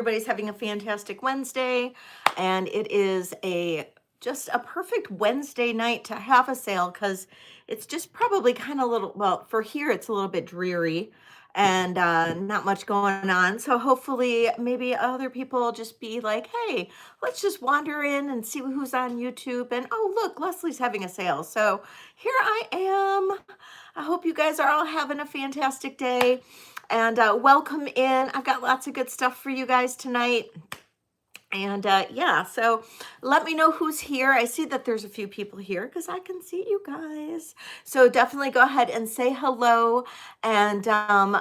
everybody's having a fantastic Wednesday, and it is just a perfect Wednesday night to have a sale because it's just probably kind of little, well, for here it's a little bit dreary and not much going on. So hopefully maybe other people just be like, hey, let's just wander in and see who's on YouTube. And oh, look, Leslie's having a sale. So here I am. I hope you guys are all having a fantastic day. And welcome in. I've got lots of good stuff for you guys tonight. And yeah, so let me know who's here. I see that there's a few people here because I can see you guys. So definitely go ahead and say hello and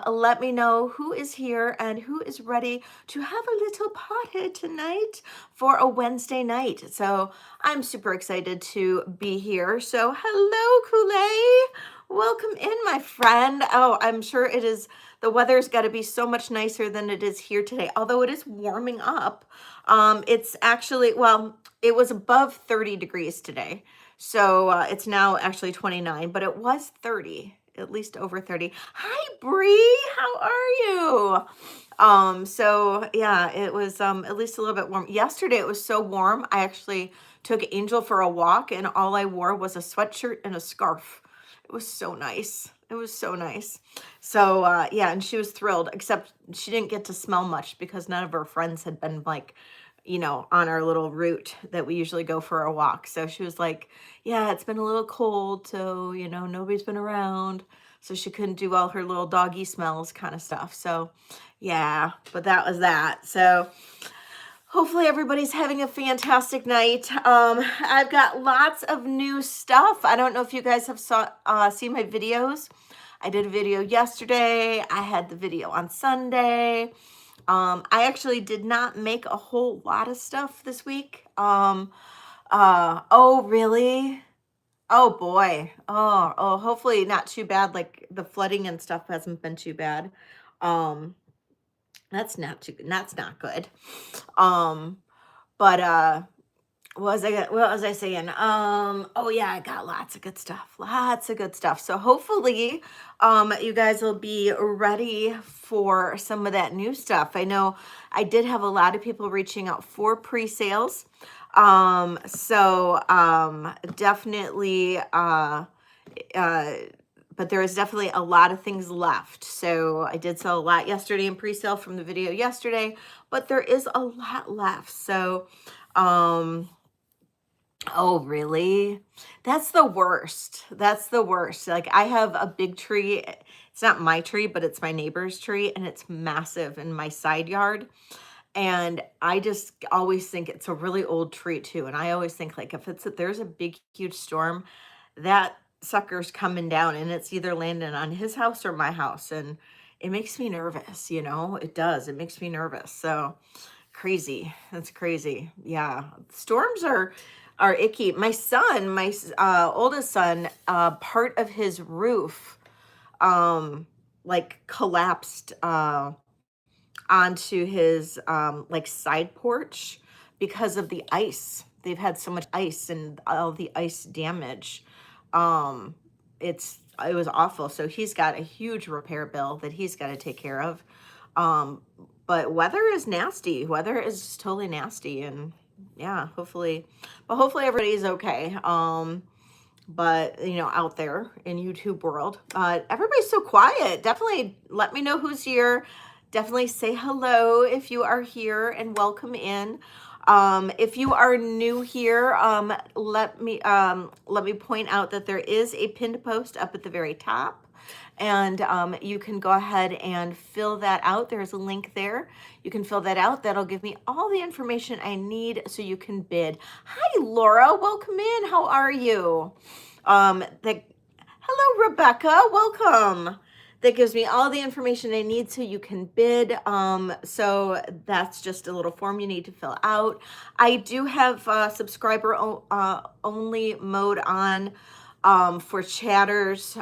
let me know who is here and who is ready to have a little party tonight for a Wednesday night. So I'm super excited to be here. So hello, Kool-Aid. Welcome in, my friend. Oh, I'm sure it is. The weather's got to be so much nicer than it is here today, although it is warming up. It's actually, well, it was above 30 degrees today. So it's now actually 29, but it was 30, at least over 30. Hi, Bree. How are you? So yeah, it was at least a little bit warm. Yesterday it was so warm. I actually took Angel for a walk and all I wore was a sweatshirt and a scarf. It was so nice. It was so nice. So yeah, and she was thrilled, except she didn't get to smell much because none of her friends had been like, on our little route that we usually go for a walk. So she was like, yeah, it's been a little cold. So, nobody's been around. So she couldn't do all her little doggy smells kind of stuff. So yeah, but that was that. So hopefully everybody's having a fantastic night. I've got lots of new stuff. I don't know if you guys have seen my videos. I did a video yesterday. I had the video on Sunday. I actually did not make a whole lot of stuff this week. Oh, really? Oh boy. Oh, hopefully not too bad. Like the flooding and stuff hasn't been too bad. That's not good. But what was I saying? Oh yeah, I got lots of good stuff. So hopefully you guys will be ready for some of that new stuff. I know I did have a lot of people reaching out for pre-sales. So definitely but there is definitely a lot of things left. So I did sell a lot yesterday in pre-sale from the video yesterday, but there is a lot left. So oh, really? That's the worst. That's the worst. Like I have a big tree. It's not my tree, but it's my neighbor's tree and it's massive in my side yard. And I just always think it's a really old tree too. And I always think like if there's a big, huge storm, that sucker's coming down and it's either landing on his house or my house. And it makes me nervous, it does. It makes me nervous. So crazy. That's crazy. Yeah. Storms are icky. My son, my oldest son, part of his roof like collapsed onto his like side porch because of the ice. They've had so much ice and all the ice damage. It was awful. So he's got a huge repair bill that he's got to take care of. But weather is nasty. Weather is just totally nasty. And yeah, hopefully everybody's okay. But out there in YouTube world, everybody's so quiet. Definitely let me know who's here. Definitely say hello if you are here and welcome in. If you are new here, let me point out that there is a pinned post up at the very top. And you can go ahead and fill that out. There's a link there. You can fill that out. That'll give me all the information I need so you can bid. Hi, Laura. Welcome in. How are you? Hello, Rebecca. Welcome. That gives me all the information I need so you can bid. So that's just a little form you need to fill out. I do have subscriber only mode on for chatters.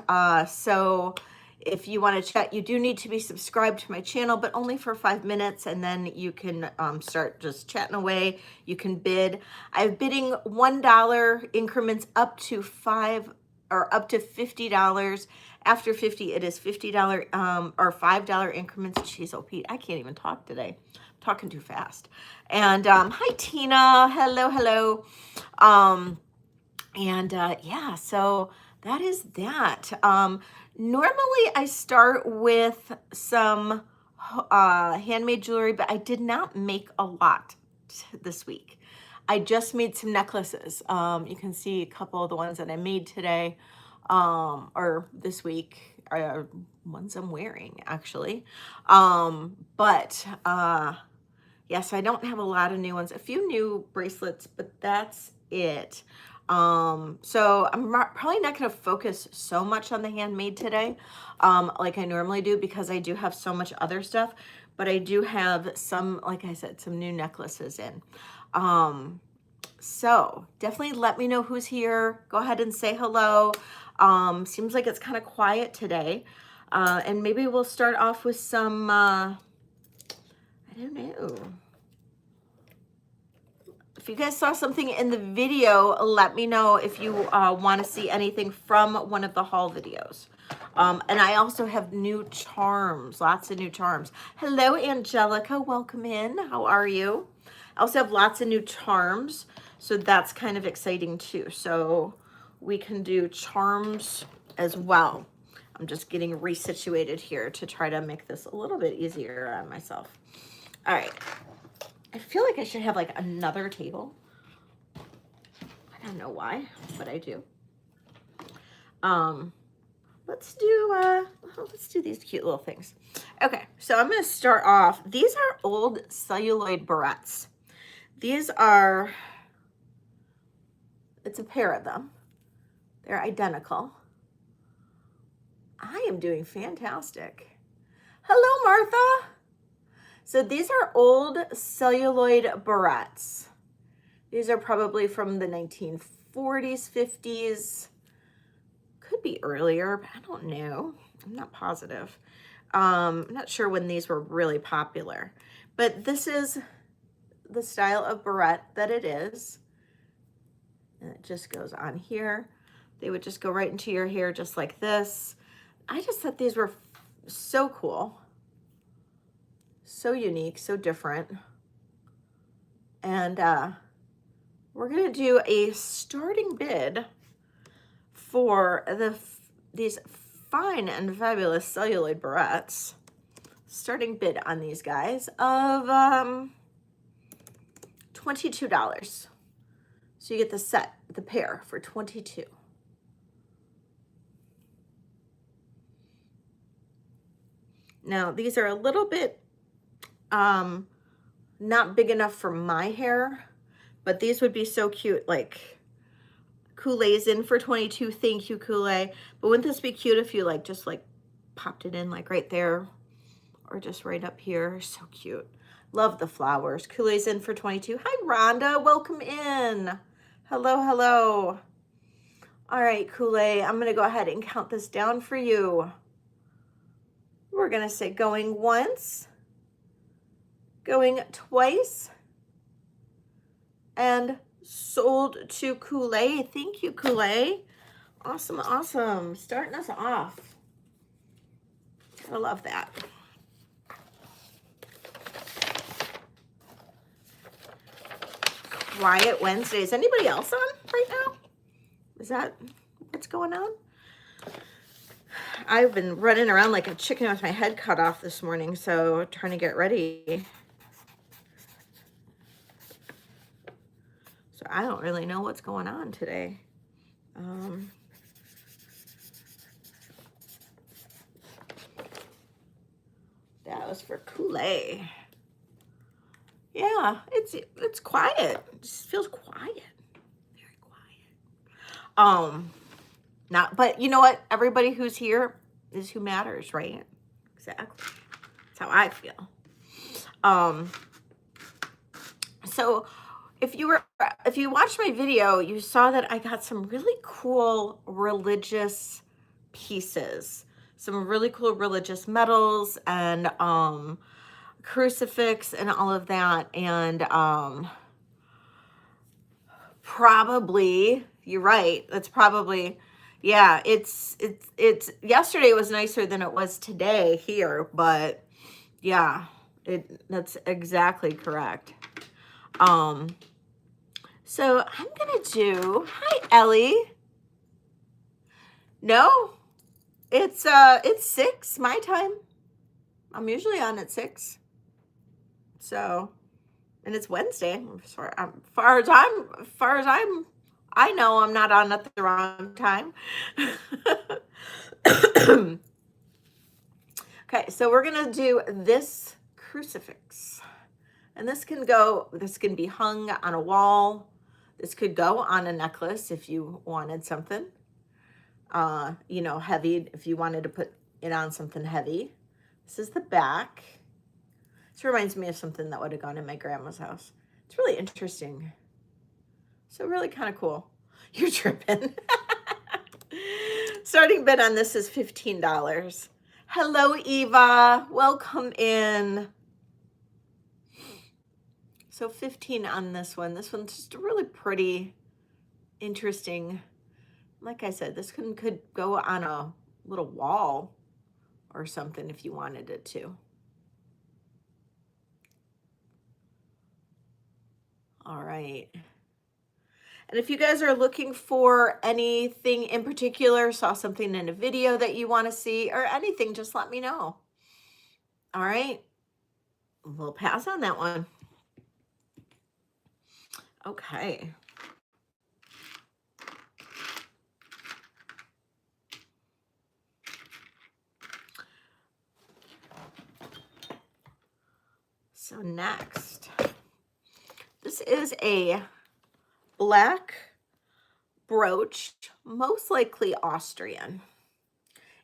So if you want to chat, you do need to be subscribed to my channel, but only for 5 minutes. And then you can start just chatting away. You can bid. I'm bidding $1 increments up to $50. After 50, it is $50 or $5 increments. Jeez, oh Pete, I can't even talk today. I'm talking too fast. And hi Tina, hello, hello. Yeah, so that is that. Normally I start with some handmade jewelry, but I did not make a lot this week. I just made some necklaces. You can see a couple of the ones that I made today, or this week, are ones I'm wearing actually. Yes, I don't have a lot of new ones, a few new bracelets, but that's it. So I'm probably not going to focus so much on the handmade today, like I normally do, because I do have so much other stuff, but I do have some, like I said, some new necklaces in. So definitely let me know who's here. Go ahead and say hello. Seems like it's kind of quiet today. And maybe we'll start off with some, I don't know. If you guys saw something in the video, let me know if you want to see anything from one of the haul videos. And I also have new charms, lots of new charms. Hello, Angelica, welcome in. How are you? I also have lots of new charms, so that's kind of exciting too. So we can do charms as well. I'm just getting resituated here to try to make this a little bit easier on myself. All right. I feel like I should have like another table. I don't know why, but I do. Let's do these cute little things. Okay, so I'm gonna start off. These are old celluloid barrettes. These are, it's a pair of them. They're identical. I am doing fantastic. Hello, Martha. So these are old celluloid barrettes. These are probably from the 1940s, 50s. Could be earlier, but I don't know. I'm not positive. I'm not sure when these were really popular. But this is the style of barrette that it is. And it just goes on here. They would just go right into your hair just like this. I just thought these were so cool. So unique, so different. And we're gonna do a starting bid for these fine and fabulous celluloid barrettes. Starting bid on these guys of $22. So you get the set, the pair for $22. Now these are a little bit not big enough for my hair, but these would be so cute. Like Kool-Aid's in for $22. Thank you, Kool-Aid. But wouldn't this be cute if you like just like popped it in like right there or just right up here? So cute. Love the flowers. Kool-Aid's in for $22. Hi, Rhonda. Welcome in. Hello, hello. All right, Kool-Aid, I'm going to go ahead and count this down for you. We're going to say going once, going twice, and sold to Kool-Aid. Thank you, Kool-Aid. Awesome, awesome. Starting us off. I love that. Quiet Wednesday. Is anybody else on right now? Is that what's going on? I've been running around like a chicken with my head cut off this morning, so trying to get ready. So I don't really know what's going on today. That was for Kool-Aid. Yeah, it's quiet. It just feels quiet. Very quiet. But you know what? Everybody who's here is who matters, right? Exactly. That's how I feel. So if you watched my video, you saw that I got some really cool religious pieces, some really cool religious medals and crucifix and all of that. And probably, you're right, that's probably, yeah, it's yesterday was nicer than it was today here, but yeah, That's exactly correct. So I'm gonna do, hi Ellie. No, it's 6 my time. I'm usually on at 6. So, and it's Wednesday. I know I'm not on at the wrong time. Okay, so we're gonna do this crucifix. And this can be hung on a wall. This could go on a necklace if you wanted something, heavy, if you wanted to put it on something heavy. This is the back. This reminds me of something that would have gone in my grandma's house. It's really interesting. So really kind of cool. You're tripping. Starting bid on this is $15. Hello, Eva. Welcome in. So 15 on this one. This one's just really pretty, interesting. Like I said, this could go on a little wall or something if you wanted it to. All right. And if you guys are looking for anything in particular, saw something in a video that you want to see or anything, just let me know. All right. We'll pass on that one. Okay. So next, this is a black brooch, most likely Austrian.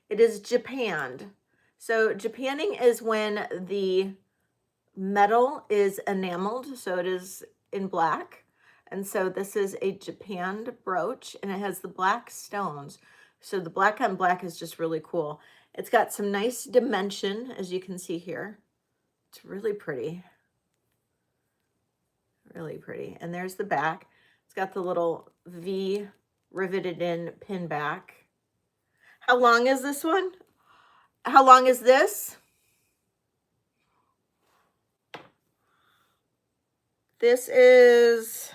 It is japanned. So japanning is when the metal is enameled, so it is in black. And so this is a japanned brooch, and it has the black stones. So the black on black is just really cool. It's got some nice dimension, as you can see here. It's really pretty. Really pretty. And there's the back. It's got the little V riveted in pin back. How long is this one? How long is this? This is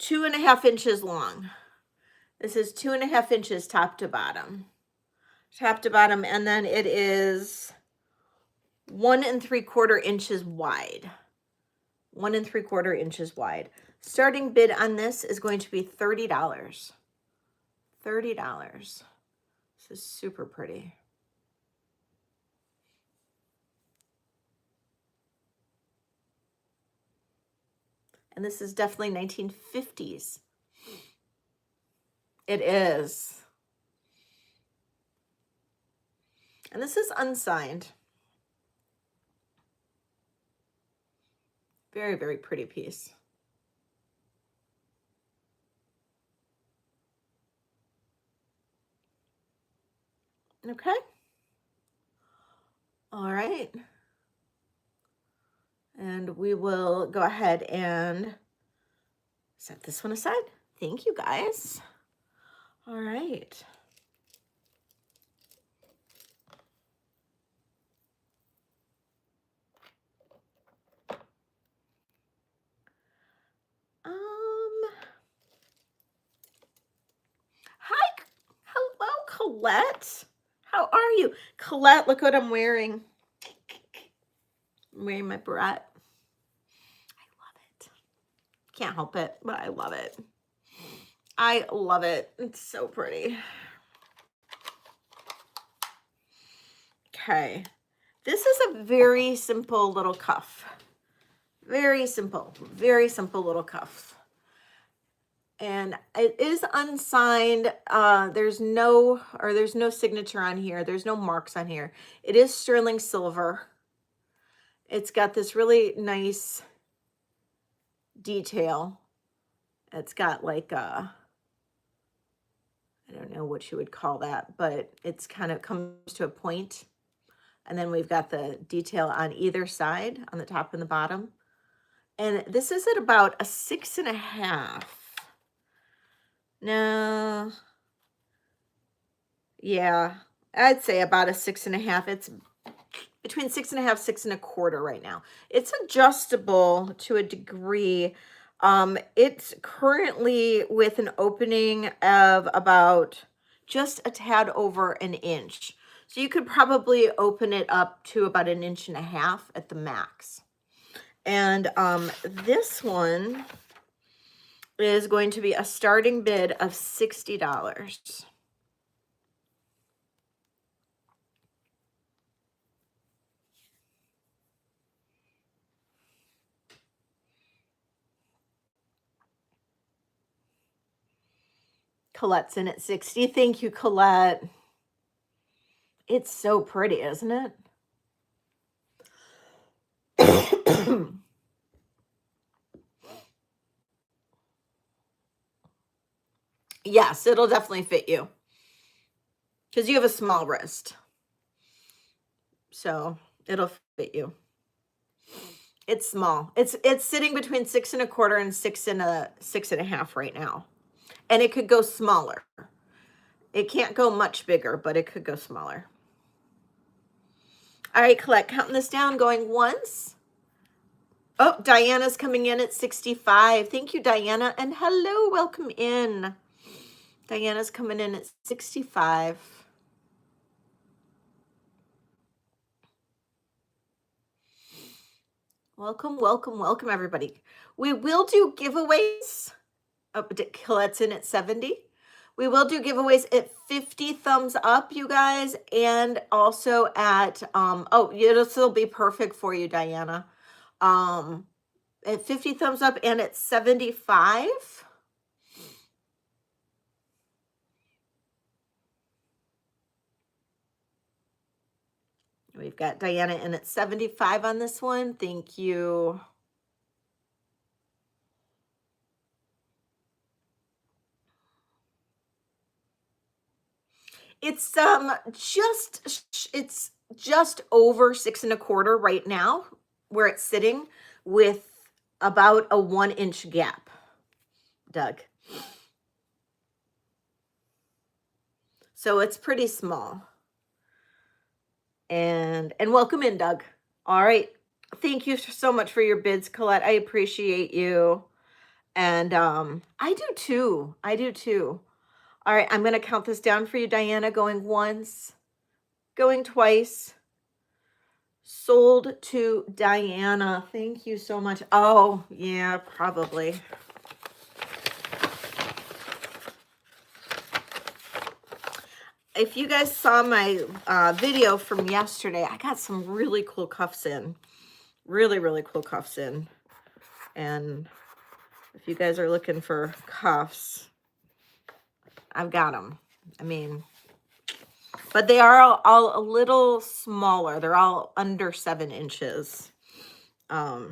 2.5 inches long. This is 2.5 inches top to bottom. Top to bottom, and then it is 1 3/4 inches wide. 1 3/4 inches wide. Starting bid on this is going to be $30. $30. This is super pretty. And this is definitely 1950s. It is. And this is unsigned. Very, very pretty piece. Okay. All right. And we will go ahead and set this one aside. Thank you, guys. All right. Hi, hello, Colette. How are you? Colette, look what I'm wearing. I'm wearing my beret. I love it. Can't help it, but I love it. I love it. It's so pretty. Okay. This is a very simple little cuff. Very simple little cuff. And it is unsigned. There's no signature on here. There's no marks on here. It is sterling silver. It's got this really nice detail. It's got like I don't know what you would call that, but it's kind of comes to a point. And then we've got the detail on either side, on the top and the bottom. And this is at about a 6.5. No. Yeah, I'd say about a 6.5. between 6.5, 6.25 right now. It's adjustable to a degree. It's currently with an opening of about just a tad over an inch. So you could probably open it up to about 1.5 inches at the max. And this one is going to be a starting bid of $60. Colette's in at 60. Thank you, Colette. It's so pretty, isn't it? Yes, it'll definitely fit you because you have a small wrist. So it'll fit you. It's small. It's sitting between 6.25 and 6.5 right now. And it could go smaller. It can't go much bigger, but it could go smaller. All right, Colette, counting this down, going once. Oh, Diana's coming in at 65. Thank you, Diana. And hello, welcome in. Diana's coming in at 65. Welcome, welcome, welcome, everybody. We will do giveaways. Oh, Colette's in at 70. We will do giveaways at 50 thumbs up, you guys, and also at, oh, it'll still be perfect for you, Diana. At 50 thumbs up and at 75. We've got Diana in at 75 on this one. Thank you. It's just over 6.25 right now where it's sitting with about a 1-inch gap, Doug. So it's pretty small. And welcome in, Doug. All right. Thank you so much for your bids, Colette. I appreciate you. And I do too. I do too. All right, I'm going to count this down for you, Diana. Going once, going twice. Sold to Diana. Thank you so much. Oh, yeah, probably. If you guys saw my video from yesterday, I got some really cool cuffs in. Really, really cool cuffs in. And if you guys are looking for cuffs, I've got them. I mean, but they are all a little smaller. They're all under 7 inches. All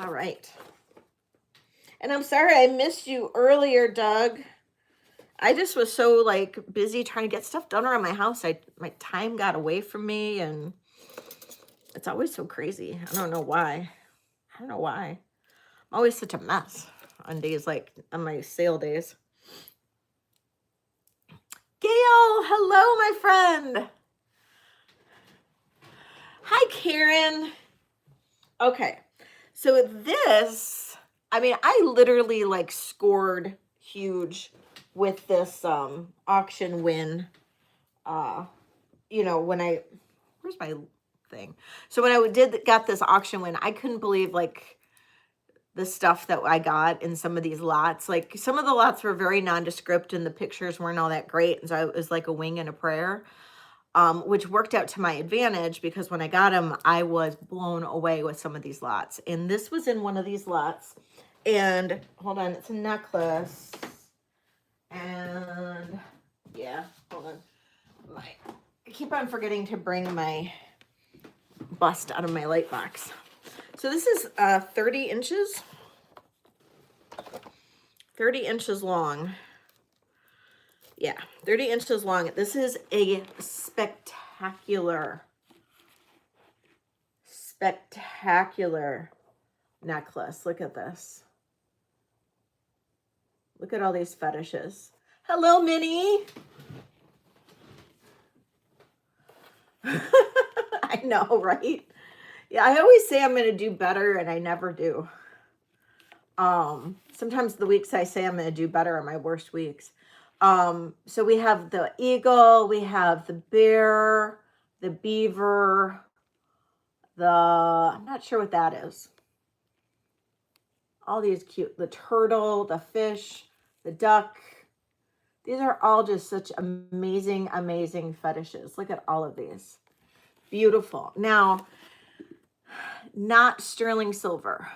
right. And I'm sorry I missed you earlier, Doug. I just was so like busy trying to get stuff done around my house. My time got away from me, and it's always so crazy. I don't know why. I don't know why. I'm always such a mess on days like on my sale days. Gail, hello, my friend. Hi, Karen. Okay, so this, I mean, I literally like scored huge with this auction win. You know, when where's my thing? So when I got this auction win, I couldn't believe like the stuff that I got in some of these lots. Like some of the lots were very nondescript and the pictures weren't all that great. And so it was like a wing and a prayer, which worked out to my advantage because when I got them, I was blown away with some of these lots. And this was in one of these lots. And hold on, it's a necklace. And yeah, hold on. I keep on forgetting to bring my bust out of my light box. So this is 30 inches. 30 inches long. Yeah, 30 inches long. This is a spectacular necklace. Look at this. Look at all these fetishes. Hello, Minnie. I know, right? Yeah, I always say I'm going to do better, and I never do. Sometimes the weeks I say I'm going to do better are my worst weeks. So we have the eagle, we have the bear, the beaver, I'm not sure what that is. All these cute, the turtle, the fish, the duck. These are all just such amazing, amazing fetishes. Look at all of these. Beautiful. Now, not sterling silver.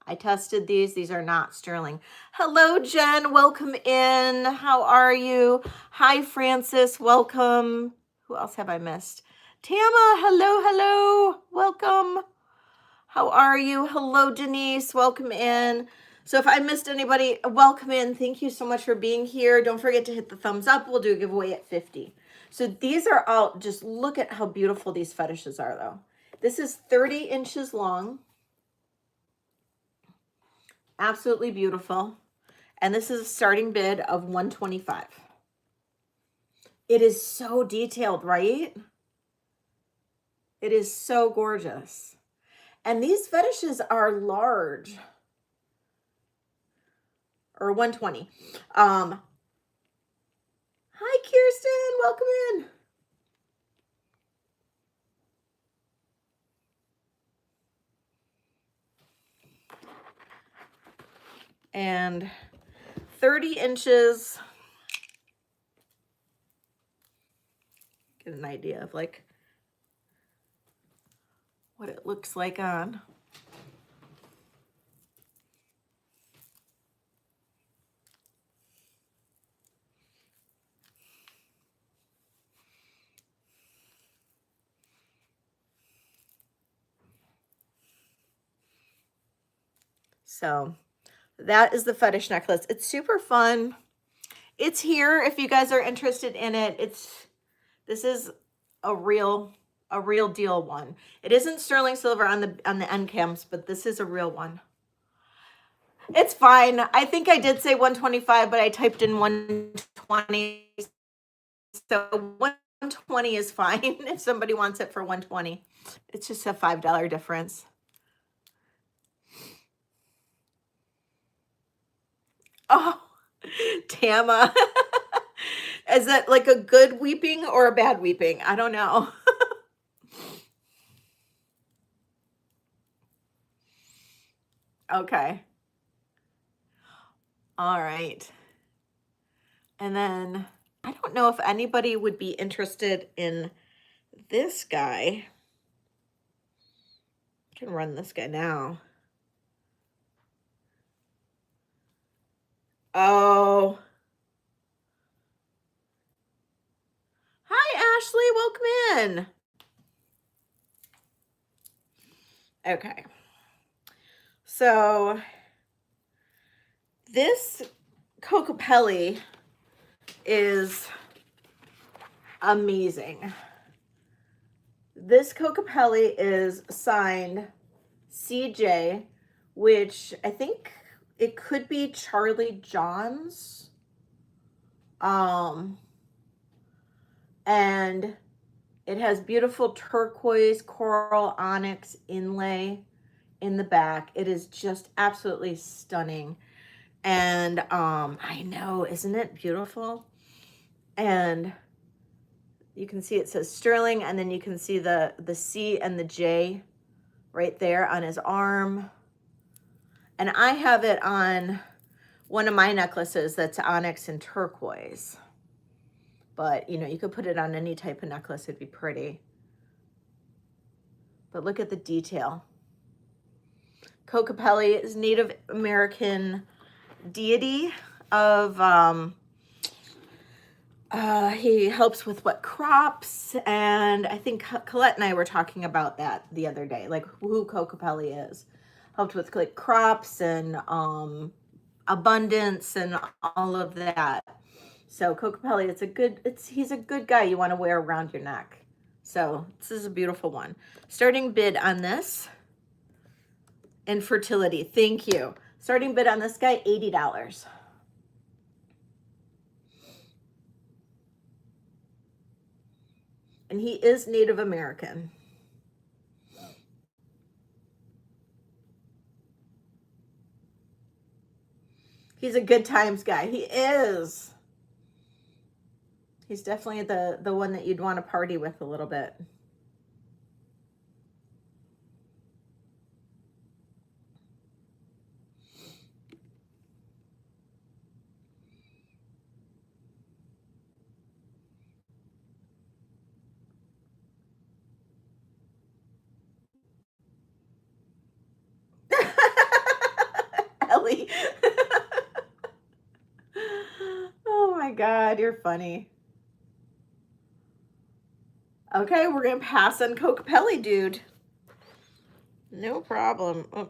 I tested these. These are not sterling. Hello, Jen. Welcome in. How are you? Hi, Francis. Welcome. Who else have I missed? Tama. Hello, hello. Welcome. How are you? Hello, Denise. Welcome in. So if I missed anybody, welcome in. Thank you so much for being here. Don't forget to hit the thumbs up. We'll do a giveaway at 50. So these are all, just look at how beautiful these fetishes are, though. This is 30 inches long. Absolutely beautiful. And this is a starting bid of $125. It is so detailed, right? It is so gorgeous. And these fetishes are large. Or 120. Hi, Kirsten. Welcome in. And 30 inches. Get an idea of like what it looks like on. So that is the fetish necklace. It's super fun. It's here if you guys are interested in it. This is a real deal one. It isn't sterling silver on the end cams, but this is a real one. It's fine. I think I did say 125, but I typed in 120. So 120 is fine if somebody wants it for 120. It's just a $5 difference. Oh, Tama. Is that like a good weeping or a bad weeping? I don't know. Okay. All right. And then I don't know if anybody would be interested in this guy. I can run this guy now. Oh. Hi, Ashley. Welcome in. Okay. So this Cocopelli is amazing. This Cocopelli is signed CJ, which I think it could be Charlie John's. And it has beautiful turquoise, coral, onyx inlay in the back. It is just absolutely stunning. And I know, isn't it beautiful? And you can see it says sterling, and then you can see the C and the J right there on his arm. And I have it on one of my necklaces that's onyx and turquoise. But, you know, you could put it on any type of necklace. It'd be pretty. But look at the detail. Cocopelli is Native American deity of, he helps with what crops. And I think Colette and I were talking about that the other day, like who Cocopelli is. Helped with like crops and abundance and all of that. So Cocopelli, he's a good guy you want to wear around your neck. So this is a beautiful one. Starting bid on this, infertility. Thank you. Starting bid on this guy, $80. And he is Native American. He's a good times guy. He is. He's definitely the one that you'd want to party with a little bit. Ellie. Oh my God, you're funny. Okay, we're gonna pass on Kokopelli, dude. No problem. Oh,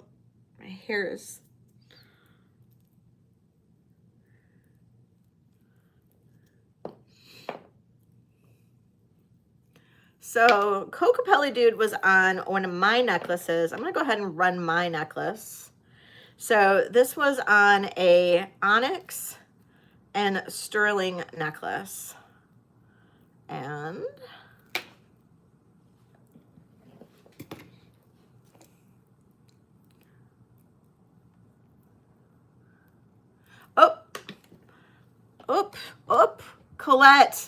my hair is. So Kokopelli dude was on one of my necklaces. I'm gonna go ahead and run my necklace. So this was on a onyx and sterling necklace. And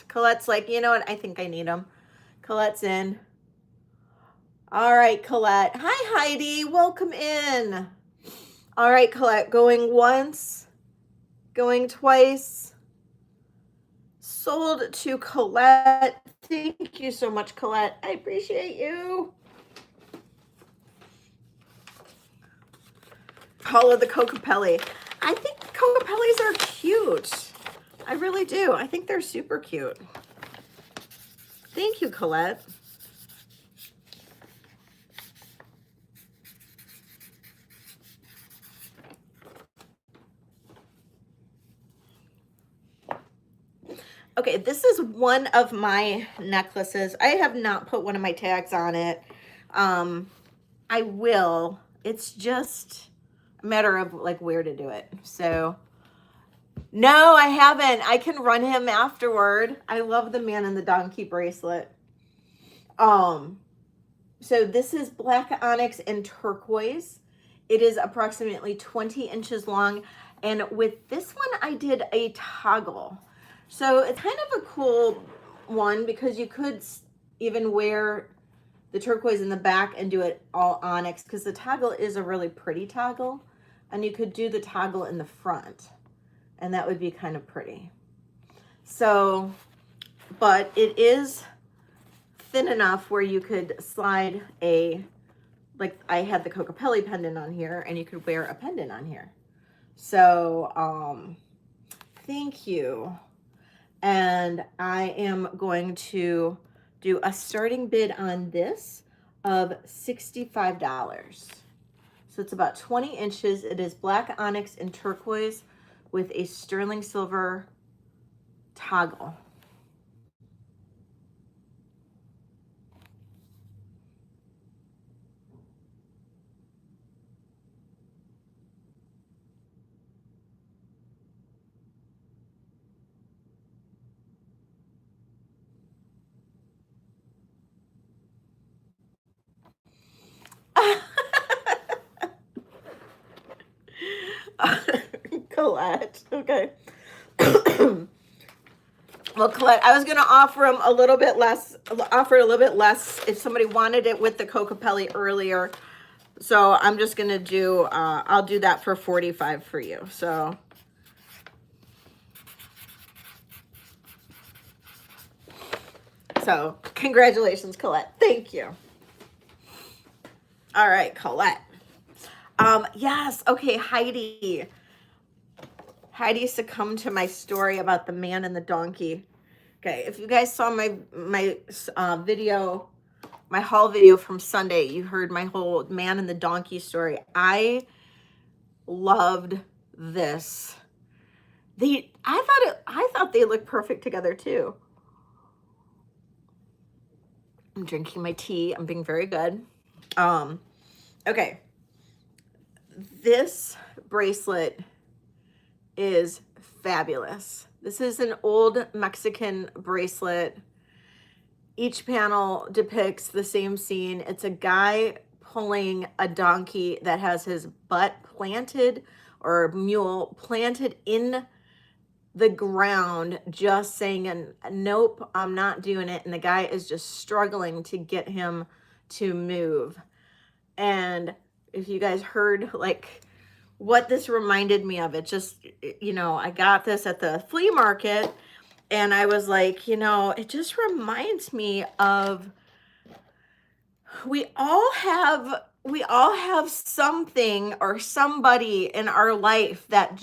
Colette's like, you know what? I think I need them. Colette's in. All right, Colette. Hi, Heidi. Welcome in. All right, Colette. Going once. Going twice. Sold to Colette. Thank you so much, Colette. I appreciate you. Follow the Kokopelli. I think Kokopellis are cute. I really do. I think they're super cute. Thank you, Colette. Okay, this is one of my necklaces. I have not put one of my tags on it. I will. It's just a matter of like where to do it. So no, I haven't. I can run him afterward. I love the man in the donkey bracelet. So this is black onyx and turquoise. It is approximately 20 inches long. And with this one, I did a toggle. So it's kind of a cool one because you could even wear the turquoise in the back and do it all onyx because the toggle is a really pretty toggle. And you could do the toggle in the front. And that would be kind of pretty. So, but it is thin enough where you could slide a, like I had the Kokopelli pendant on here, and you could wear a pendant on here. So, thank you. And I am going to do a starting bid on this of $65. So it's about 20 inches. It is black onyx and turquoise with a sterling silver toggle. Colette, okay. Well, Colette, I was going to offer them a little bit less, if somebody wanted it with the Kokopelli earlier. So I'm just going to do, I'll do that for $45 for you. So. So congratulations, Colette. Thank you. All right, Colette. Yes. Okay, Heidi. Heidi succumbed to my story about the man and the donkey. Okay, if you guys saw my video, my haul video from Sunday, you heard my whole man and the donkey story. I loved this. I thought they looked perfect together too. I'm drinking my tea. I'm being very good. Okay. This bracelet is fabulous. This is an old Mexican bracelet. Each panel depicts the same scene. It's a guy pulling a donkey that has his butt planted, or mule planted in the ground, just saying, and nope, I'm not doing it. And the guy is just struggling to get him to move. And if you guys heard like what this reminded me of, it just, I got this at the flea market, and I was like, it just reminds me of, we all have something or somebody in our life that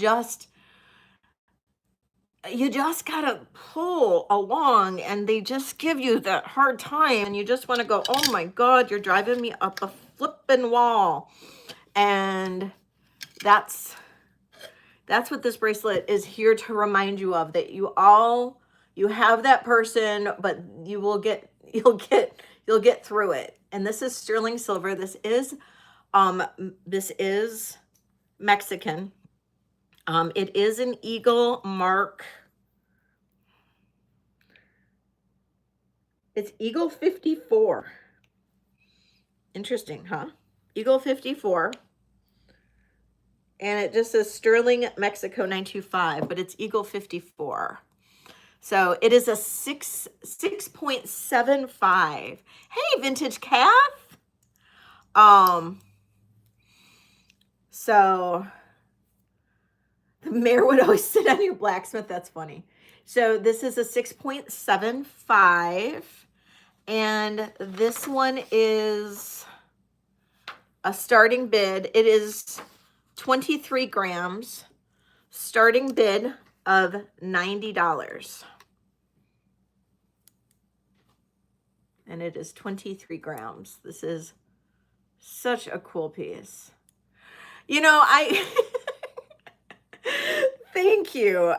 you just gotta pull along, and they just give you that hard time, and you just want to go, oh my God, you're driving me up a flipping wall. And that's what this bracelet is here to remind you of, that you have that person, but you'll get through it. And this is sterling silver. This is Mexican. It is an eagle mark. It's Eagle 54. Interesting, huh? Eagle 54. And it just says Sterling, Mexico 925, but it's Eagle 54. So it is a 6.75. Hey, Vintage Calf. So the mayor would always sit on your blacksmith. That's funny. So this is a 6.75. And this one is a starting bid. It is 23 grams, starting bid of $90. And it is 23 grams. This is such a cool piece. Thank you.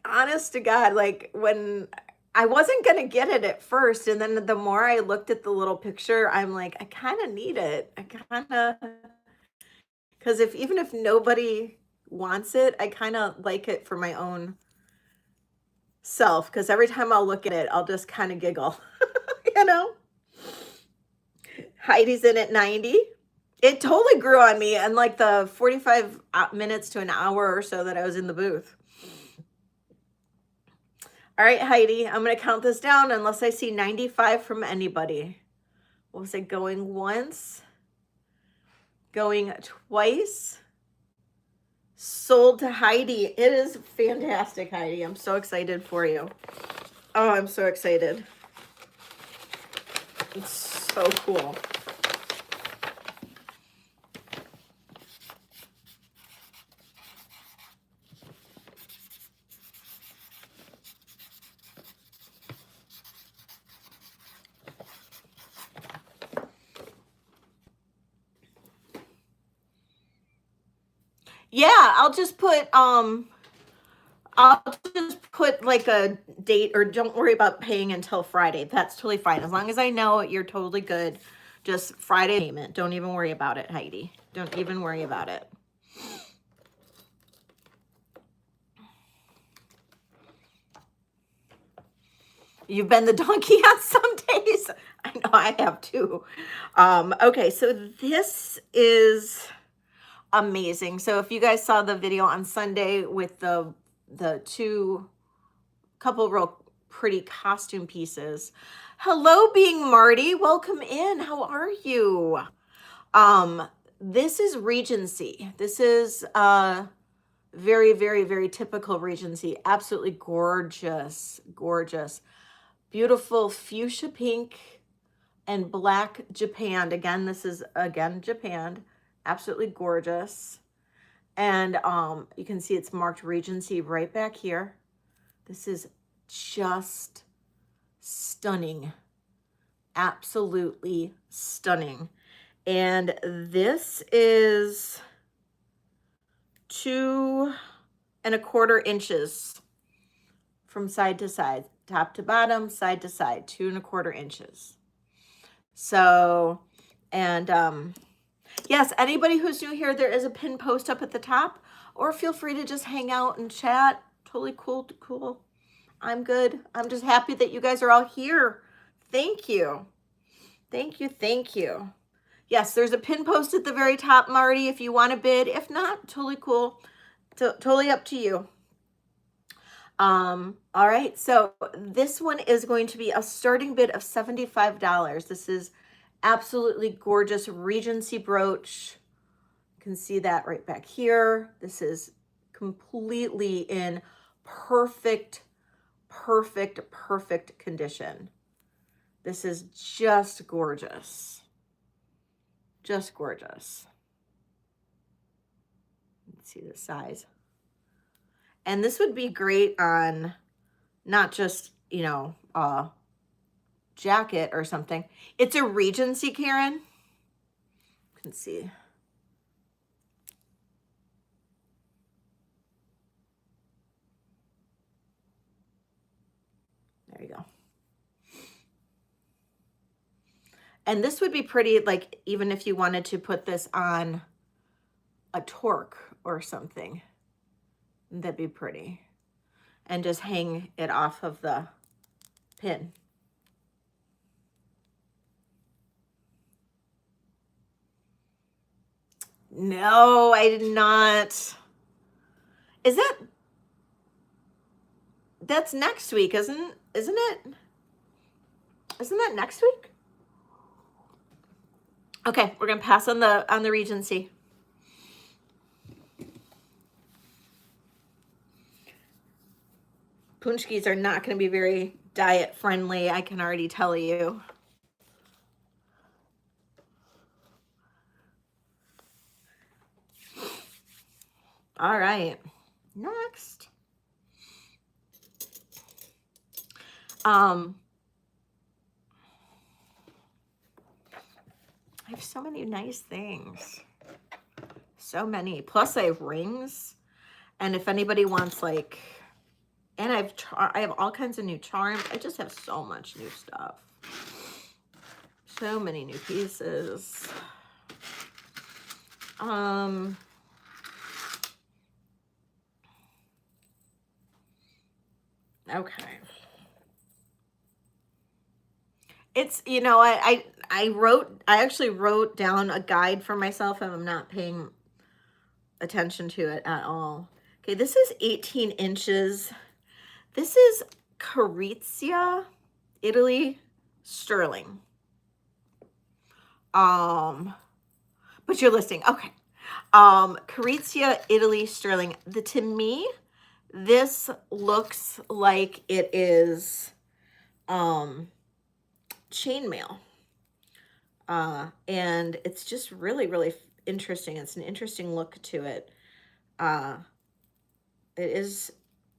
Honest to God, like, when I wasn't going to get it at first, and then the more I looked at the little picture, I'm like, I kind of need it. Because even if nobody wants it, I kind of like it for my own self, because every time I'll look at it, I'll just kind of giggle. Heidi's in at 90. It totally grew on me in like the 45 minutes to an hour or so that I was in the booth. All right, Heidi, I'm going to count this down unless I see 95 from anybody. What was it? Going once, going twice. Sold to Heidi. It is fantastic, Heidi. I'm so excited for you. Oh, I'm so excited. It's so cool. Yeah, I'll just put like a date, or don't worry about paying until Friday. That's totally fine. As long as I know you're totally good. Just Friday payment. Don't even worry about it, Heidi. Don't even worry about it. You've been the donkey on some days. I know I have too. Okay, so this is amazing. So if you guys saw the video on Sunday with the couple real pretty costume pieces. Hello, Being Marty. Welcome in. How are you? This is Regency. This is very, very, very typical Regency. Absolutely gorgeous, gorgeous. Beautiful fuchsia pink and black Japan. Again, this is Japan. Absolutely gorgeous. And you can see it's marked Regency right back here. This is just stunning. Absolutely stunning. And this is 2¼ inches from side to side, top to bottom, side to side, 2¼ inches. So, and yes, anybody who's new here, there is a pin post up at the top, or feel free to just hang out and chat. Totally cool. I'm good. I'm just happy that you guys are all here. Thank you. Thank you. Thank you. Yes, there's a pin post at the very top, Marty, if you want to bid. If not, totally cool. Totally up to you. All right, so this one is going to be a starting bid of $75. This is absolutely gorgeous Regency brooch. You can see that right back here. This is completely in perfect, perfect condition. This is just gorgeous. Just gorgeous. Let's see the size. And this would be great on not just, you know, a jacket or something. It's a Regency, Karen. You can see. There you go. And this would be pretty, like, even if you wanted to put this on a torque or something, that'd be pretty. And just hang it off of the pin. No, I did not. Is that's next week, isn't it? Isn't that next week? Okay, we're gonna pass on the Regency. Punchkis are not going to be very diet friendly, I can already tell you. All right, next. I have so many nice things. So many. Plus I have rings. And if anybody wants, like, and I have all kinds of new charms. I just have so much new stuff. So many new pieces. Okay. It's, you know, I actually wrote down a guide for myself and I'm not paying attention to it at all. Okay, this is 18 inches. This is Carizia, Italy, sterling. But you're listening. Okay. Carizia, Italy, sterling. To me, this looks like it is chainmail. And it's just really interesting. It's an interesting look to it. It is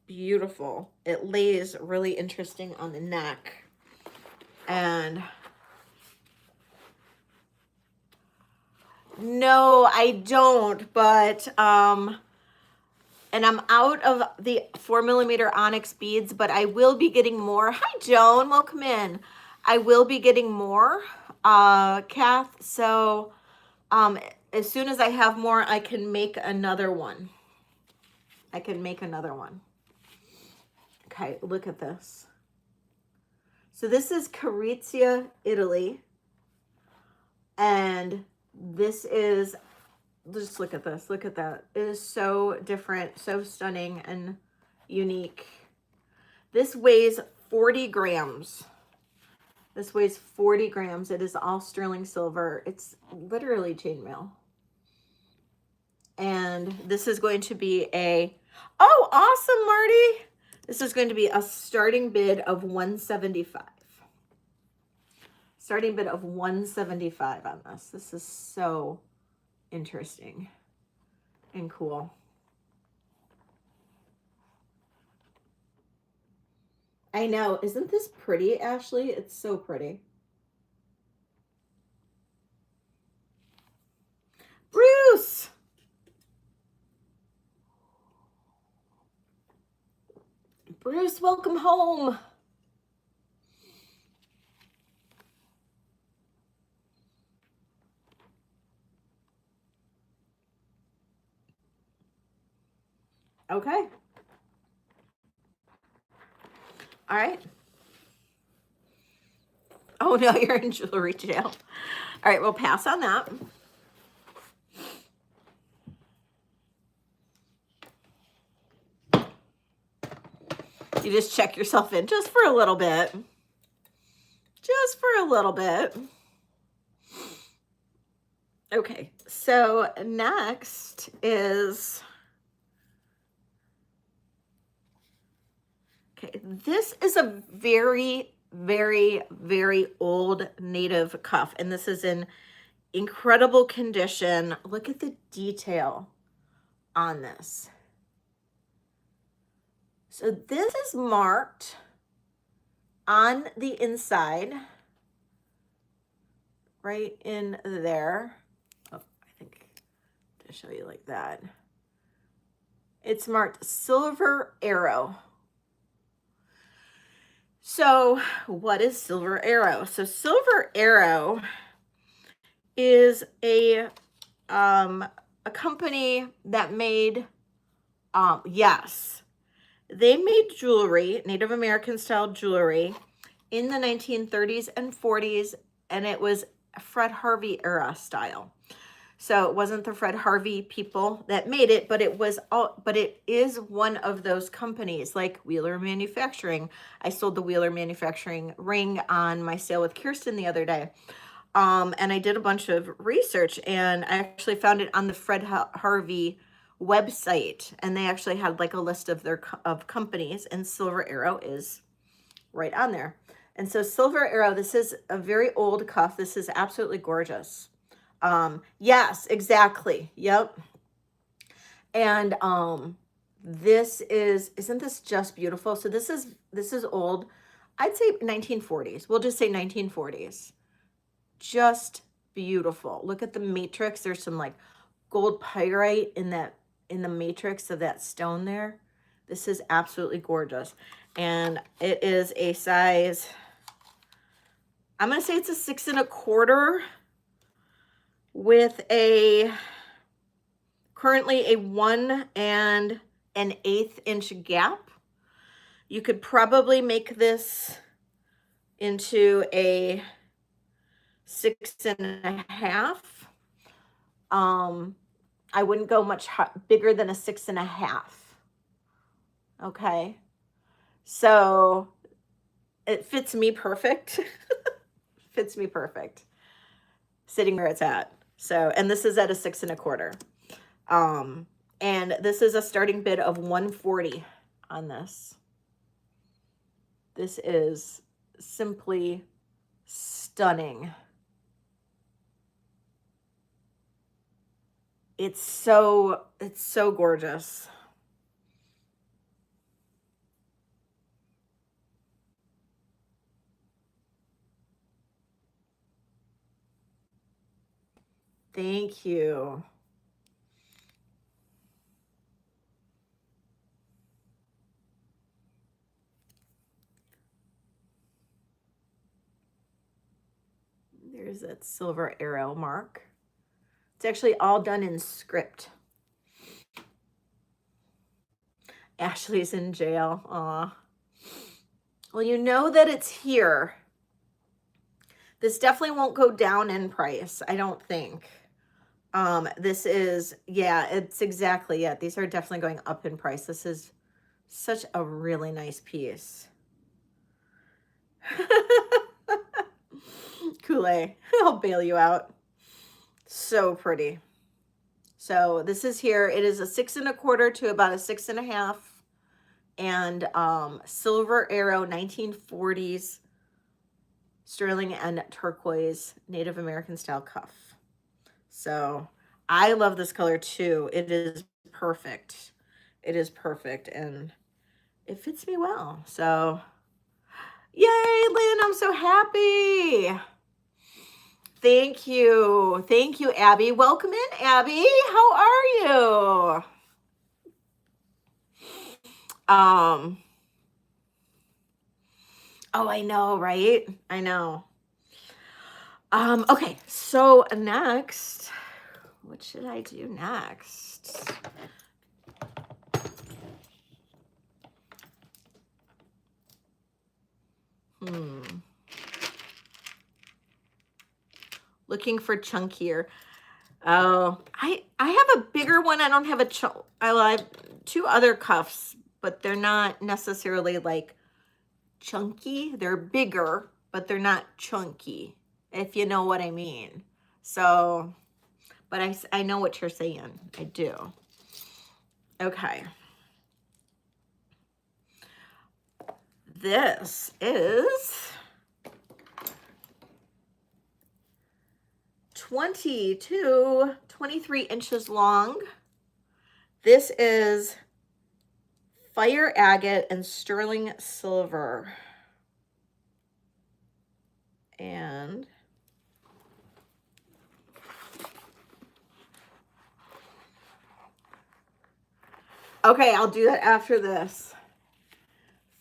beautiful. It lays really interesting on the neck. And no, I don't, but and I'm out of the 4mm onyx beads, but I will be getting more. Hi, Joan. Welcome in. I will be getting more, Kath. So as soon as I have more, I can make another one. Okay, look at this. So this is Carizia, Italy. And this is, just look at this. Look at that. It is so different, so stunning and unique. This weighs 40 grams. This weighs 40 grams. It is all sterling silver. It's literally chainmail. And this is going to be oh, awesome, Marty. This is going to be a starting bid of $175. Starting bid of $175 on this. This is so interesting and cool. I know. Isn't this pretty, Ashley? It's so pretty. Bruce! Bruce, welcome home. Okay. All right. Oh no, you're in jewelry jail. All right, we'll pass on that. You just check yourself in just for a little bit. Just for a little bit. Okay, so next is, okay, this is a very, very, very old native cuff, and this is in incredible condition. Look at the detail on this. So this is marked on the inside, right in there. Oh, I think to show you like that. It's marked Silver Arrow. So what is Silver Arrow? So Silver Arrow is a company that made, yes, they made jewelry, Native American style jewelry in the 1930s and 40s, and it was Fred Harvey era style. So it wasn't the Fred Harvey people that made it, but it was all, but it is one of those companies like Wheeler Manufacturing. I sold the Wheeler Manufacturing ring on my sale with Kirsten the other day. And I did a bunch of research, and I actually found it on the Fred Harvey website, and they actually had like a list of their companies, and Silver Arrow is right on there. And so Silver Arrow, this is a very old cuff. This is absolutely gorgeous. Yes, exactly. Yep. And this is, isn't this just beautiful? So this is old. I'd say 1940s. We'll just say 1940s. Just beautiful. Look at the matrix. There's some like gold pyrite in the matrix of that stone there. This is absolutely gorgeous. And it is a size, I'm going to say it's a 6 1/4 with a currently a 1 1/8 inch gap. You could probably make this into a 6 1/2. I wouldn't go much bigger than a 6 1/2. Okay. So it fits me perfect. Fits me perfect. Sitting where it's at. So, and this is at a 6 1/4. And this is a starting bid of 140 on this. This is simply stunning. It's so gorgeous. Thank you. There's that Silver Arrow mark. It's actually all done in script. Ashley's in jail. Aw. Well, you know that it's here. This definitely won't go down in price, I don't think. This is, yeah, it's exactly it. These are definitely going up in price. This is such a really nice piece. Kool-Aid, I'll bail you out. So pretty. So this is here. It is a 6 1/4 to about a 6 1/2. And Silver Arrow 1940s sterling and turquoise Native American style cuff. So I love this color too. It is perfect. It is perfect, and it fits me well. So yay, Lynn, I'm so happy. Thank you. Thank you, Abby. Welcome in, Abby. How are you? Oh, I know, right? I know. Okay, so next, what should I do next? Looking for chunkier. Oh, I have a bigger one. I don't have I have two other cuffs, but they're not necessarily like chunky. They're bigger, but they're not chunky, if you know what I mean. So, but I know what you're saying. I do. Okay. This is 20 to 23 inches long. This is fire agate and sterling silver. And okay, I'll do that after this.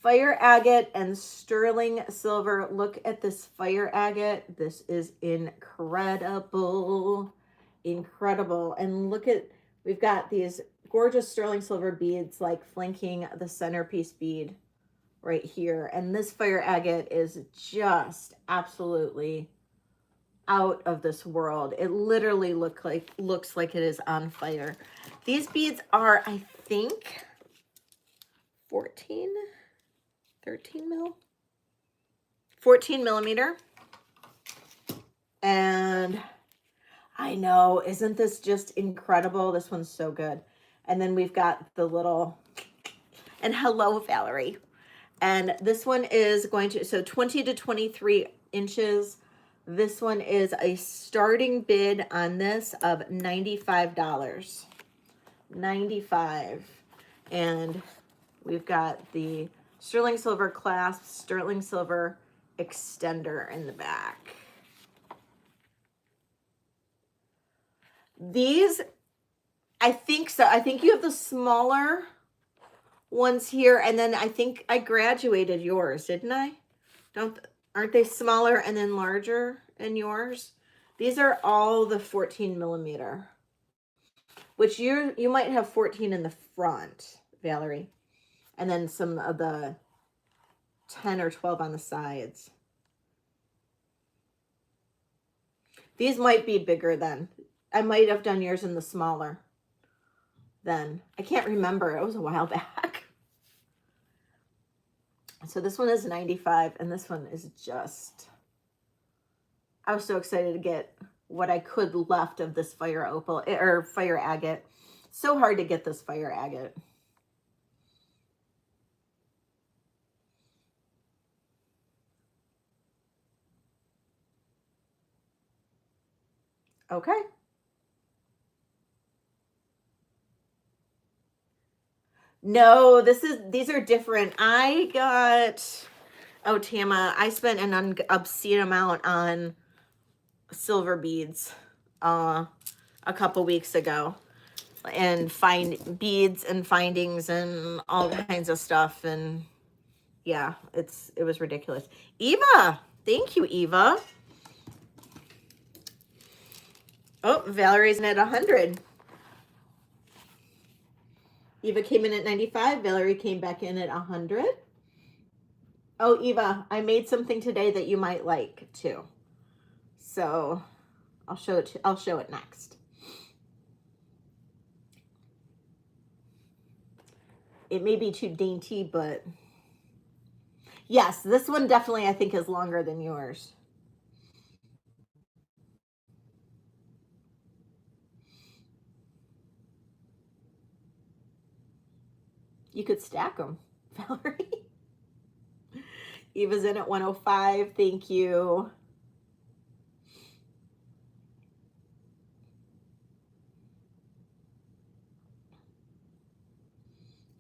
Fire agate and sterling silver. Look at this fire agate. This is incredible. Incredible. And look at, we've got these gorgeous sterling silver beads like flanking the centerpiece bead right here. And this fire agate is just absolutely out of this world. It literally looks like it is on fire. These beads are, I think, 13 mil, 14 millimeter. And I know, isn't this just incredible? This one's so good. And then we've got the little, and hello, Valerie. And this one is going to, so 20 to 23 inches. This one is a starting bid on this of $95. $95. And we've got the sterling silver clasp, sterling silver extender in the back. These, I think so. I think you have the smaller ones here, and then I think I graduated yours, didn't I? Aren't they smaller and then larger in yours? These are all the 14 millimeter, which you might have 14 in the front, Valerie, and then some of the 10 or 12 on the sides. These might be bigger then. I might have done yours in the smaller then. I can't remember. It was a while back. So this one is 95 and this one is just, I was so excited to get what I could left of this fire opal or fire agate. So hard to get this fire agate. Okay. No, these are different. I got, oh, Tama, I spent an obscene amount on silver beads a couple weeks ago, and find beads and findings and all kinds of stuff. And yeah, it was ridiculous. Eva, thank you, Eva. Oh, Valerie's in at 100. Eva came in at 95. Valerie came back in at 100. Oh, Eva, I made something today that you might like too. So I'll show it next. It may be too dainty, but yes, this one definitely I think is longer than yours. You could stack them, Valerie. Eva's in at 105. Thank you.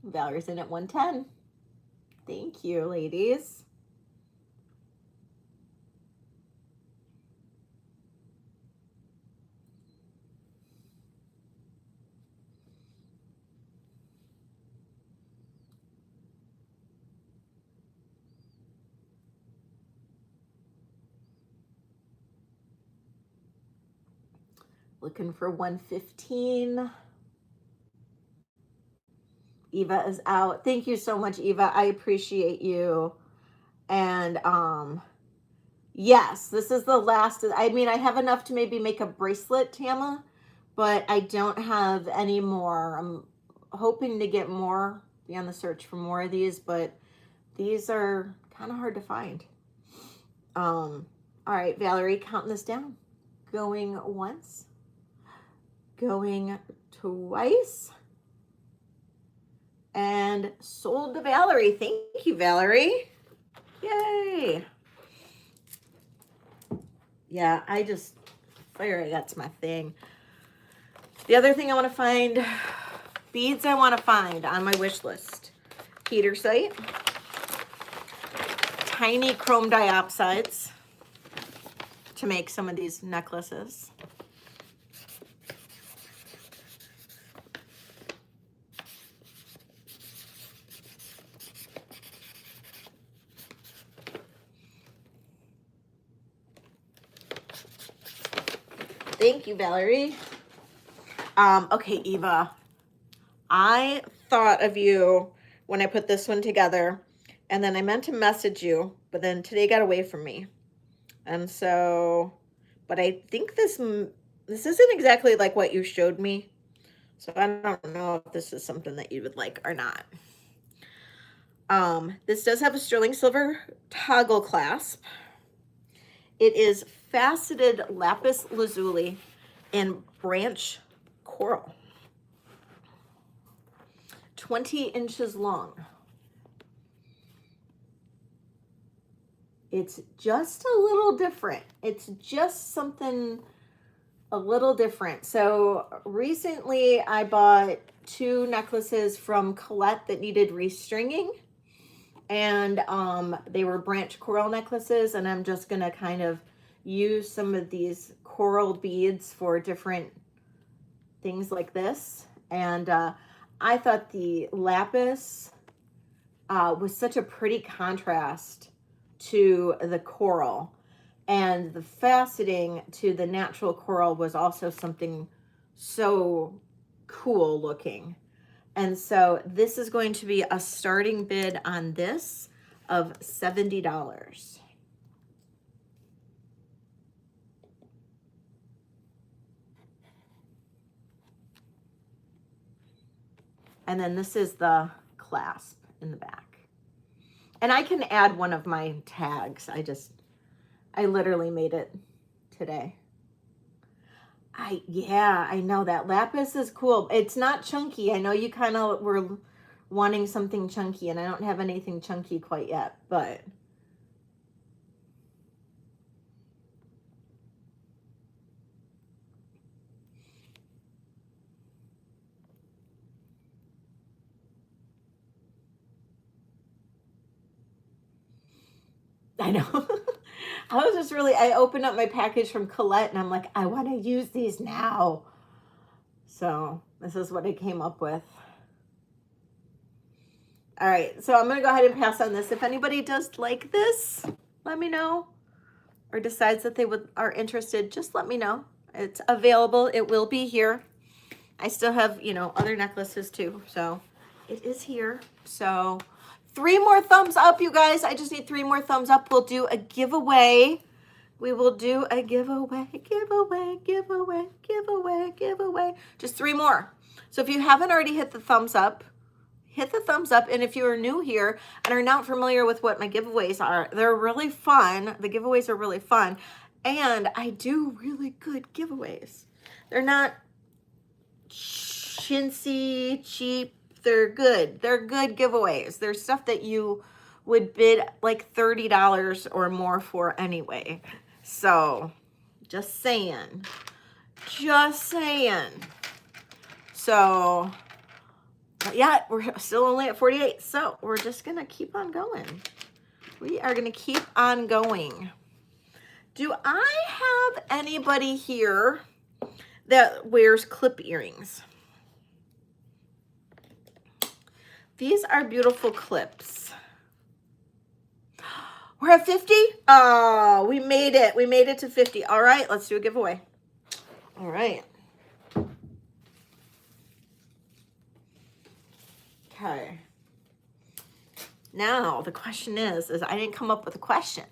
Valerie's in at 110. Thank you, ladies. Looking for 115. Eva is out. Thank you so much, Eva. I appreciate you. And Yes, this is the last. I mean, I have enough to maybe make a bracelet, Tama, but I don't have any more. I'm hoping to get more, be on the search for more of these, but these are kind of hard to find. All right, Valerie, counting this down. Going once, going twice, and sold to Valerie. Thank you, Valerie. Yay. Yeah, that's my thing. The other thing I want to find, beads I want to find on my wish list. Petersite, tiny chrome diopsides to make some of these necklaces. Thank you, Valerie. Okay, Eva, I thought of you when I put this one together, and then I meant to message you, but then today got away from me. And so, but I think this isn't exactly like what you showed me. So I don't know if this is something that you would like or not. This does have a sterling silver toggle clasp. It is faceted lapis lazuli and branch coral. 20 inches long. It's just a little different. It's just something a little different. So recently I bought 2 necklaces from Colette that needed restringing, and they were branch coral necklaces, and I'm just gonna kind of use some of these coral beads for different things like this. And I thought the lapis was such a pretty contrast to the coral, and the faceting to the natural coral was also something so cool looking. And so this is going to be a starting bid on this of $70. And then this is the clasp in the back. And I can add one of my tags. I literally made it today. Yeah, I know that lapis is cool. It's not chunky. I know you kind of were wanting something chunky, and I don't have anything chunky quite yet, but I know. I opened up my package from Colette, and I'm like, I want to use these now. So this is what I came up with. All right, so I'm going to go ahead and pass on this. If anybody does like this, let me know. Or decides that they are interested, just let me know. It's available. It will be here. I still have, other necklaces too. So it is here. So 3 more thumbs up, you guys. I just need 3 more thumbs up. We'll do a giveaway. We will do a giveaway. Just 3 more. So if you haven't already hit the thumbs up, hit the thumbs up. And if you are new here and are not familiar with what my giveaways are, they're really fun. The giveaways are really fun. And I do really good giveaways. They're not chintzy, cheap. They're good. They're good giveaways. They're stuff that you would bid like $30 or more for anyway. So just saying. So yeah, we're still only at 48. So we're just going to keep on going. We are going to keep on going. Do I have anybody here that wears clip earrings? These are beautiful clips. We're at 50? Oh, we made it. We made it to 50. All right, let's do a giveaway. All right. Okay. Now, the question is I didn't come up with a question.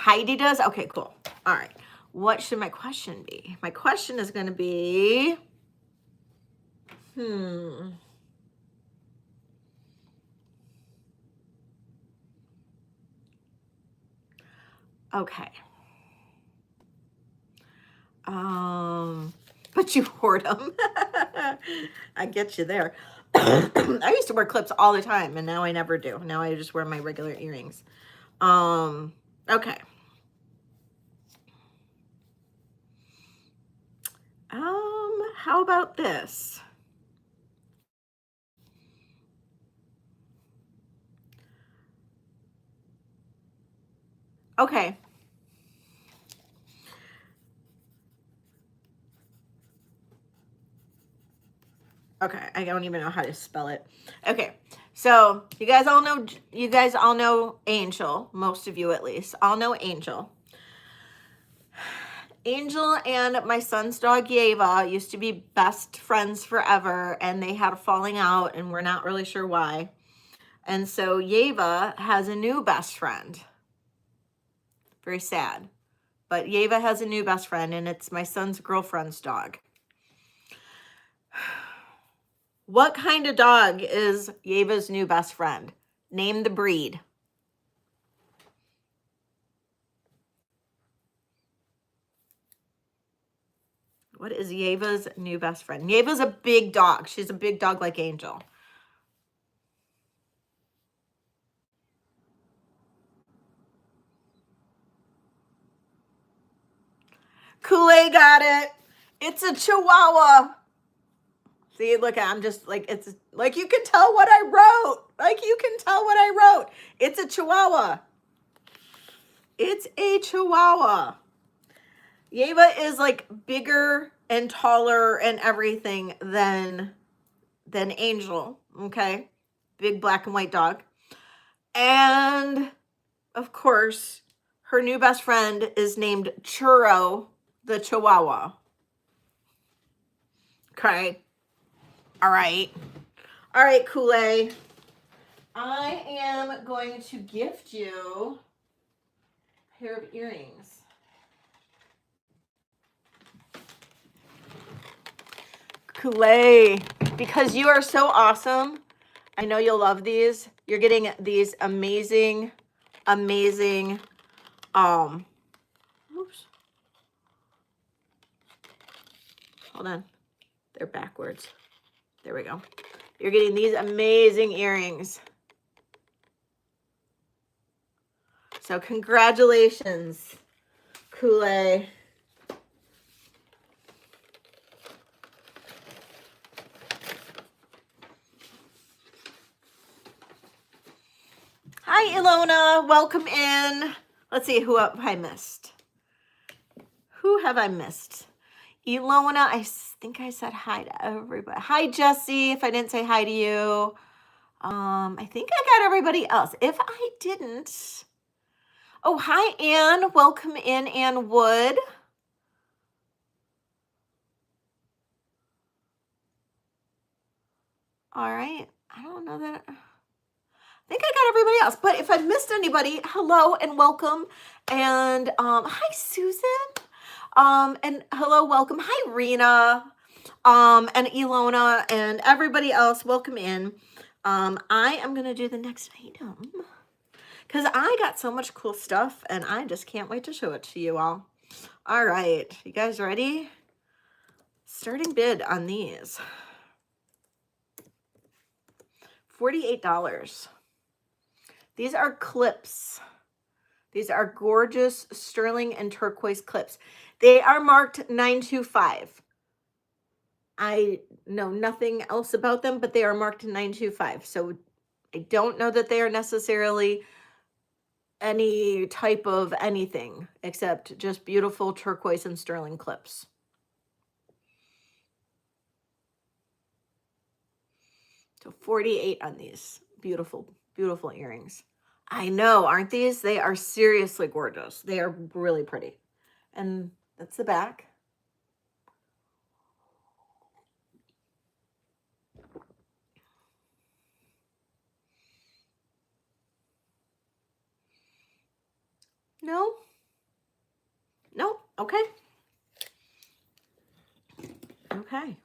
Heidi does? Okay, cool. All right. What should my question be? My question is going to be, okay. But you hoard them. I get you there. I used to wear clips all the time, and now I never do. Now I just wear my regular earrings. Okay. How about this? Okay. Okay, I don't even know how to spell it. Okay, so you guys all know Angel, most of you at least all know Angel. Angel and my son's dog Yeva used to be best friends forever, and they had a falling out, and we're not really sure why. And so Yeva has a new best friend. Very sad. But Yeva has a new best friend, and it's my son's girlfriend's dog. What kind of dog is Yeva's new best friend? Name the breed. What is Yeva's new best friend? Yeva's a big dog. She's a big dog like Angel. Kool-Aid got it. It's a Chihuahua. See, look, I'm just like, it's like you can tell what I wrote. Like you can tell what I wrote. It's a Chihuahua. It's a Chihuahua. Yeva is like bigger and taller and everything than Angel, okay? Big black and white dog. And of course, her new best friend is named Churro the Chihuahua. Okay. All right. All right, Kool-Aid. I am going to gift you a pair of earrings. Kool-Aid, because you are so awesome. I know you'll love these. You're getting these amazing, oops. Hold on. They're backwards. There we go. You're getting these amazing earrings. So congratulations, Kool-Aid. Hi, Ilona. Welcome in. Let's see who have I missed. Who have I missed? Ilona, I think I said hi to everybody. Hi, Jesse, if I didn't say hi to you. I think I got everybody else. If I didn't, oh, hi, Ann. Welcome in, Ann Wood. All right. I don't know that. I think I got everybody else. But if I missed anybody, hello and welcome. And hi, Susan. And hello, welcome. Hi, Rena. And Ilona and everybody else, welcome in. I am going to do the next item because I got so much cool stuff and I just can't wait to show it to you all. All right, you guys ready? Starting bid on these. $48. These are clips. These are gorgeous sterling and turquoise clips. They are marked 925. I know nothing else about them, but they are marked 925. So I don't know that they are necessarily any type of anything except just beautiful turquoise and sterling clips. So 48 on these beautiful, beautiful earrings. I know, aren't these? They are seriously gorgeous. They are really pretty. And that's the back. No, Okay. Okay.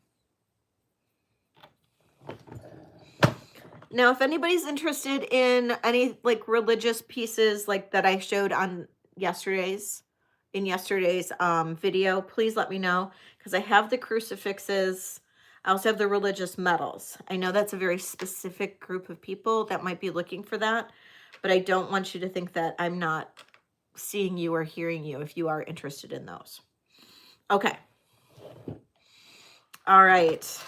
Now, if anybody's interested in any like religious pieces like that I showed on yesterday's video, please let me know, because I have the crucifixes. I also have the religious medals. I know that's a very specific group of people that might be looking for that, but I don't want you to think that I'm not seeing you or hearing you if you are interested in those. Okay. All right.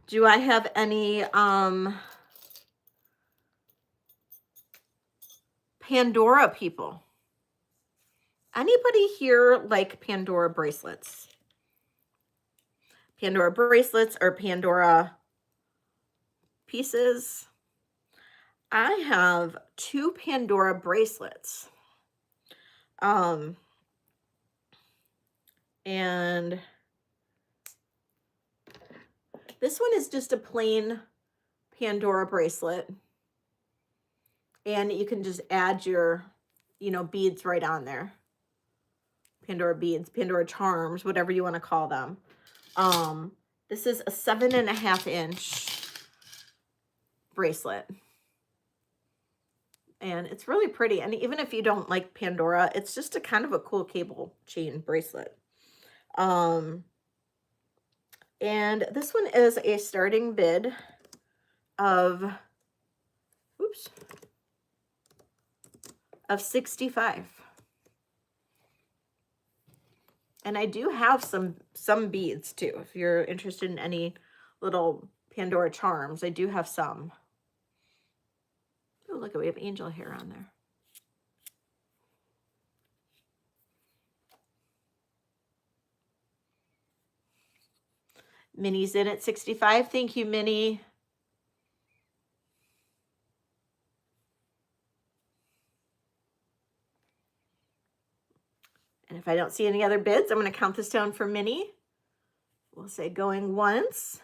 Do I have any Pandora people? Anybody here like Pandora bracelets? Pandora bracelets or Pandora pieces? I have 2 Pandora bracelets. And this one is just a plain Pandora bracelet. And you can just add your, beads right on there. Pandora beads, Pandora charms, whatever you want to call them. This is a 7.5-inch bracelet. And it's really pretty. And even if you don't like Pandora, it's just a kind of a cool cable chain bracelet. And this one is a starting bid of, of $65. And I do have some beads too. If you're interested in any little Pandora charms, I do have some. Oh, look, we have angel hair on there. Minnie's in at 65. Thank you, Minnie. And if I don't see any other bids, I'm going to count this down for Minnie. We'll say going once,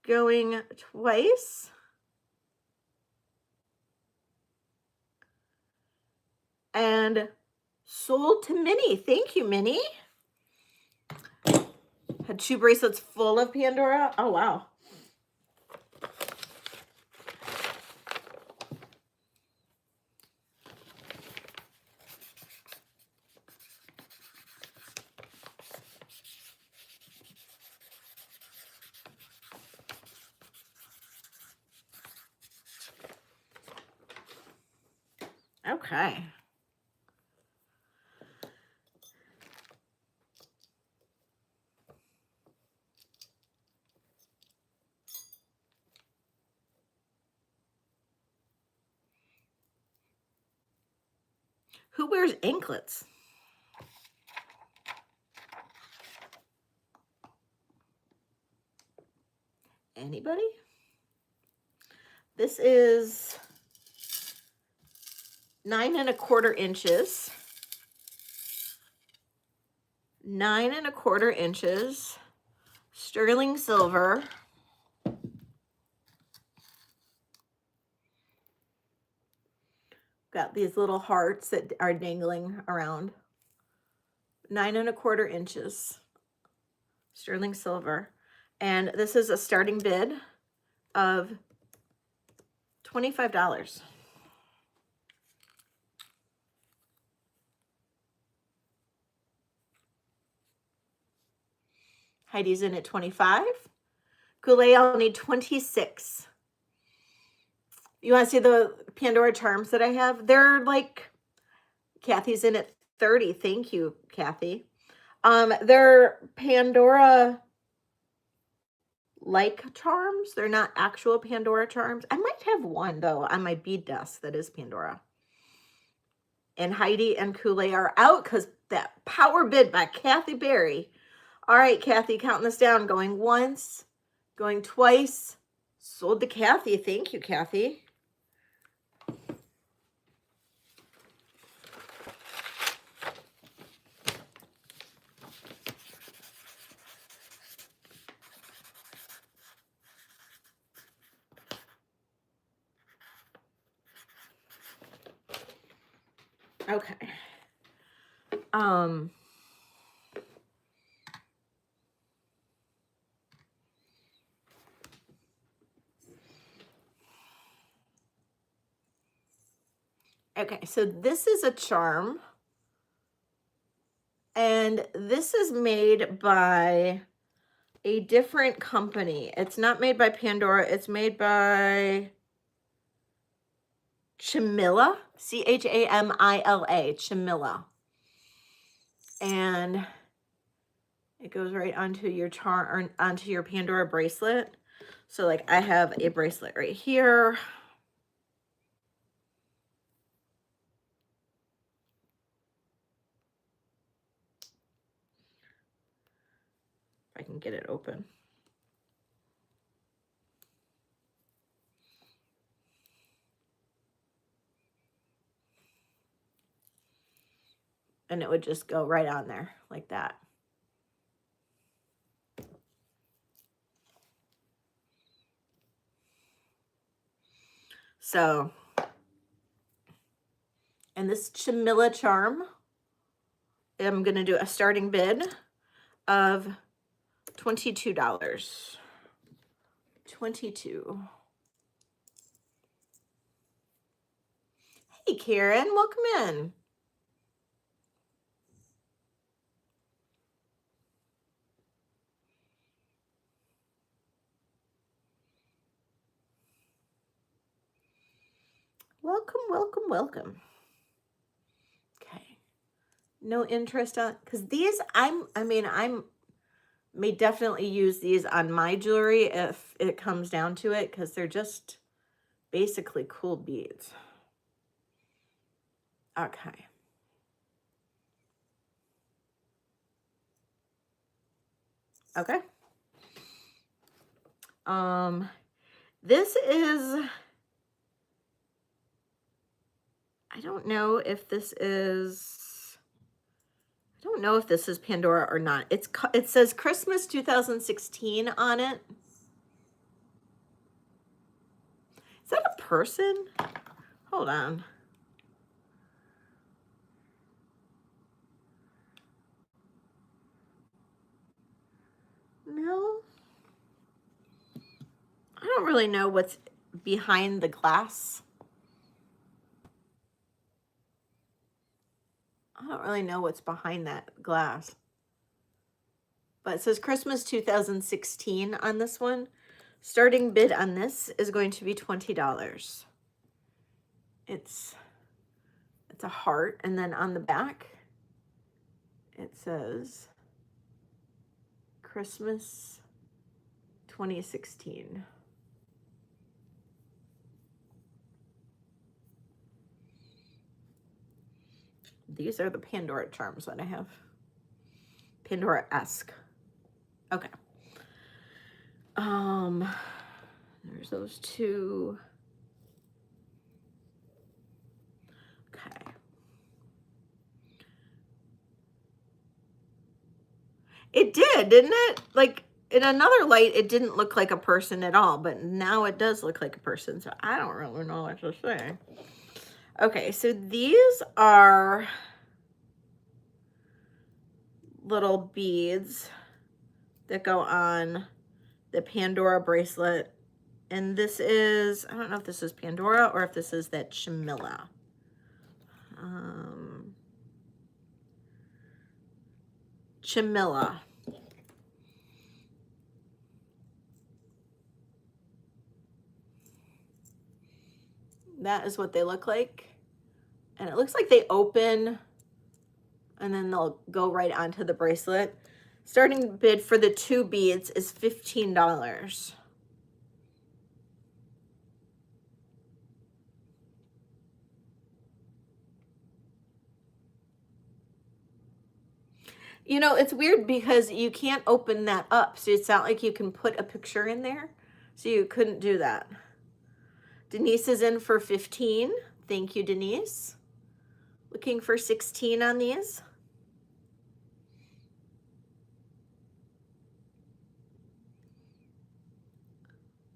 going twice, and sold to Minnie. Thank you, Minnie. Had 2 bracelets full of Pandora. Oh, wow. Okay. Who wears anklets? Anybody? This is 9.25 inches. 9.25 inches. Sterling silver. Got these little hearts that are dangling around. 9.25 inches. Sterling silver. And this is a starting bid of $25. Heidi's in at 25. Goulet, I'll need 26. You want to see the Pandora charms that I have? They're like, Kathy's in at 30. Thank you, Kathy. They're Pandora like charms. They're not actual Pandora charms. I might have one though on my bead desk that is Pandora. And Heidi and Kool-Aid are out because that power bid by Kathy Berry. All right, Kathy, counting this down. Going once, going twice. Sold to Kathy. Thank you, Kathy. Okay. Um, okay, so this is a charm, and this is made by a different company. It's not made by Pandora. It's made by Chamilla, Chamila, Chamilla. And it goes right onto your charm or onto your Pandora bracelet. So like I have a bracelet right here. If I can get it open. And it would just go right on there like that. So, and this Chamilla charm, I'm going to do a starting bid of $22. 22. Hey, Karen, welcome in. Welcome, welcome, welcome. Okay. No interest on, because these, I may definitely use these on my jewelry if it comes down to it, because they're just basically cool beads. Okay. Okay. This is, I don't know if this is, I don't know if this is Pandora or not. It says Christmas 2016 on it. Is that a person? Hold on. No. I don't really know what's behind the glass. I don't really know what's behind that glass. But it says Christmas 2016 on this one. Starting bid on this is going to be $20. It's a heart, and then on the back it says Christmas 2016. These are the Pandora charms that I have. Pandora-esque. Okay. There's those two. Okay. It did, didn't it? Like in another light, it didn't look like a person at all, but now it does look like a person. So I don't really know what to say. Okay, so these are little beads that go on the Pandora bracelet. And this is, I don't know if this is Pandora or if this is that Chamilla. Chamilla. That is what they look like. And it looks like they open and then they'll go right onto the bracelet. Starting bid for the two beads is $15. You know, it's weird because you can't open that up. So it's not like you can put a picture in there. So you couldn't do that. Denise is in for 15. Thank you, Denise. Looking for 16 on these.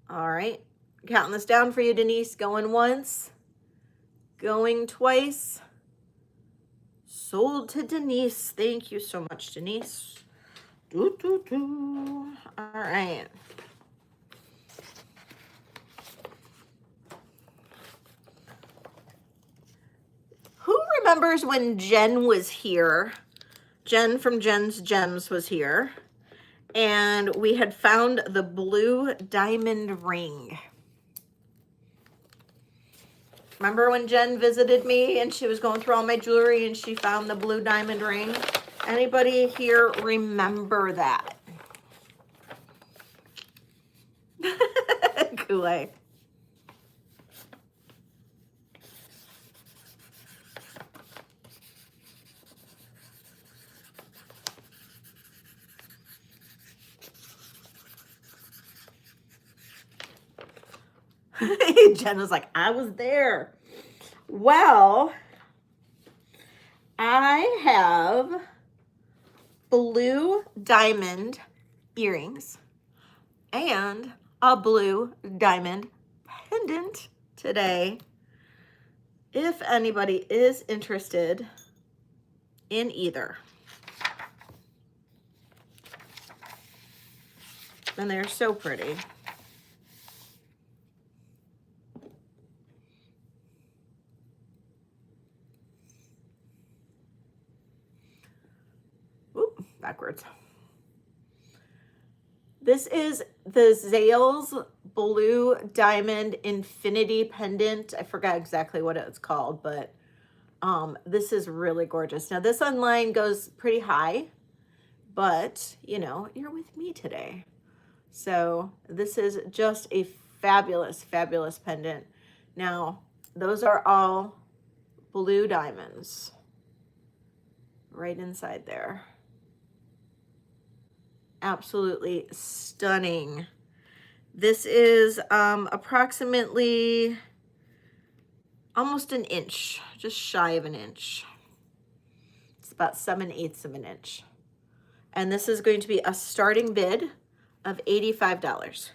All right. Counting this down for you, Denise. Going once. Going twice. Sold to Denise. Thank you so much, Denise. Doo, doo, doo. All right. Who remembers when Jen was here? Jen from Jen's Gems was here. And we had found the blue diamond ring. Remember when Jen visited me and she was going through all my jewelry and she found the blue diamond ring? Anybody here remember that? Kool-Aid. Jen was like, I was there. Well, I have blue diamond earrings and a blue diamond pendant today. If anybody is interested in either. And they're so pretty. Oop, backwards. This is the Zales Blue Diamond Infinity Pendant. I forgot exactly what it's called, but this is really gorgeous. Now this online goes pretty high, but you know, you're with me today. So this is just a fabulous, fabulous pendant. Now, those are all blue diamonds right inside there. Absolutely stunning. This is approximately almost an inch, just shy of an inch. It's about 7/8 of an inch. And this is going to be a starting bid of $85.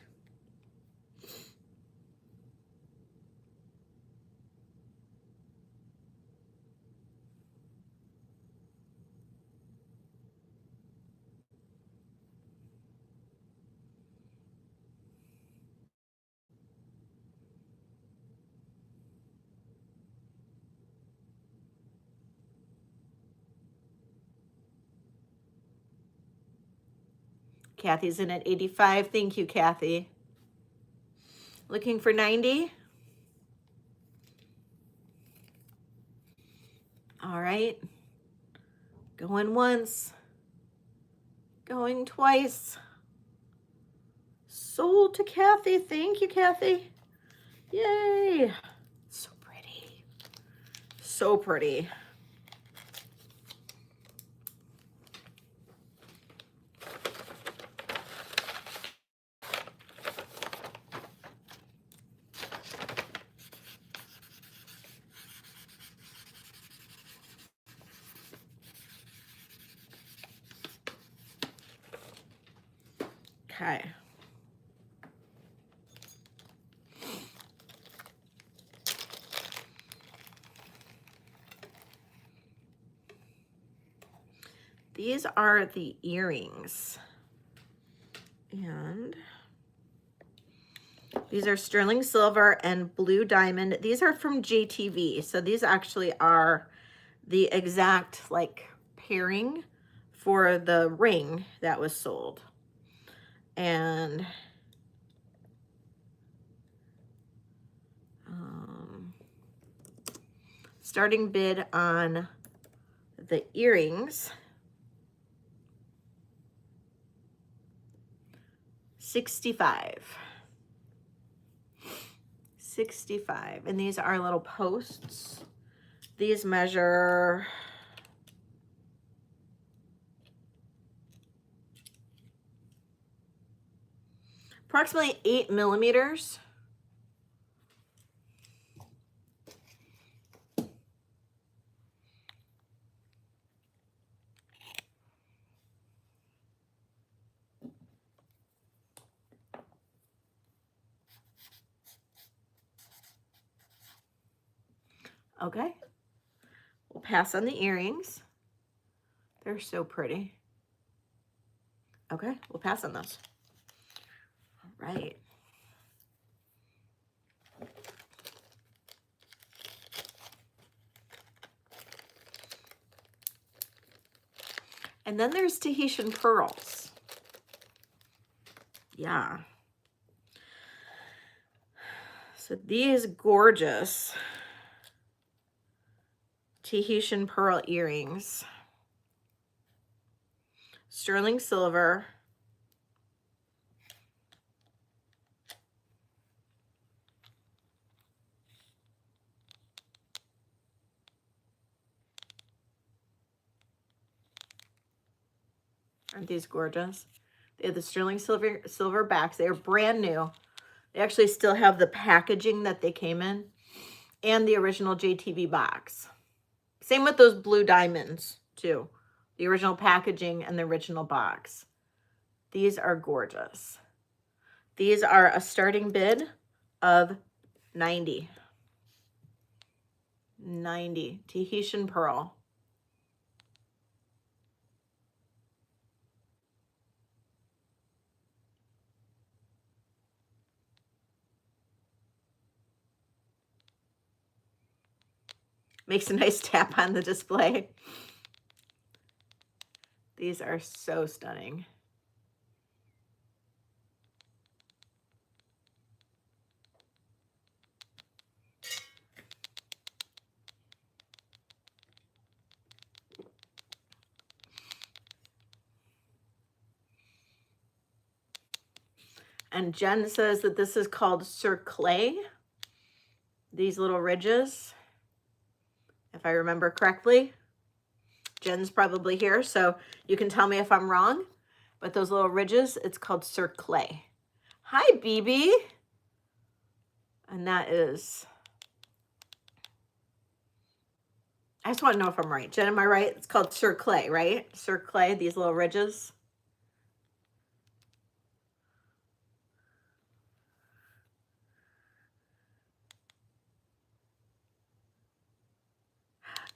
Kathy's in at 85. Thank you, Kathy. Looking for 90? All right. Going once. Going twice. Sold to Kathy. Thank you, Kathy. Yay. So pretty. So pretty. Okay. These are the earrings. And these are sterling silver and blue diamond. These are from JTV. So these actually are the exact like pairing for the ring that was sold. And starting bid on the earrings, $65. $65. And these are little posts. These measure approximately 8 millimeters. Okay, We'll pass on the earrings. They're so pretty. Okay, we'll pass on those. All right. And then there's Tahitian pearls. Yeah. So these gorgeous Tahitian pearl earrings. Sterling silver. Aren't these gorgeous? They have the sterling silver backs. They are brand new. They actually still have the packaging that they came in and the original JTV box. Same with those blue diamonds too. The original packaging and the original box. These are gorgeous. These are a starting bid of 90. 90 Tahitian pearl. Makes a nice tap on the display. These are so stunning. And Jen says that this is called cerclay. These little ridges, if I remember correctly. Jen's probably here, so you can tell me if I'm wrong. But those little ridges, it's called cerclay. Hi, BB. And that is, I just want to know if I'm right. Jen, am I right? It's called cerclay, right? Cerclay, these little ridges.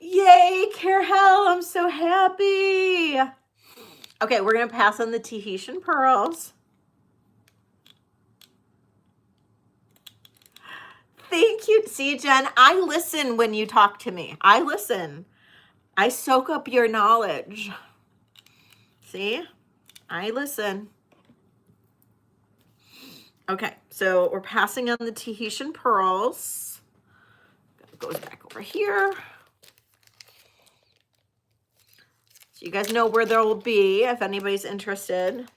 Yay, Carol, I'm so happy. Okay, we're going to pass on the Tahitian pearls. Thank you. See, Jen, I listen when you talk to me. I listen. I soak up your knowledge. See, I listen. Okay, so we're passing on the Tahitian pearls. It goes back over here. So you guys know where they'll be if anybody's interested.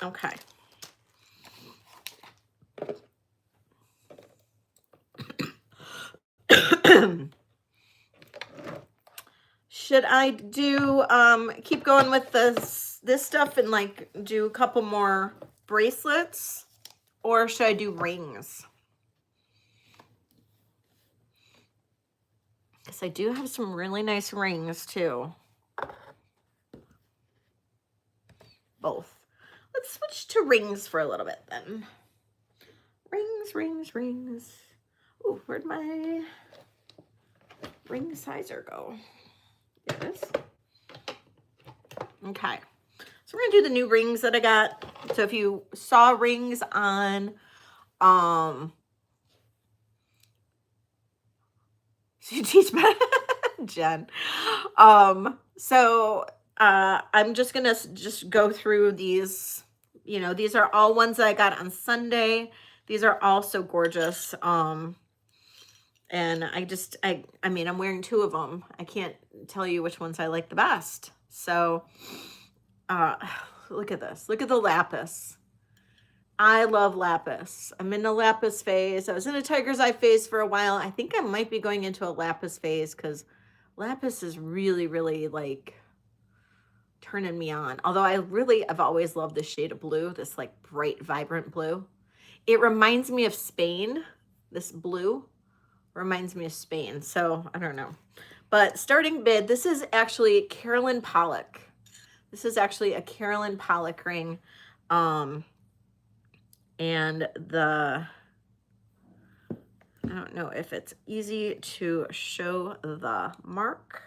Okay. Should I do keep going with this stuff and like do a couple more bracelets, or should I do rings? Because I do have some really nice rings too. Both. Let's switch to rings for a little bit then. Rings, rings, rings. Ooh, where'd my ring sizer go? There it is. Okay. So we're gonna do the new rings that I got. So if you saw rings on you teach me, Jen. I'm just gonna go through these. You know, these are all ones that I got on Sunday. These are all so gorgeous. And I mean, I'm wearing two of them. I can't tell you which ones I like the best. So, look at this. Look at the lapis. I love lapis. I'm in a lapis phase. I was in a tiger's eye phase for a while. I think I might be going into a lapis phase because lapis is really, really like turning me on. Although I've always loved this shade of blue, this like bright, vibrant blue. It reminds me of Spain. This blue reminds me of Spain. So I don't know. But starting bid, this is actually Carolyn Pollock. This is actually a Carolyn Pollock ring. And I I don't know if it's easy to show the mark.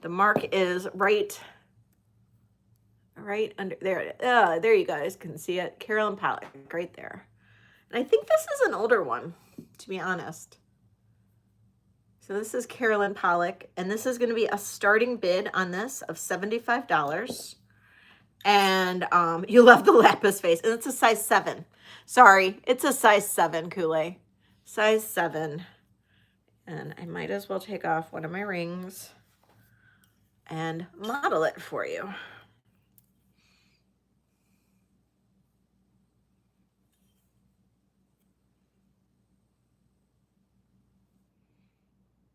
The mark is right under there. There you guys can see it. Carolyn Pollock right there. And I think this is an older one, to be honest. So this is Carolyn Pollock, and this is going to be a starting bid on this of $75. And you love the lapis face, and it's a size 7. Sorry, it's a size 7, Kool-Aid. Size 7. And I might as well take off one of my rings and model it for you.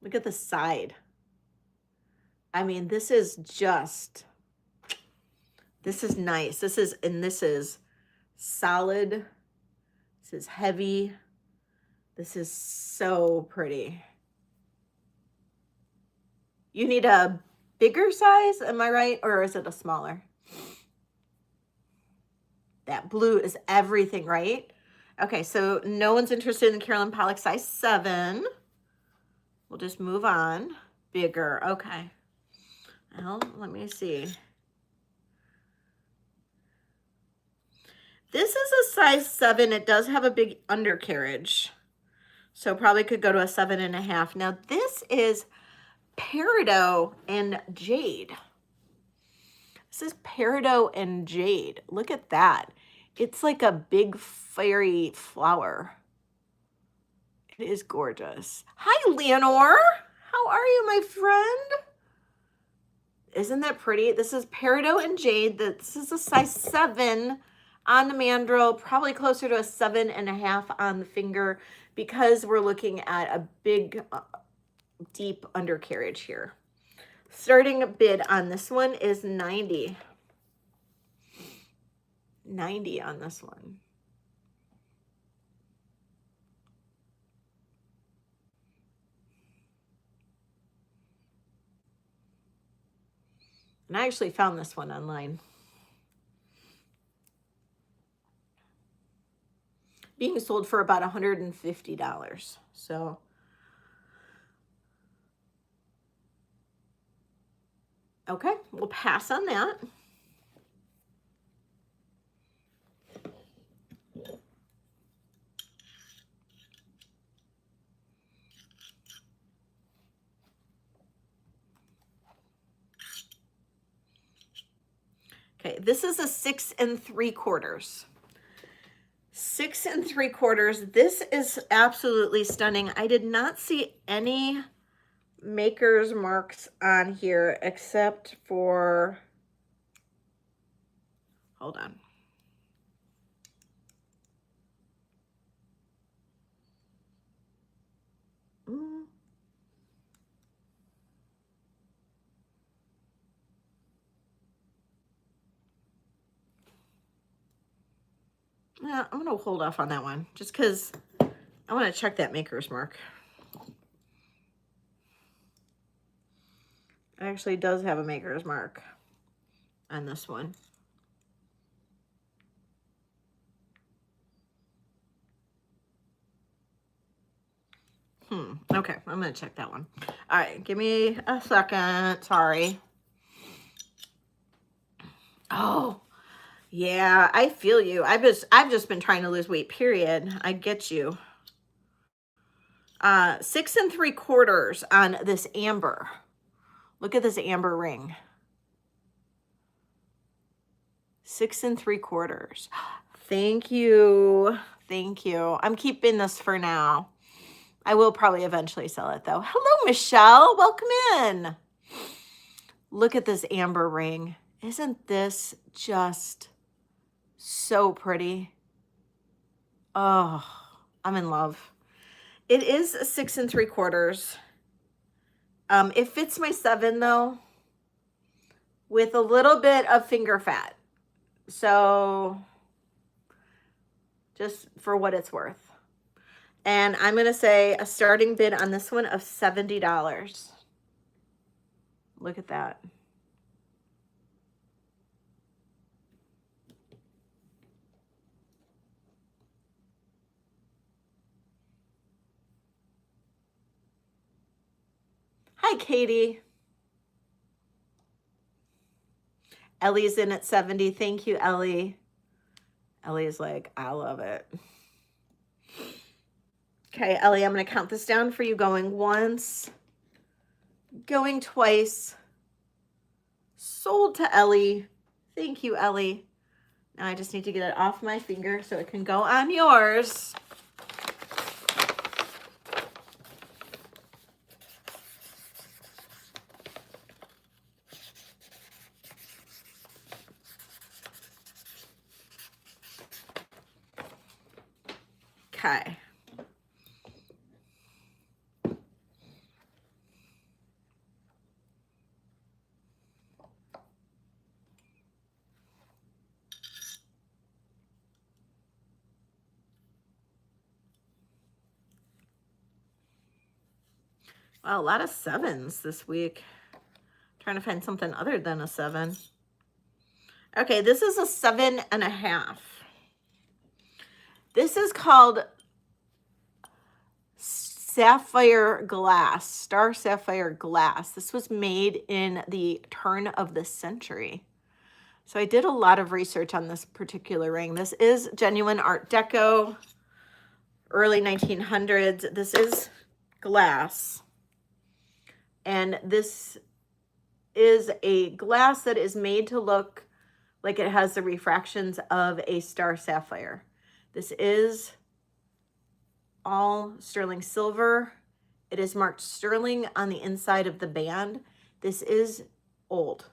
Look at the side. I mean, this is nice. This is solid. This is heavy. This is so pretty. You need a bigger size, am I right? Or is it a smaller? That blue is everything, right? Okay, so no one's interested in Carolyn Pollock size 7. We'll just move on. Bigger, okay. Well, let me see. This is a size 7. It does have a big undercarriage. So probably could go to a 7.5. Now this is peridot and jade. This is peridot and jade. Look at that. It's like a big fairy flower. It is gorgeous. Hi, Leonore. How are you, my friend? Isn't that pretty? This is peridot and jade. This is a size 7 on the mandrel, probably closer to a 7.5 on the finger, because we're looking at a big, deep undercarriage here. Starting bid on this one is 90. 90 on this one. And I actually found this one online. Being sold for about $150. So okay, we'll pass on that. Okay, this is a 6 3/4. 6 3/4. This is absolutely stunning. I did not see any maker's marks on here except for, hold on. Yeah, I'm going to hold off on that one just because I want to check that maker's mark. It actually does have a maker's mark on this one. Okay, I'm going to check that one. All right, give me a second. Sorry. Oh, yeah, I feel you. I've just been trying to lose weight, period. I get you. 6 3/4 on this amber. Look at this amber ring. 6 3/4. Thank you. Thank you. I'm keeping this for now. I will probably eventually sell it though. Hello, Michelle. Welcome in. Look at this amber ring. Isn't this just so pretty? Oh, I'm in love. It is 6 3/4. It fits my 7 though, with a little bit of finger fat. So just for what it's worth. And I'm going to say a starting bid on this one of $70. Look at that. Hi, Katie. Ellie's in at 70. Thank you, Ellie. Ellie's like, I love it. Okay, Ellie, I'm going to count this down for you. Going once, going twice. Sold to Ellie. Thank you, Ellie. Now I just need to get it off my finger so it can go on yours. Okay. Wow, a lot of sevens this week. Trying to find something other than a 7. Okay, this is a 7.5. This is called sapphire glass, star sapphire glass. This was made in the turn of the century. So I did a lot of research on this particular ring. This is genuine Art Deco, early 1900s. This is glass. And this is a glass that is made to look like it has the refractions of a star sapphire. This is all sterling silver. It is marked sterling on the inside of the band. This is old.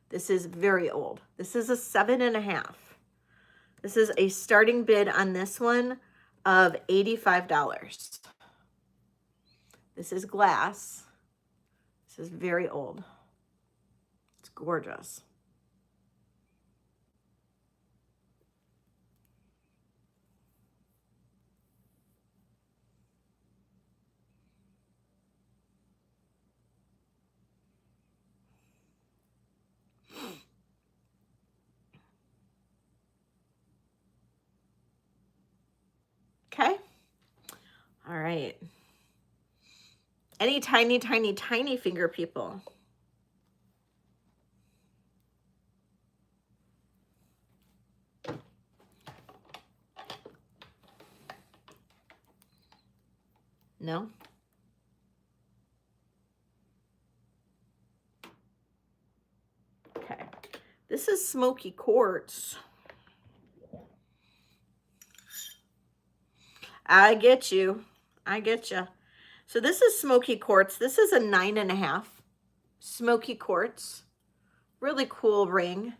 This is very old. This is a 7.5. This is a starting bid on this one of $85. This is glass. This is very old. It's gorgeous. Okay. All right. Any tiny, tiny, tiny finger people? No? Okay. This is smoky quartz. I get you. I get you. So this is smoky quartz. This is a 9.5. Smoky quartz. Really cool ring.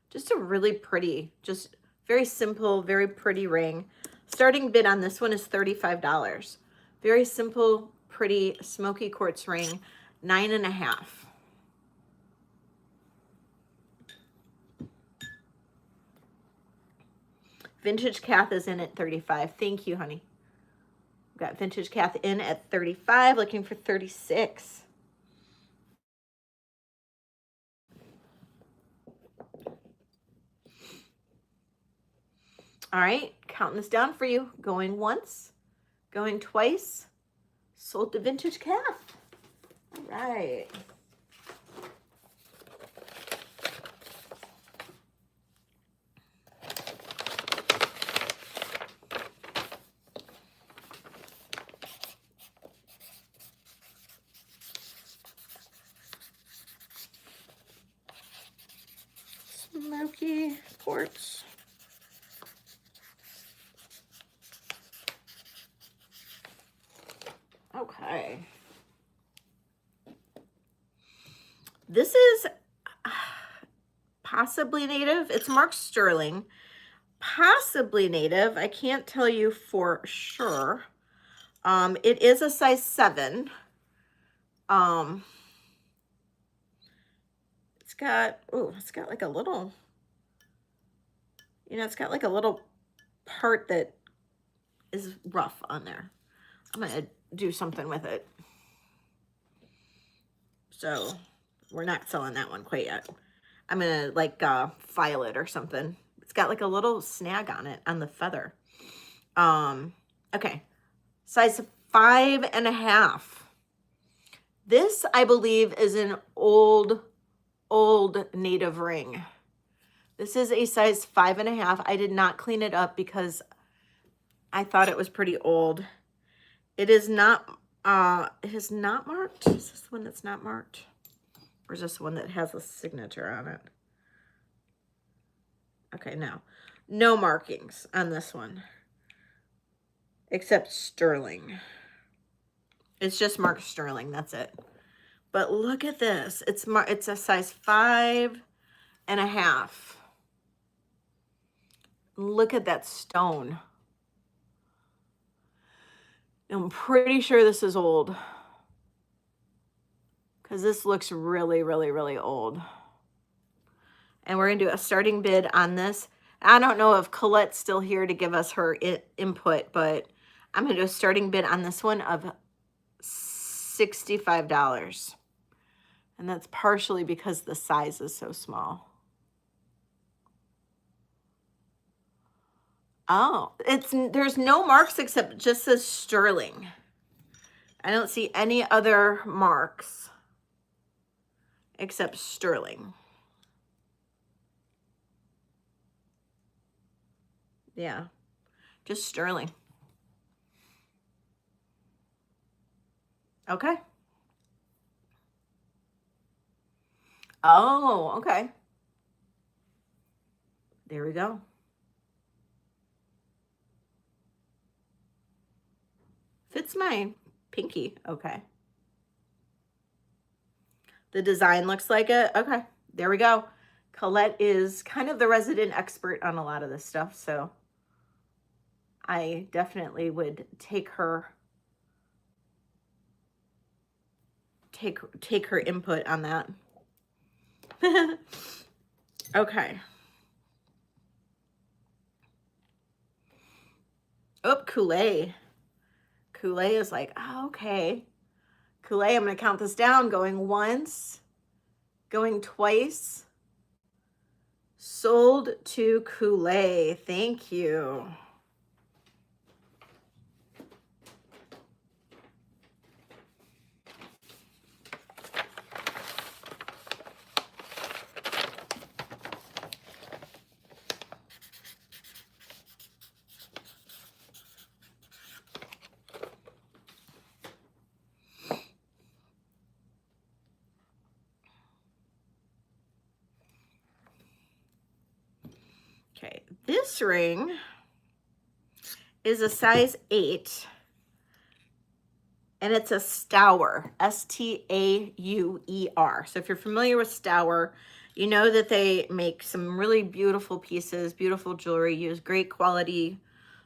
Just a really pretty, just very simple, very pretty ring. Starting bid on this one is $35. Very simple, pretty smoky quartz ring. 9.5. Vintage Kath is in at 35. Thank you, honey. We've got Vintage Kath in at 35, looking for 36. All right, counting this down for you. Going once, going twice. Sold to Vintage Kath. All right. Smoky quartz. Okay. This is possibly native. It's marked sterling. Possibly native. I can't tell you for sure. It is a size 7. It's got like a little, it's got like a little part that is rough on there. I'm gonna do something with it. So we're not selling that one quite yet. I'm gonna like file it or something. It's got like a little snag on it on the feather. Okay, size 5.5. This, I believe, is an old native ring. This is a size 5.5. I did not clean it up because I thought it was pretty old. It is not, it is not marked. Is this the one that's not marked? Or is this one that has a signature on it? Okay, no markings on this one, except sterling. It's just marked sterling, that's it. But look at this. It's a size 5.5. Look at that stone. I'm pretty sure this is old, because this looks really, really, really old. And we're going to do a starting bid on this. I don't know if Colette's still here to give us her input, but I'm going to do a starting bid on this one of $65. And that's partially because the size is so small. Oh, there's no marks except just says sterling. I don't see any other marks except sterling. Yeah, just sterling. Okay. Oh, okay. There we go. Fits my pinky. Okay. The design looks like it. Okay, there we go. Colette is kind of the resident expert on a lot of this stuff, so I definitely would take her input on that. Okay. Oh, Kool-Aid. Kool-Aid is like, oh, okay. Kool-Aid, I'm going to count this down. Going once, going twice. Sold to Kool-Aid. Thank you. Okay, this ring is a size 8, and it's a Stauer, S-T-A-U-E-R. So if you're familiar with Stauer, you know that they make some really beautiful pieces, beautiful jewelry, use great quality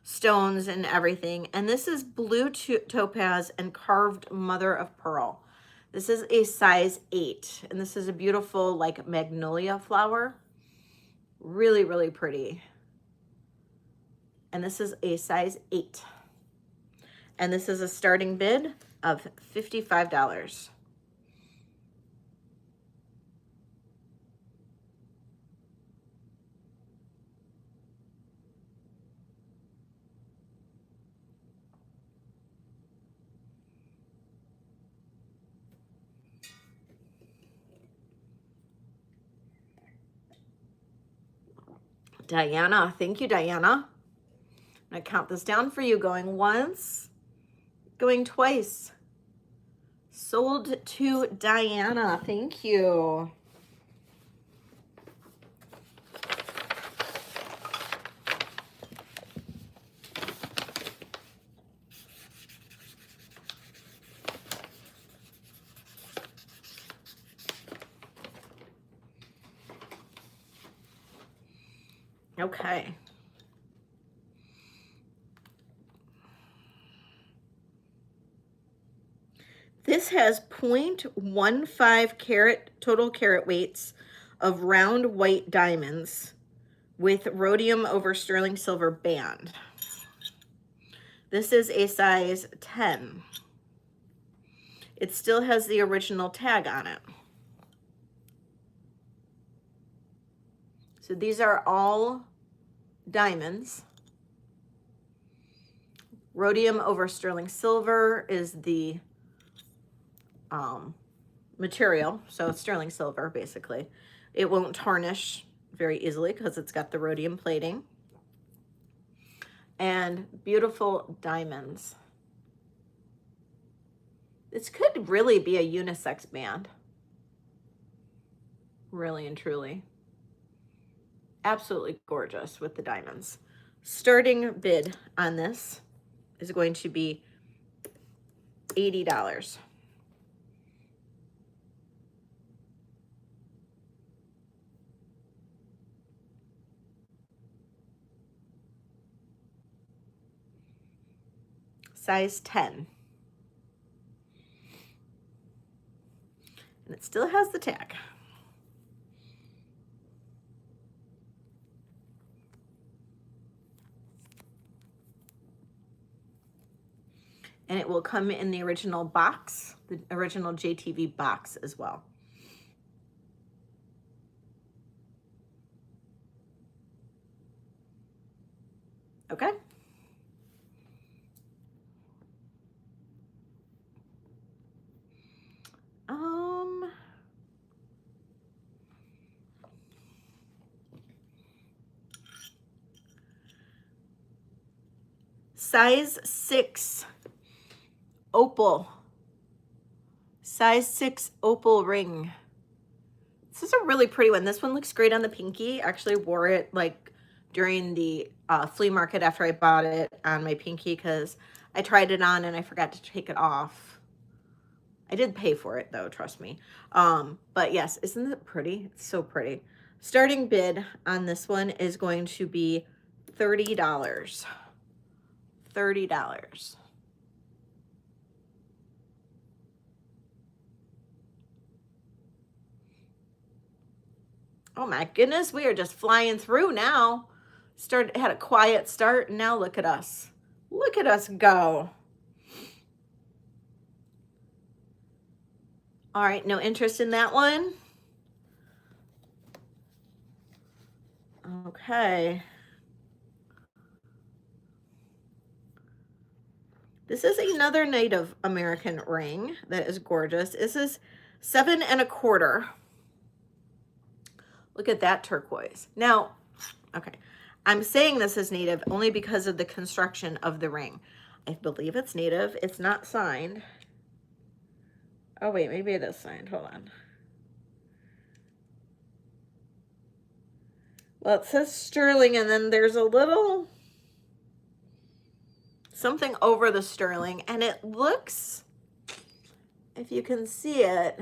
stones and everything. And this is blue topaz and carved mother of pearl. This is a size 8, and this is a beautiful like magnolia flower. Really, really pretty. And this is a size 8. And this is a starting bid of $55. Diana, thank you, Diana. I'm gonna count this down for you. Going once, going twice. Sold to Diana, thank you. Okay. This has 0.15 carat total carat weights of round white diamonds with rhodium over sterling silver band. This is a size 10. It still has the original tag on it. So these are all diamonds. Rhodium over sterling silver is the material, so it's sterling silver basically. It won't tarnish very easily because it's got the rhodium plating. And beautiful diamonds. This could really be a unisex band. Really and truly. Absolutely gorgeous with the diamonds. Starting bid on this is going to be $80. Size 10. And it still has the tag. And it will come in the original box, the original JTV box as well. Okay. Size 6 opal. Size 6 opal ring. This is a really pretty one. This one looks great on the pinky. I actually wore it like during the flea market after I bought it on my pinky because I tried it on and I forgot to take it off. I did pay for it though, trust me. But yes, isn't it pretty? It's so pretty. Starting bid on this one is going to be $30. $30. Oh my goodness, we are just flying through now. Had a quiet start, and now look at us. Look at us go. All right, no interest in that one? Okay. This is another Native American ring that is gorgeous. This is 7 1/4. Look at that turquoise. Now, okay, I'm saying this is Native only because of the construction of the ring. I believe it's Native. It's not signed. Oh wait, maybe it is signed. Hold on. Well, it says sterling, and then there's a little something over the sterling, and it looks, if you can see it,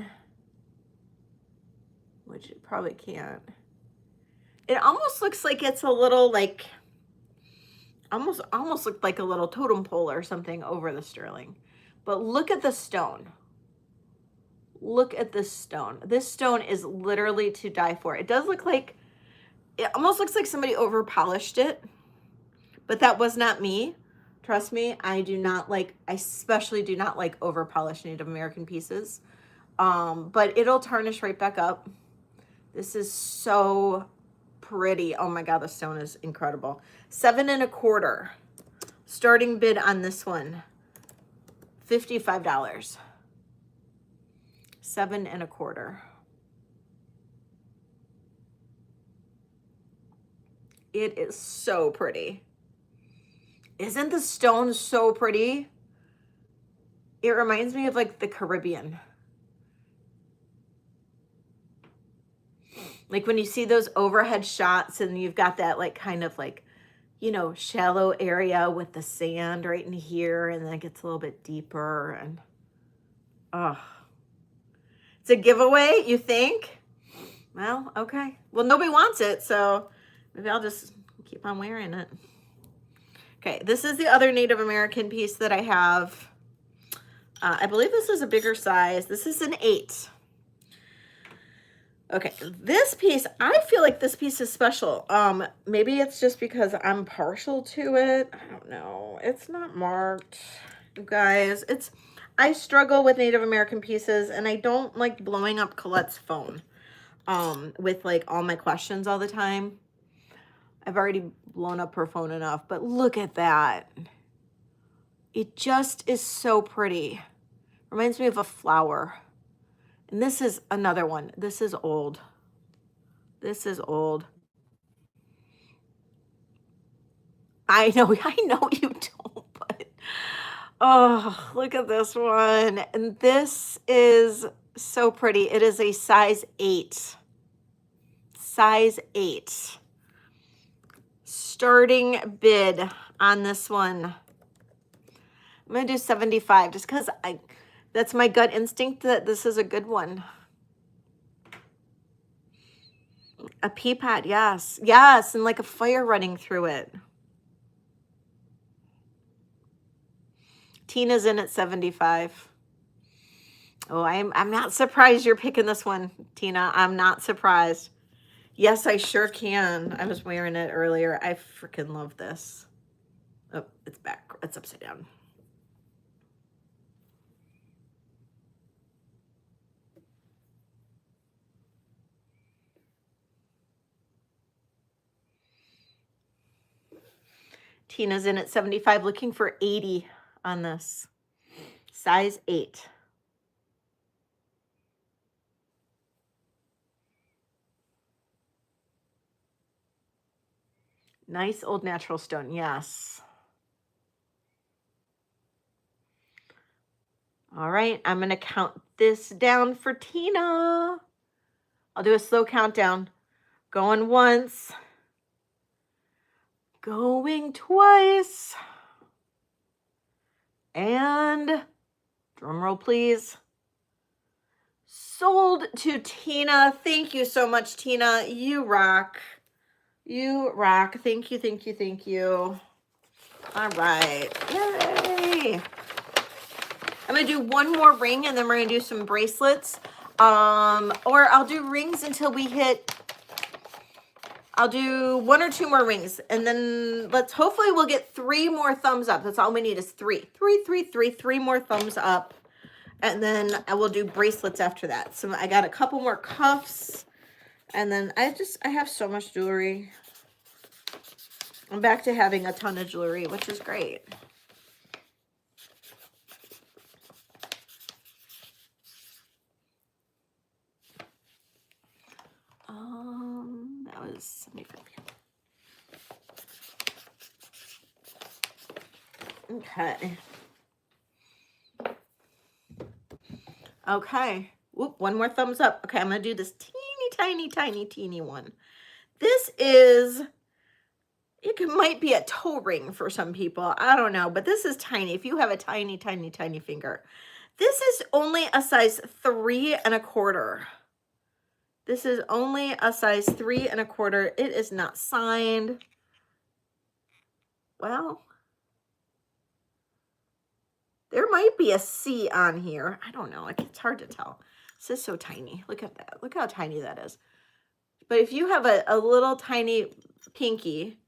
which you probably can't, it almost looks like it's a little like, almost looked like a little totem pole or something over the sterling. But look at the stone. Look at this stone. This stone is literally to die for. It does look like, it almost looks like somebody over polished it, but that was not me. Trust me, I especially do not like over polished Native American pieces. But it'll tarnish right back up. This is so pretty. Oh my God, the stone is incredible. 7 1/4. Starting bid on this one, $55. 7 1/4. It is so pretty. Isn't the stone so pretty? It reminds me of like the Caribbean. Like when you see those overhead shots and you've got that like kind of like, you know, shallow area with the sand right in here, and then it gets a little bit deeper, and oh, it's a giveaway, you think? Well, okay. Well, nobody wants it, so maybe I'll just keep on wearing it. Okay, this is the other Native American piece that I have. I believe this is a bigger size. This is an 8. Okay, this piece, I feel like this piece is special. Maybe it's just because I'm partial to it. I don't know. It's not marked, you guys. I struggle with Native American pieces, and I don't like blowing up Colette's phone with like all my questions all the time. I've already blown up her phone enough, but look at that. It just is so pretty. Reminds me of a flower. And this is another one. This is old. This is old. I know, I know you don't, but oh, look at this one. And this is so pretty. It is a size 8. Size 8. Starting bid on this one. I'm going to do 75 just because that's my gut instinct that this is a good one. A pea pot, yes. Yes, and like a fire running through it. Tina's in at 75. Oh, I'm not surprised you're picking this one, Tina. I'm not surprised. Yes, I sure can. I was wearing it earlier. I freaking love this. Oh, it's back. It's upside down. Tina's in at 75, looking for 80 on this. Size 8. Nice old natural stone, yes. All right, I'm going to count this down for Tina. I'll do a slow countdown. Going once. Going twice. And drum roll, please. Sold to Tina. Thank you so much, Tina. You rock. You rock. Thank you, thank you, thank you. All right. Yay. I'm going to do one more ring and then we're going to do some bracelets. Or I'll do rings until we hit, I'll do 1 or 2 more rings and then hopefully we'll get 3 more thumbs up. That's all we need is 3. 3 more thumbs up. And then I will do bracelets after that. So I got a couple more cuffs and then I have so much jewelry. I'm back to having a ton of jewelry, which is great. That was 75. Okay. Okay. Whoop, 1 more thumbs up. Okay, I'm going to do this teeny one. This is, it might be a toe ring for some people. I don't know, but this is tiny. If you have a tiny finger. This is only a size 3 1/4. This is only a size 3 1/4. It is not signed. Well, there might be a C on here. I don't know. It's hard to tell. This is so tiny. Look at that. Look how tiny that is. But if you have a little tiny pinky,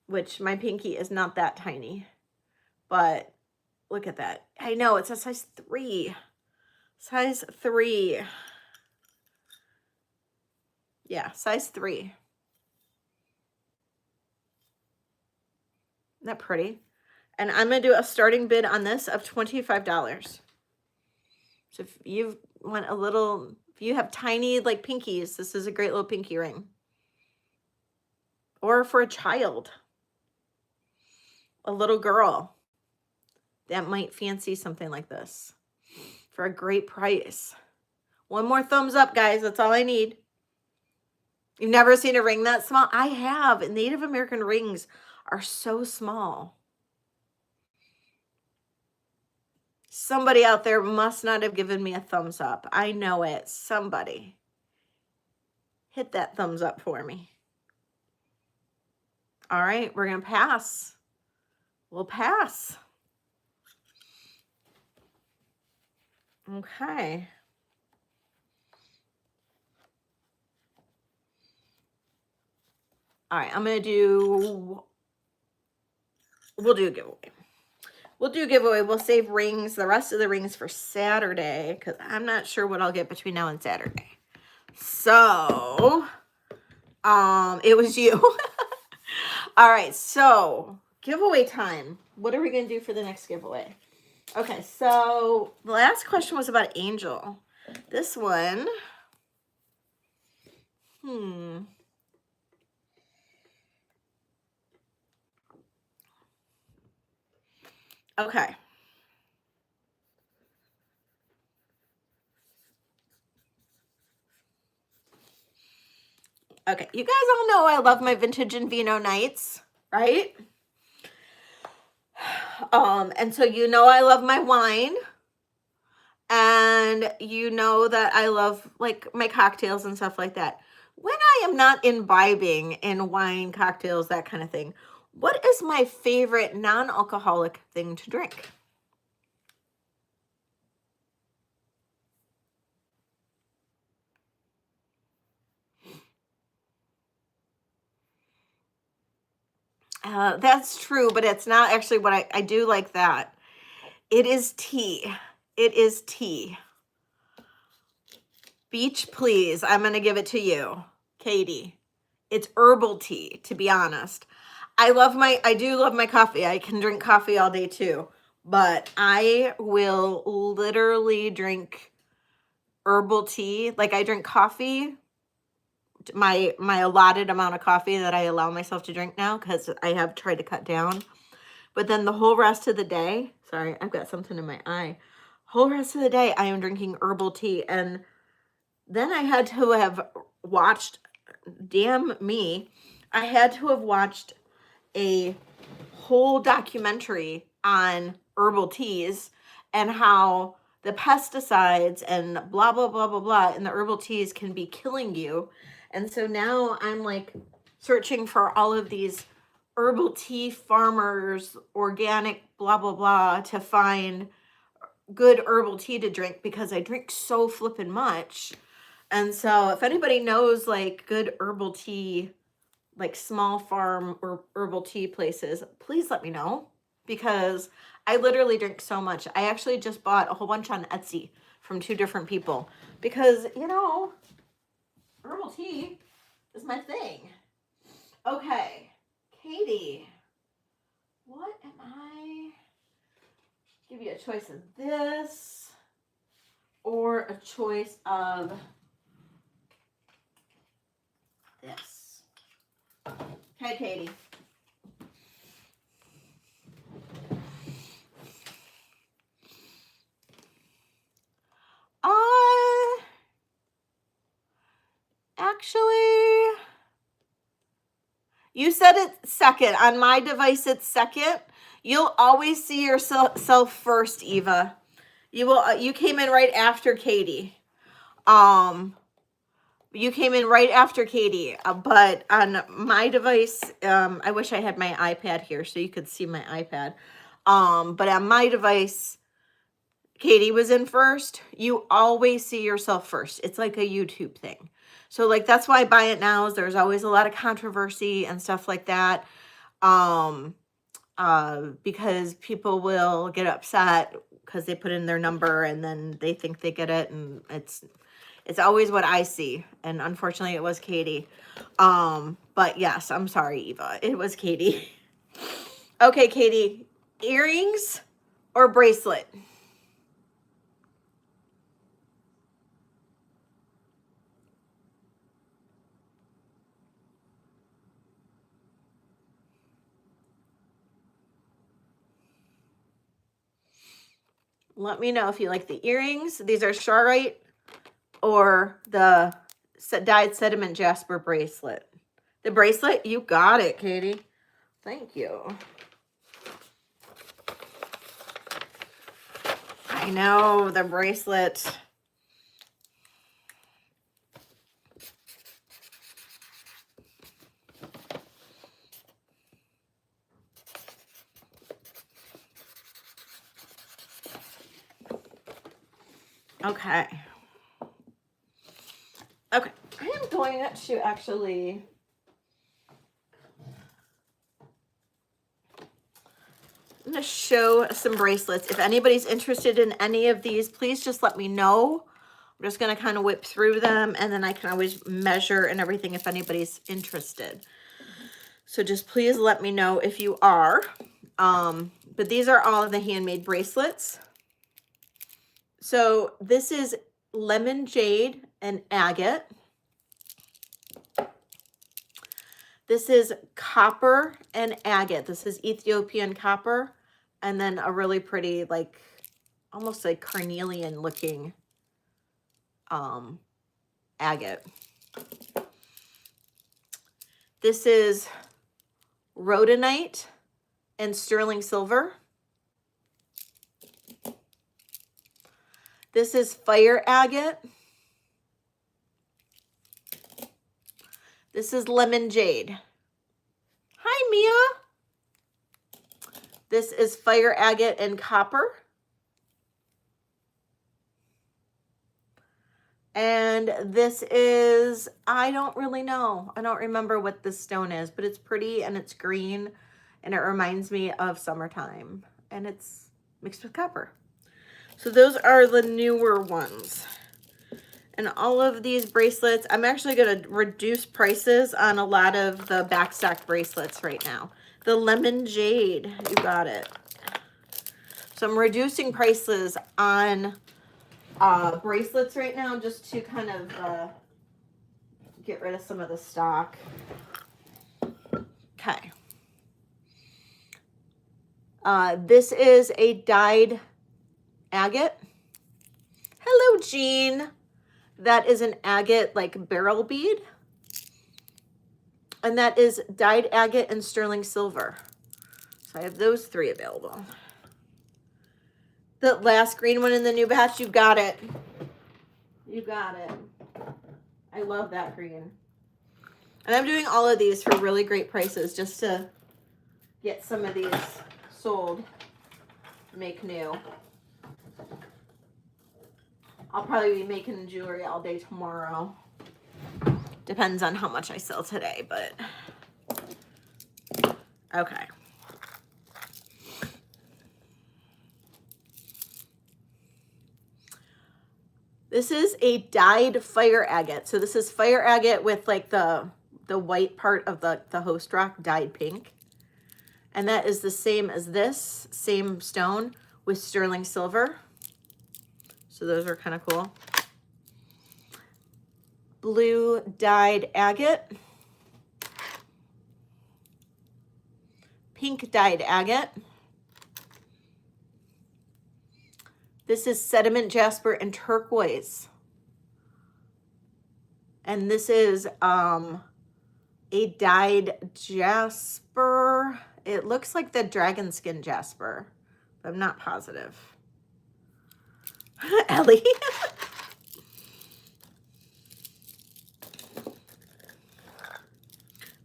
which my pinky is not that tiny, but look at that. I know it's a size 3. Size 3. Yeah, size 3. Isn't that pretty? And I'm going to do a starting bid on this of $25. So if you want a little, if you have tiny like pinkies, this is a great little pinky ring. Or for a child, a little girl that might fancy something like this for a great price. 1 more thumbs up, guys. That's all I need. You've never seen a ring that small? I have. Native American rings are so small. Somebody out there must not have given me a thumbs up. I know it. Somebody. Hit that thumbs up for me. All right, we're going to pass. We'll pass. Okay. All right, I'm going to do, we'll do a giveaway. We'll do a giveaway. We'll save rings, the rest of the rings for Saturday, because I'm not sure what I'll get between now and Saturday. So, it was you. All right, so giveaway time. What are we going to do for the next giveaway? Okay, so the last question was about Angel. This one, okay. Okay, you guys all know I love my vintage and vino nights, right? And so you know I love my wine, and you know that I love like my cocktails and stuff like that. When I am not imbibing in wine, cocktails, that kind of thing, what is my favorite non-alcoholic thing to drink? That's true, but it's not actually what I do like that. It is tea. It is tea. Beach, please. I'm going to give it to you, Katie. It's herbal tea, to be honest. I do love my coffee. I can drink coffee all day too, but I will literally drink herbal tea. Like I drink coffee, my allotted amount of coffee that I allow myself to drink now, because I have tried to cut down. But then the whole rest of the day, sorry, I've got something in my eye. Whole rest of the day, I am drinking herbal tea. And then I had to have watched, damn me, I had to have watched a whole documentary on herbal teas and how the pesticides and blah, blah, blah, blah, blah in the herbal teas can be killing you. And so now I'm like searching for all of these herbal tea farmers, organic, blah, blah, blah, to find good herbal tea to drink, because I drink so flippin' much. And so if anybody knows like good herbal tea, like small farm or herbal tea places, please let me know, because I literally drink so much. I actually just bought a whole bunch on Etsy from 2 different people, because, you know, herbal tea is my thing. Okay, Katie, what am I? Give you a choice of this or a choice of this. Okay, Katie. Actually, you said it second. On my device, it's second. You'll always see yourself first, Eva. You will. You came in right after Katie. You came in right after Katie. But on my device, I wish I had my iPad here so you could see my iPad. But on my device, Katie was in first. You always see yourself first. It's like a YouTube thing. So like that's why Buy It Nows, there's always a lot of controversy and stuff like that. Because people will get upset because they put in their number and then they think they get it, and it's always what I see. And unfortunately it was Katie. But yes, I'm sorry, Eva. It was Katie. Okay, Katie, earrings or bracelet? Let me know if you like the earrings. These are Charlotte or the dyed sediment jasper bracelet. The bracelet, you got it, Katie. Thank you. I know, the bracelet. Okay. Okay, I am going to actually I'm going to show some bracelets. If anybody's interested in any of these, please just let me know. I'm just going to kind of whip through them, and then I can always measure and everything if anybody's interested. So just please let me know if you are. But these are all of the handmade bracelets. So this is lemon jade and agate. This is copper and agate. This is Ethiopian copper. And then a really pretty, like, almost like carnelian looking agate. This is rhodonite and sterling silver. This is fire agate. This is lemon jade. Hi, Mia. This is fire agate and copper. And this is, I don't really know. I don't remember what this stone is, but it's pretty and it's green and it reminds me of summertime and it's mixed with copper. So those are the newer ones. And all of these bracelets, I'm actually going to reduce prices on a lot of the backstock bracelets right now. The lemon jade, you got it. So I'm reducing prices on bracelets right now just to kind of get rid of some of the stock. Okay. This is a dyed agate. Hello, Jean. That is an agate like barrel bead. And that is dyed agate and sterling silver. So I have those three available. The last green one in the new batch, you got it. You got it. I love that green. And I'm doing all of these for really great prices just to get some of these sold, make new. I'll probably be making jewelry all day tomorrow. Depends on how much I sell today, but okay. This is a dyed fire agate. So this is fire agate with like the white part of the host rock dyed pink. And that is the same as this, same stone with sterling silver. So those are kind of cool. Blue dyed agate. Pink dyed agate. This is sediment jasper and turquoise. And this is a dyed jasper. It looks like the dragon skin jasper, but I'm not positive. Ellie.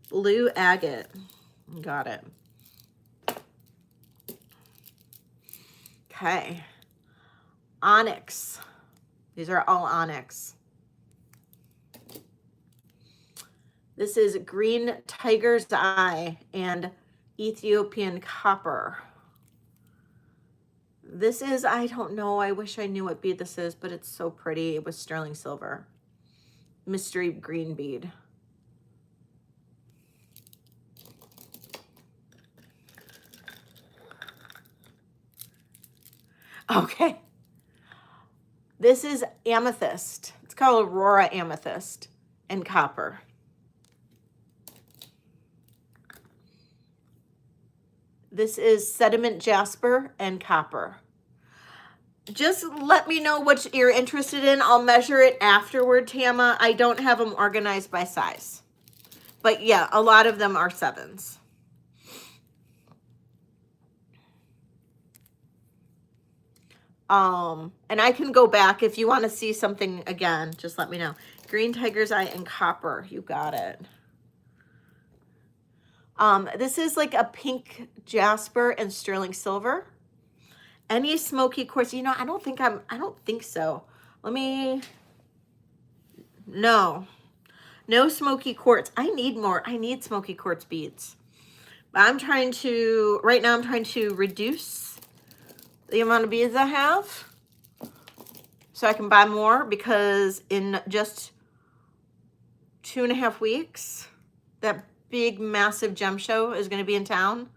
Blue agate. Got it. Okay. Onyx. These are all onyx. This is green tiger's eye and Ethiopian copper. This is, I don't know, I wish I knew what bead this is, but it's so pretty. It was sterling silver. Mystery green bead. Okay. This is amethyst. It's called Aurora amethyst and copper. This is sediment jasper and copper. Just let me know what you're interested in. I'll measure it afterward, Tama. I don't have them organized by size. But yeah, a lot of them are 7s. And I can go back if you want to see something again, just let me know. Green tiger's eye and copper. You got it. This is like a pink jasper and sterling silver. Any smoky quartz? You know, I don't think so. Let me, no smoky quartz. I need smoky quartz beads. But right now I'm trying to reduce the amount of beads I have so I can buy more, because in just 2.5 weeks, that big massive gem show is going to be in town.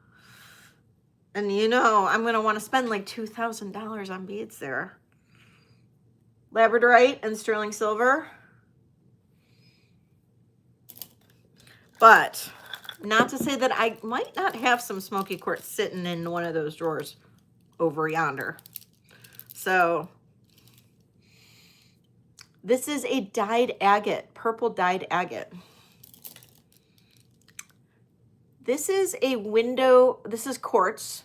And you know, I'm going to want to spend like $2,000 on beads there. labradorite and sterling silver. But not to say that I might not have some smoky quartz sitting in one of those drawers over yonder. So this is a dyed agate, purple dyed agate. This is a window, this is quartz.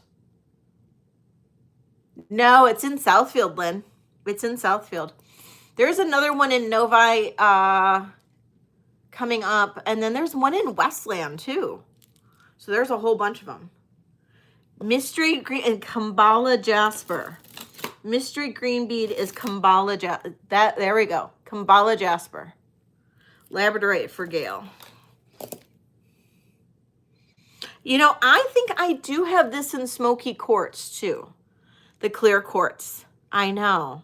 No, it's in Southfield, Lynn. It's in Southfield. There's another one in Novi coming up, and then there's one in Westland too. So there's a whole bunch of them. Mystery green and Kambala jasper. Mystery green bead is Kambala jasper. There we go. Kambala jasper. Labradorite for Gail. You know, I think I do have this in smoky quartz too. The clear quartz. I know.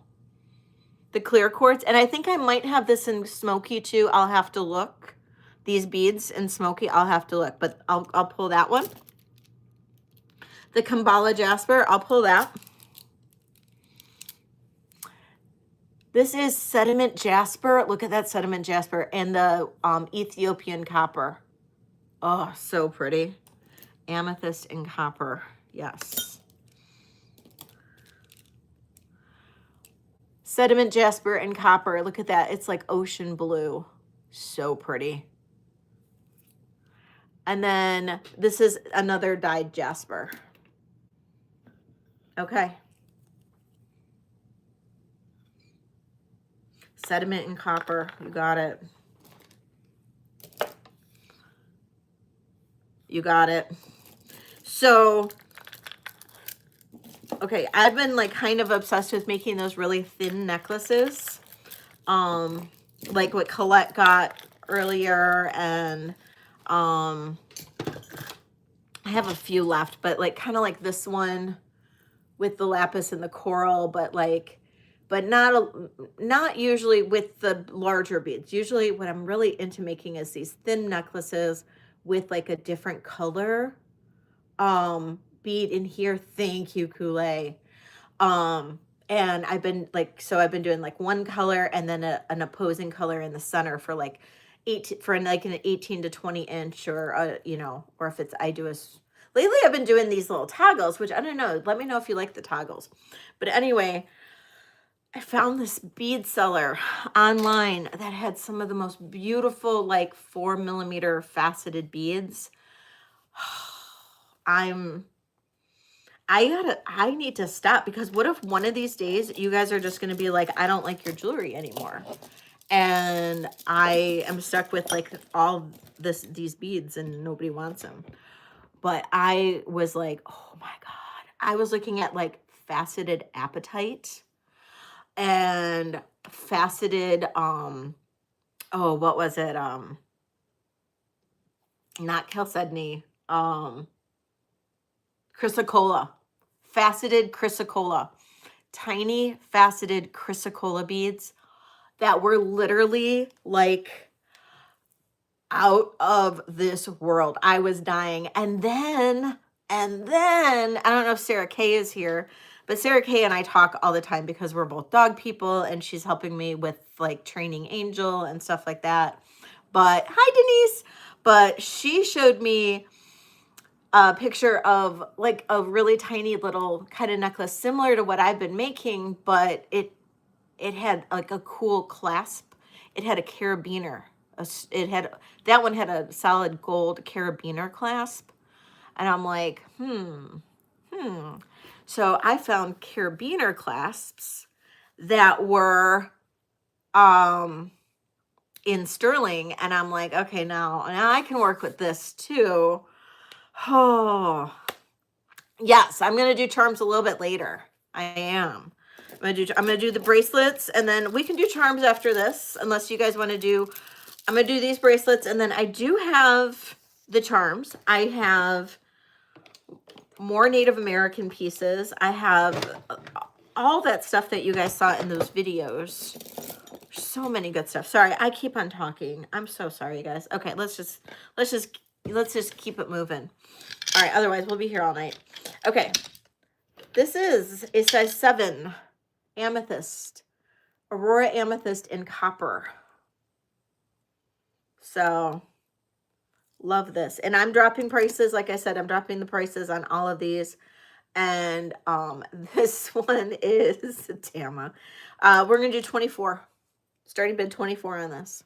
The clear quartz. And I think I might have this in smoky too. I'll have to look. These beads in smoky, I'll have to look. But I'll pull that one. The Kambala jasper, I'll pull that. This is sediment jasper. Look at that sediment jasper. And the Ethiopian copper. Oh, so pretty. Amethyst and copper. Yes. Sediment jasper and copper. Look at that. It's like ocean blue. So pretty. And then this is another dyed jasper. Okay. Sediment and copper. You got it. You got it. So, okay, I've been like kind of obsessed with making those really thin necklaces. Like what Colette got earlier, and I have a few left, but like kind of like this one with the lapis and the coral, but not usually with the larger beads. Usually what I'm really into making is these thin necklaces with like a different color bead in here. Thank you, Kool-Aid. And I've been doing like one color and then an opposing color in the center for like an 18 to 20 inch, or you know, or if it's lately I've been doing these little toggles, which I don't know. Let me know if you like the toggles. But anyway, I found this bead seller online that had some of the most beautiful, like 4mm faceted beads. I need to stop, because what if one of these days you guys are just going to be like, I don't like your jewelry anymore. And I am stuck with like all these beads and nobody wants them. But I was like, oh my God. I was looking at like faceted apatite and faceted, what was it? Not chalcedony, chrysocolla, faceted chrysocolla, tiny faceted chrysocolla beads that were literally like out of this world. I was dying. And then I don't know if Sarah Kay is here, but Sarah Kay and I talk all the time because we're both dog people, and she's helping me with like training Angel and stuff like that. But hi, Denise. But she showed me a picture of like a really tiny little kind of necklace similar to what I've been making, but it had like a cool clasp. It had a carabiner. That one had a solid gold carabiner clasp. And I'm like, So I found carabiner clasps that were in sterling, and I'm like, okay, now I can work with this too. Oh, yes, I'm gonna do charms a little bit later. I am. I'm gonna do the bracelets, and then we can do charms after this, unless you guys want to do. I'm gonna do these bracelets, and then I do have the charms. I have more Native American pieces. I have all that stuff that you guys saw in those videos. So many good stuff. Sorry, I keep on talking. I'm so sorry, guys. Okay, let's just keep it moving. All right, otherwise we'll be here all night. Okay, this is a size 7 amethyst Aurora Amethyst in copper. So love this. And I'm dropping prices. Like I said, I'm dropping the prices on all of these. And this one is Tama. We're gonna do 24. Starting bid 24 on this.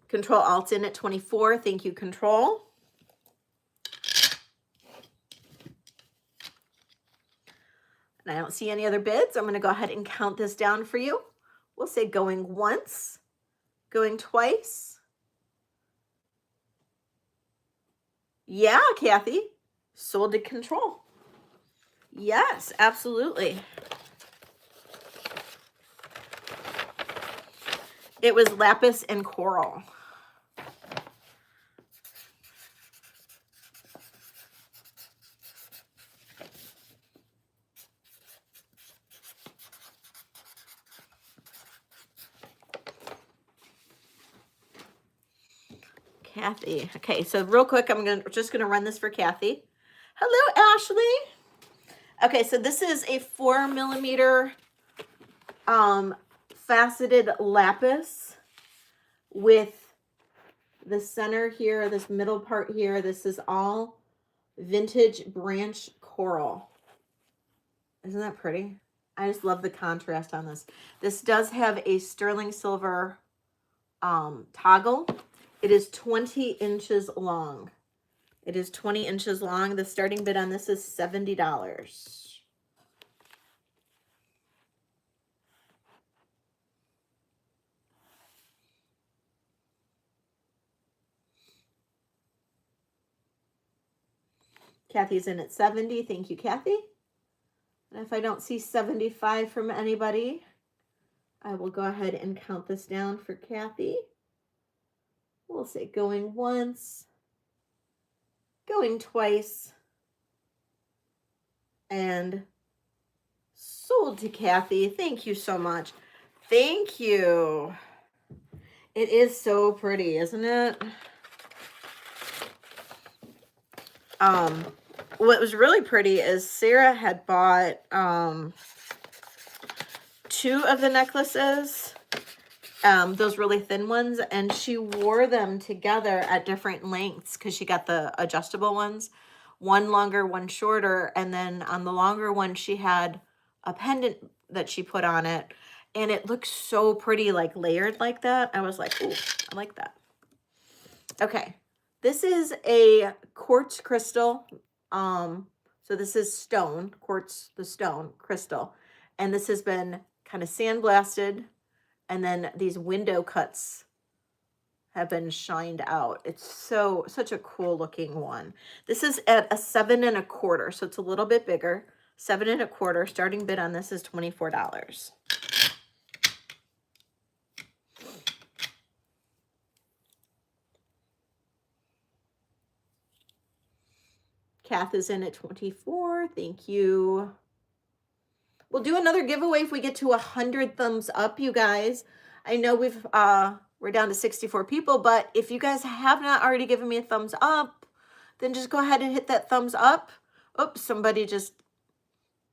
Control Alt in at 24. Thank you, Control. And I don't see any other bids. I'm going to go ahead and count this down for you. We'll say going once, going twice. Yeah, Kathy. Sold to Control. Yes, absolutely. It was lapis and coral. Kathy. Okay, so real quick, just gonna run this for Kathy. Hello, Ashley. Okay, so this is a 4mm faceted lapis with the center here, this middle part here. This is all vintage branch coral. Isn't that pretty? I just love the contrast on this. This does have a sterling silver toggle. It is 20 inches long. It is 20 inches long. The starting bid on this is $70. Kathy's in at 70. Thank you, Kathy. And if I don't see 75 from anybody, I will go ahead and count this down for Kathy. We'll say going once, going twice, and sold to Kathy. Thank you so much. Thank you. It is so pretty, isn't it? What was really pretty is Sarah had bought 2 of the necklaces, those really thin ones, and she wore them together at different lengths because she got the adjustable ones, one longer, one shorter, and then on the longer one she had a pendant that she put on it, and it looked so pretty, like layered like that. I was like, ooh, I like that. Okay, this is a quartz crystal. So this is stone, quartz, the stone crystal, and this has been kind of sandblasted, and then these window cuts have been shined out. It's such a cool looking one. This is at a 7 1/4, so it's a little bit bigger. 7 1/4. Starting bid on this is $24. Kath is in at 24. Thank you. We'll do another giveaway if we get to 100 thumbs up, you guys. I know we're down to 64 people, but if you guys have not already given me a thumbs up, then just go ahead and hit that thumbs up. Oops, somebody just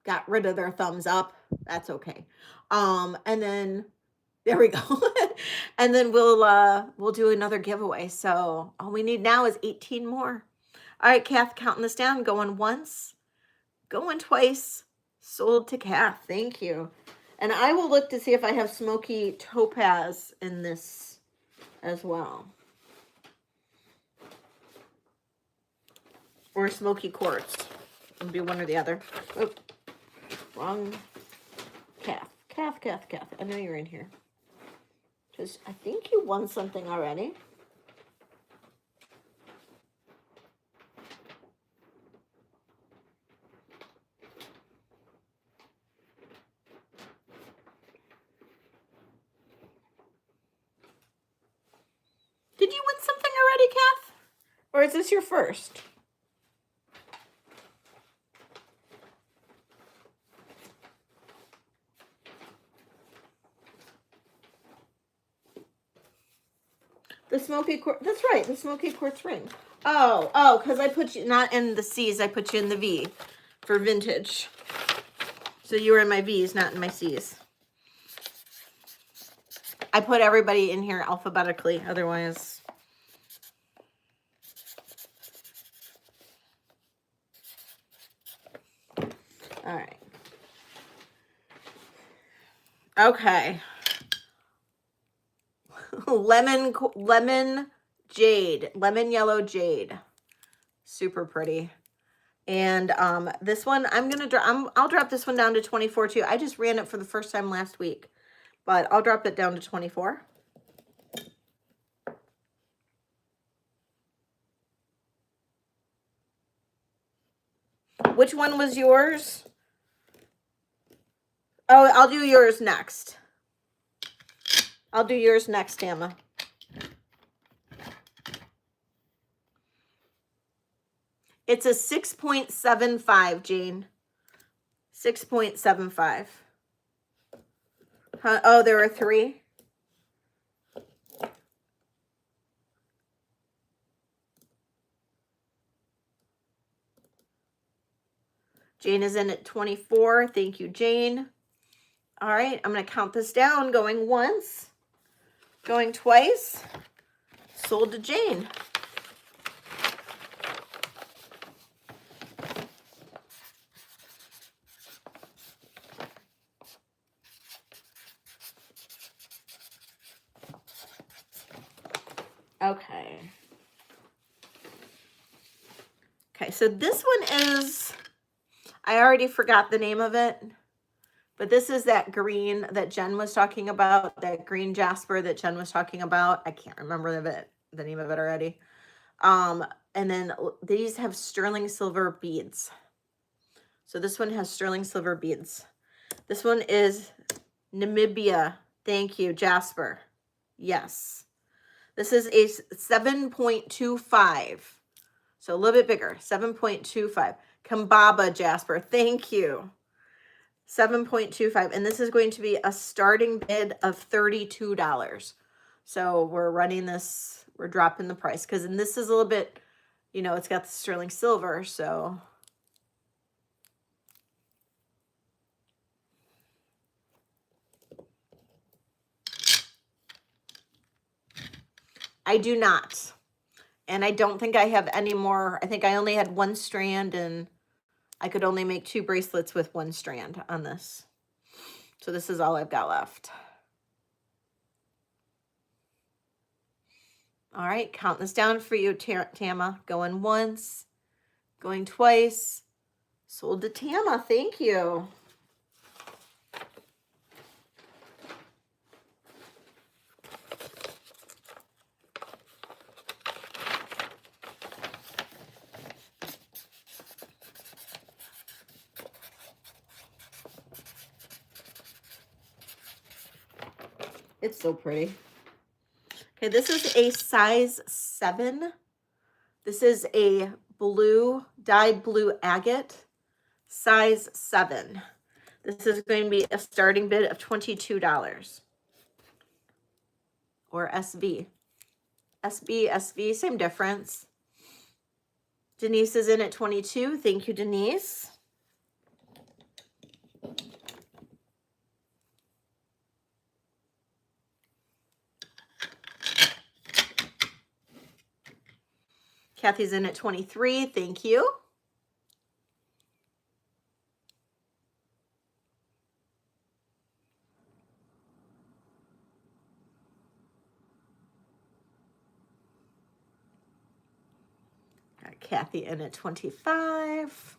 got rid of their thumbs up. That's okay. And then there we go. And then we'll do another giveaway. So all we need now is 18 more. All right, Kath, counting this down, going once, going twice, sold to Kath. Thank you. And I will look to see if I have smoky topaz in this as well. Or smoky quartz. It'll be one or the other. Oh, wrong. Kath. I know you're in here. Because I think you won something already. Did you win something already, Kath? Or is this your first? The smoky quartz, that's right, the smoky quartz ring. Oh, because I put you not in the C's, I put you in the V for vintage. So you were in my V's, not in my C's. I put everybody in here alphabetically, otherwise. All right. Okay. lemon jade, lemon yellow jade. Super pretty. And this one, I'll drop this one down to 24 too. I just ran it for the first time last week, but I'll drop it down to 24. Which one was yours? Oh, I'll do yours next. I'll do yours next, Tama. It's a 6.75, Jane. 6.75. Huh? Oh, there are 3. Jane is in at 24. Thank you, Jane. All right, I'm going to count this down. Going once, going twice. Sold to Jane. Okay. Okay, so this one is, I already forgot the name of it, but this is that green that Jen was talking about, that green jasper that Jen was talking about. I can't remember the name of it already. And then these have sterling silver beads. So this one has sterling silver beads. This one is Namibia. Thank you, Jasper. Yes. This is a 7.25. So a little bit bigger, 7.25. Kambaba Jasper, thank you. 7.25. And this is going to be a starting bid of $32. So we're running this, we're dropping the price because this is a little bit, you know, it's got the sterling silver. So I do not. And I don't think I have any more. I think I only had 1 strand and I could only make 2 bracelets with 1 strand on this. So this is all I've got left. All right, count this down for you, Tama. Going once, going twice. Sold to Tama, thank you. It's so pretty. Okay, this is a size 7. This is a blue, dyed blue agate, size 7. This is going to be a starting bid of $22. Or SV. SV, same difference. Denise is in at 22. Thank you, Denise. Kathy's in at 23. Thank you. Got Kathy in at 25.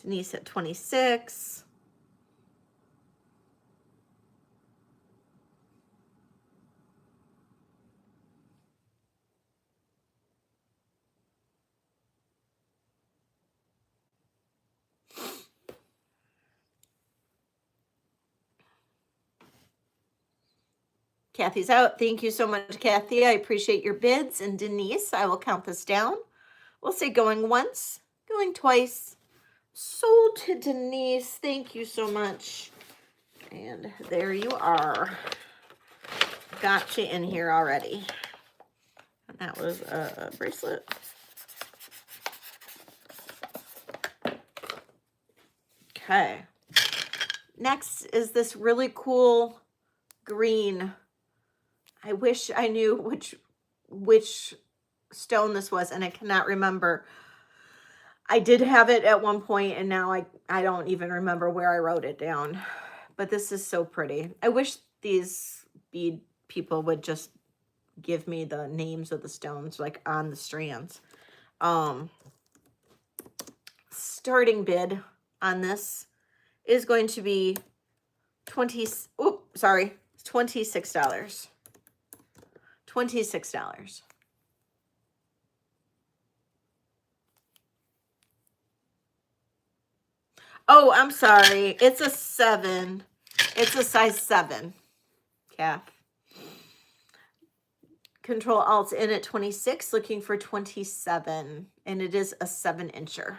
Denise at 26. Kathy's out. Thank you so much, Kathy. I appreciate your bids. And Denise, I will count this down. We'll say going once, going twice. Sold to Denise. Thank you so much. And there you are. gotcha in here already. And that was a bracelet. Okay. Next is this really cool green. I wish I knew which stone this was, and I cannot remember. I did have it at one point, and now I don't even remember where I wrote it down. But this is so pretty. I wish these bead people would just give me the names of the stones like on the strands. Starting bid on this is going to be $26. $26. Oh, I'm sorry. It's a 7. It's a size 7 calf. Control Alt in at 26, looking for 27, and it is a 7-incher.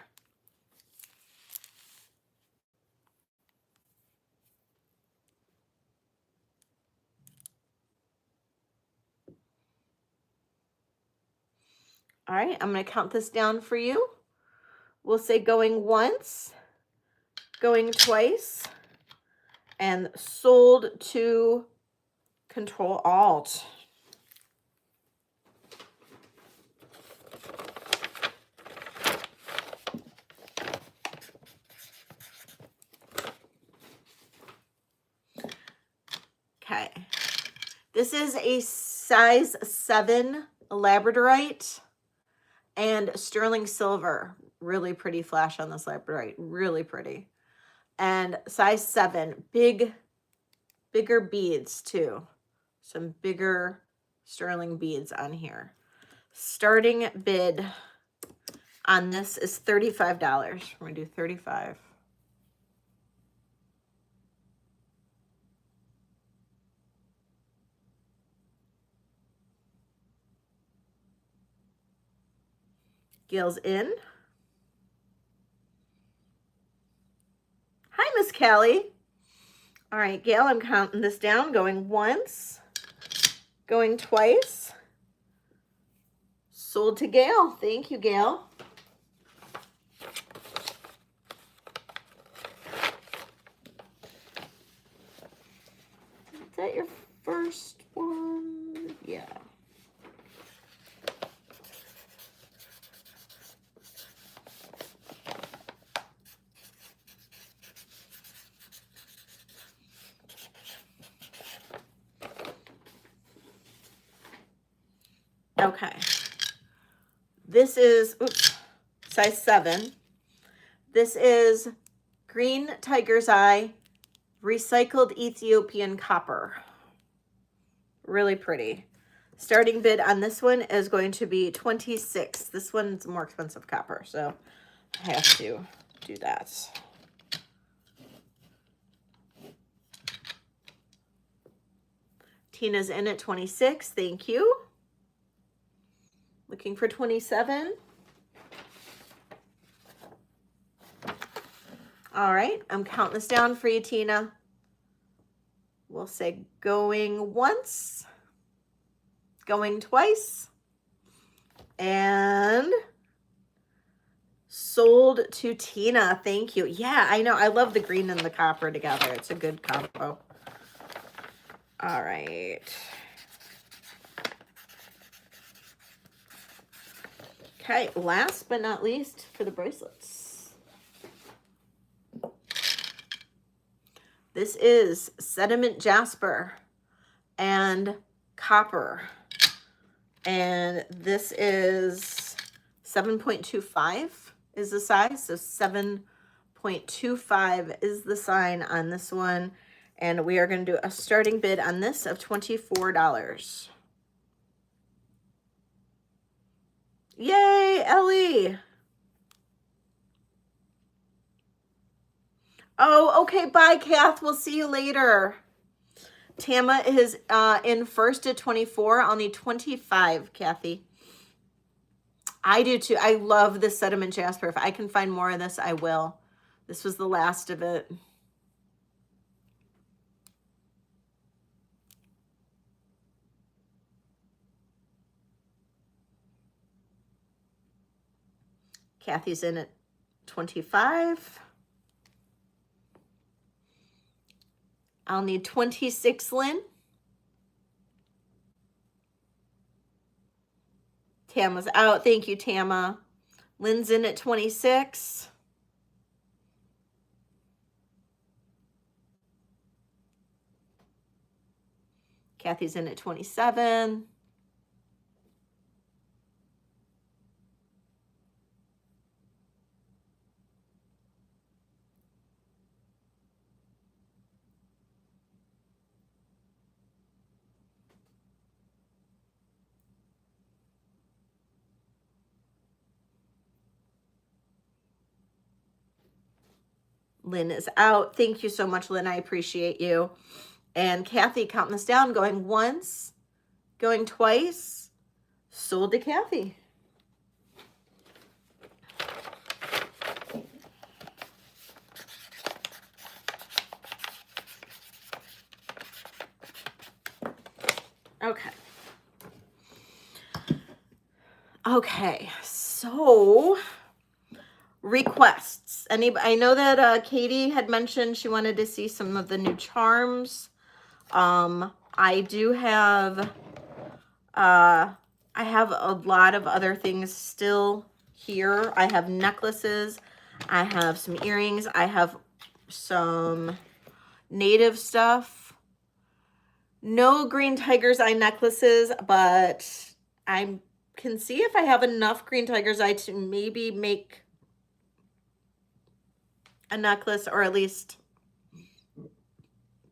All right, I'm going to count this down for you. We'll say going once, going twice, and sold to Control Alt. Okay. This is a size 7 labradorite and sterling silver. Really pretty flash on this labradorite. Really pretty. And size 7. Bigger beads too. Some bigger sterling beads on here. Starting bid on this is $35. We're going to do 35. Gail's in. Hi, Miss Callie. All right, Gail, I'm counting this down. Going once, going twice. Sold to Gail. Thank you, Gail. Is that your first one? Yeah. Okay. This is, size 7. This is green tiger's eye, recycled Ethiopian copper. Really pretty. Starting bid on this one is going to be 26. This one's more expensive copper, so I have to do that. Tina's in at 26. Thank you. Looking for 27. All right, I'm counting this down for you, Tina. We'll say going once, going twice, and sold to Tina. Thank you. Yeah, I know. I love the green and the copper together. It's a good combo. All right. Okay, last but not least for the bracelets. This is sediment jasper and copper. And this is 7.25 is the size. So 7.25 is the sign on this one. And we are going to do a starting bid on this of $24. Yay, Ellie. Oh, okay. Bye, Kath. We'll see you later. Tama is in first at 24. I'll need 25, Kathy. I do too. I love this sediment jasper. If I can find more of this, I will. This was the last of it. Kathy's in at 25. I'll need 26, Lynn. Tama's out. Thank you, Tama. Lynn's in at 26. Kathy's in at 27. Lynn is out. Thank you so much, Lynn. I appreciate you. And Kathy counting this down, going once, going twice. Sold to Kathy. Okay. Okay, so requests. I know that Katie had mentioned she wanted to see some of the new charms. I do have I have a lot of other things still here. I have necklaces, I have some earrings, I have some native stuff. No green tiger's eye necklaces, but I can see if I have enough green tiger's eye to maybe make a necklace, or at least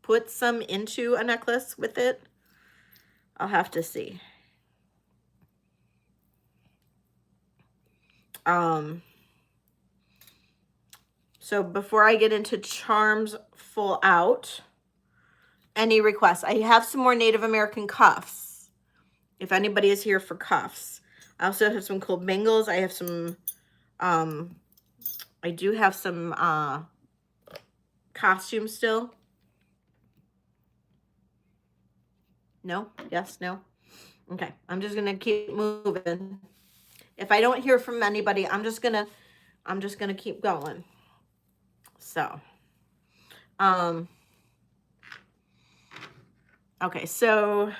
put some into a necklace with it. I'll have to see. So before I get into charms full out, any requests? I have some more Native American cuffs, if anybody is here for cuffs. I also have some cool bangles. I have some, I do have some costumes still. No? Yes? No? Okay. I'm just going to keep moving. If I don't hear from anybody, I'm just going to keep going. So, okay. So,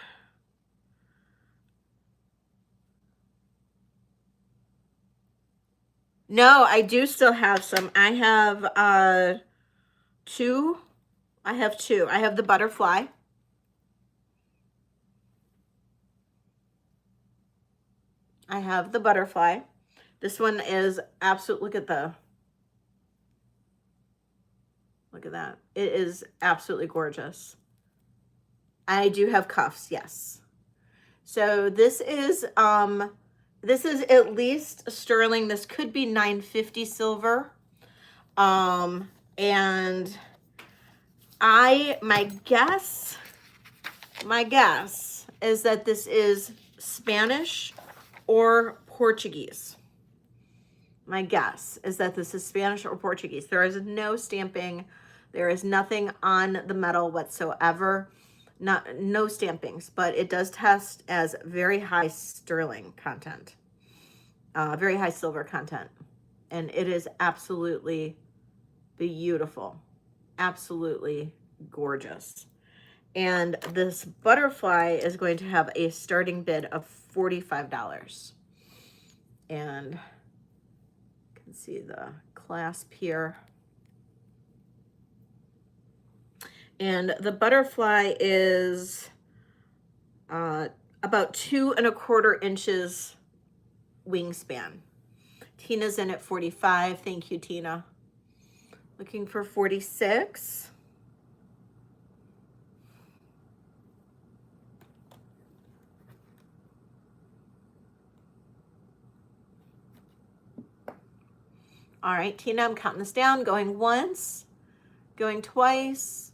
no, I do still have some. I have, two. I have two. I have the butterfly. I have the butterfly. This one is absolute. Look at that. It is absolutely gorgeous. I do have cuffs, yes. So this is at least sterling. This could be 950 silver. And my guess is that this is Spanish or Portuguese. My guess is that this is Spanish or Portuguese. There is no stamping. There is nothing on the metal whatsoever. No stampings, but it does test as very high sterling content, very high silver content. And it is absolutely beautiful, absolutely gorgeous. And this butterfly is going to have a starting bid of $45. And you can see the clasp here. And the butterfly is about 2¼ inches wingspan. Tina's in at 45. Thank you, Tina. Looking for 46. All right, Tina, I'm counting this down. Going once, going twice.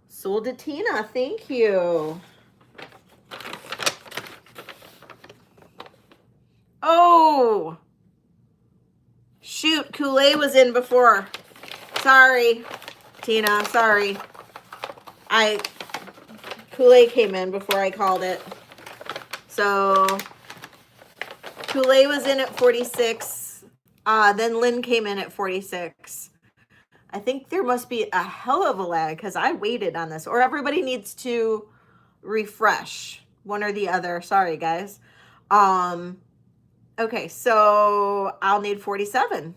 Sold to Tina. Thank you. Oh, shoot. Kool-Aid was in before. Sorry, Tina. Sorry. Kool-Aid came in before I called it. So Kool-Aid was in at 46. Then Lynn came in at 46. I think there must be a hell of a lag because I waited on this, or everybody needs to refresh, one or the other. Sorry, guys. Okay, so I'll need 47.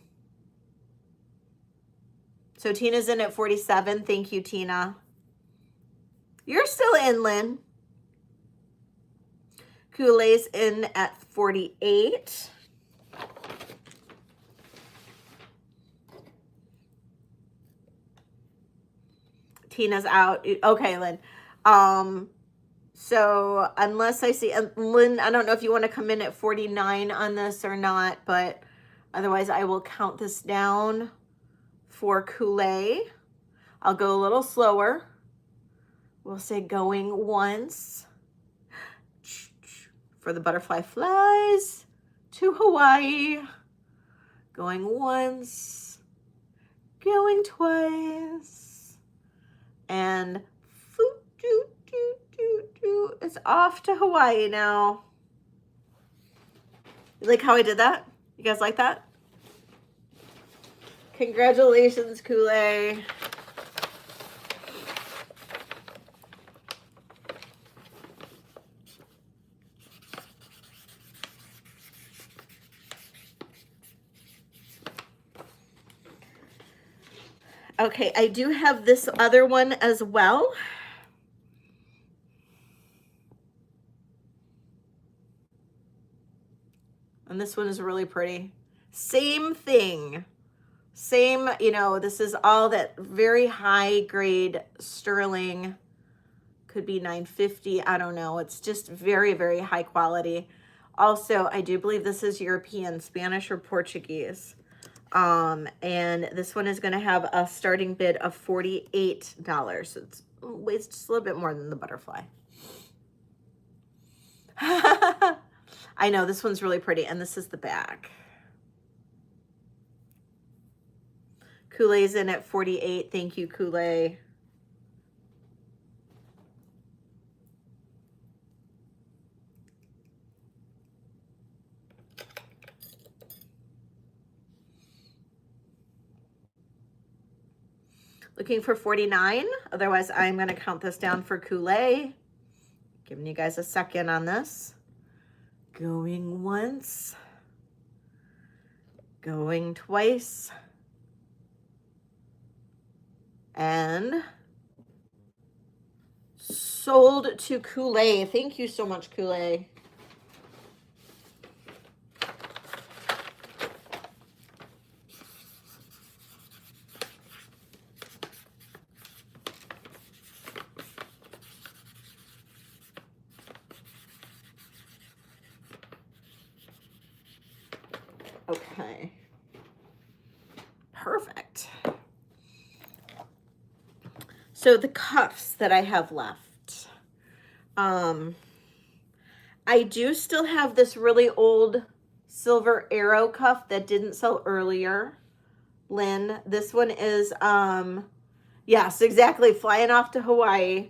So Tina's in at 47. Thank you, Tina. You're still in, Lynn. Kool-Aid's in at 48. Tina's out. Okay, Lynn. So unless I see, Lynn, I don't know if you want to come in at 49 on this or not, but otherwise I will count this down for Kool-Aid. I'll go a little slower. We'll say going once. For the butterfly flies to Hawaii. Going once. Going twice. And it's off to Hawaii now. You like how I did that? You guys like that? Congratulations, Kool-Aid. Okay, I do have this other one as well. And this one is really pretty. Same thing. Same, you know, this is all that very high grade sterling. Could be 950, I don't know. It's just very, very high quality. Also, I do believe this is European, Spanish or Portuguese. And this one is going to have a starting bid of $48. So it's just a little bit more than the butterfly. I know, this one's really pretty, and this is the back. Kool-Aid's in at 48. Thank you, Kool-Aid. Looking for 49. Otherwise, I'm going to count this down for Kool-Aid. Giving you guys a second on this. Going once. Going twice. And sold to Kool-Aid. Thank you so much, Kool-Aid. Okay. Perfect. So the cuffs that I have left. I do still have this really old silver arrow cuff that didn't sell earlier. Lynn, this one is, yes, exactly, flying off to Hawaii.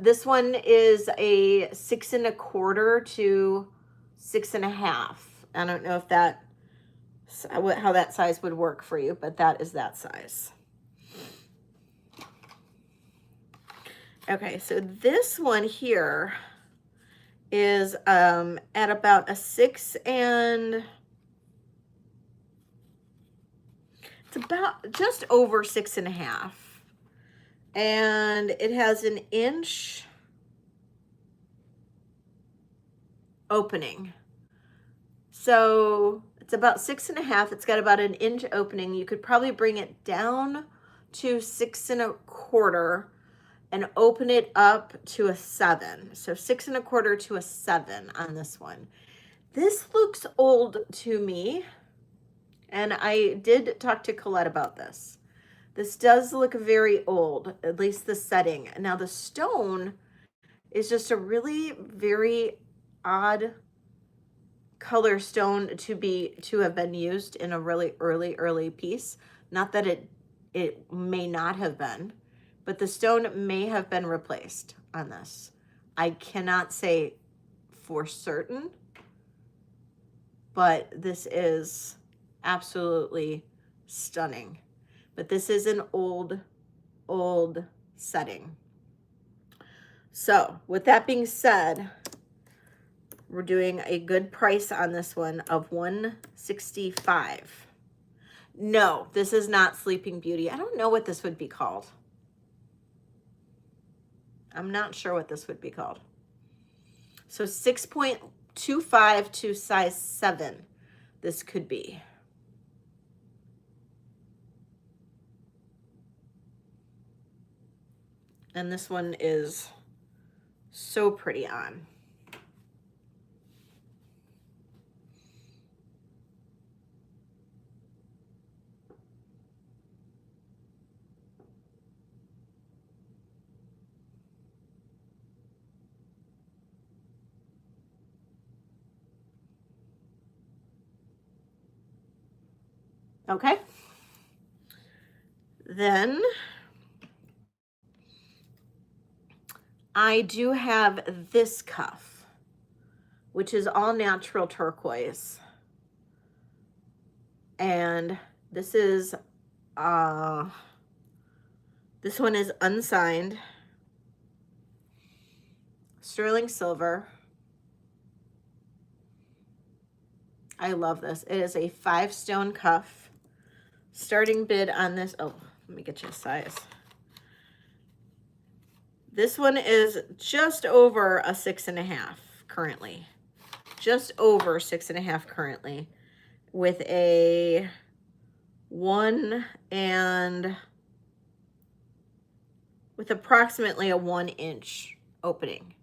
This one is a 6 1/4 to 6 1/2. I don't know if that, how that size would work for you, but that is that size. Okay, so this one here is at about a 6 and it's about just over 6 1/2. And it has an inch opening. So it's about 6 1/2. It's got about an inch opening. You could probably bring it down to 6 1/4 and open it up to a 7. So 6 1/4 to a 7 on this one. This looks old to me. And I did talk to Colette about this. This does look very old, at least the setting. Now the stone is just a really very odd color stone to have been used in a really early piece. Not that it may not have been, but the stone may have been replaced on this. I cannot say for certain, but this is Absolutely stunning. But this is an old setting. So with that being said, we're doing a good price on this one of $165. No, this is not Sleeping Beauty. I don't know what this would be called. I'm not sure what this would be called. So 6.25 to size 7 this could be. And this one is so pretty on. Okay. Then I do have this cuff, which is all natural turquoise. And this is, this one is unsigned. Sterling silver. I love this. It is a 5-stone cuff. Starting bid on this, oh, let me get you a size. This one is just over a 6.5 currently. Just over 6.5 currently. With a 1 and with approximately a 1-inch opening.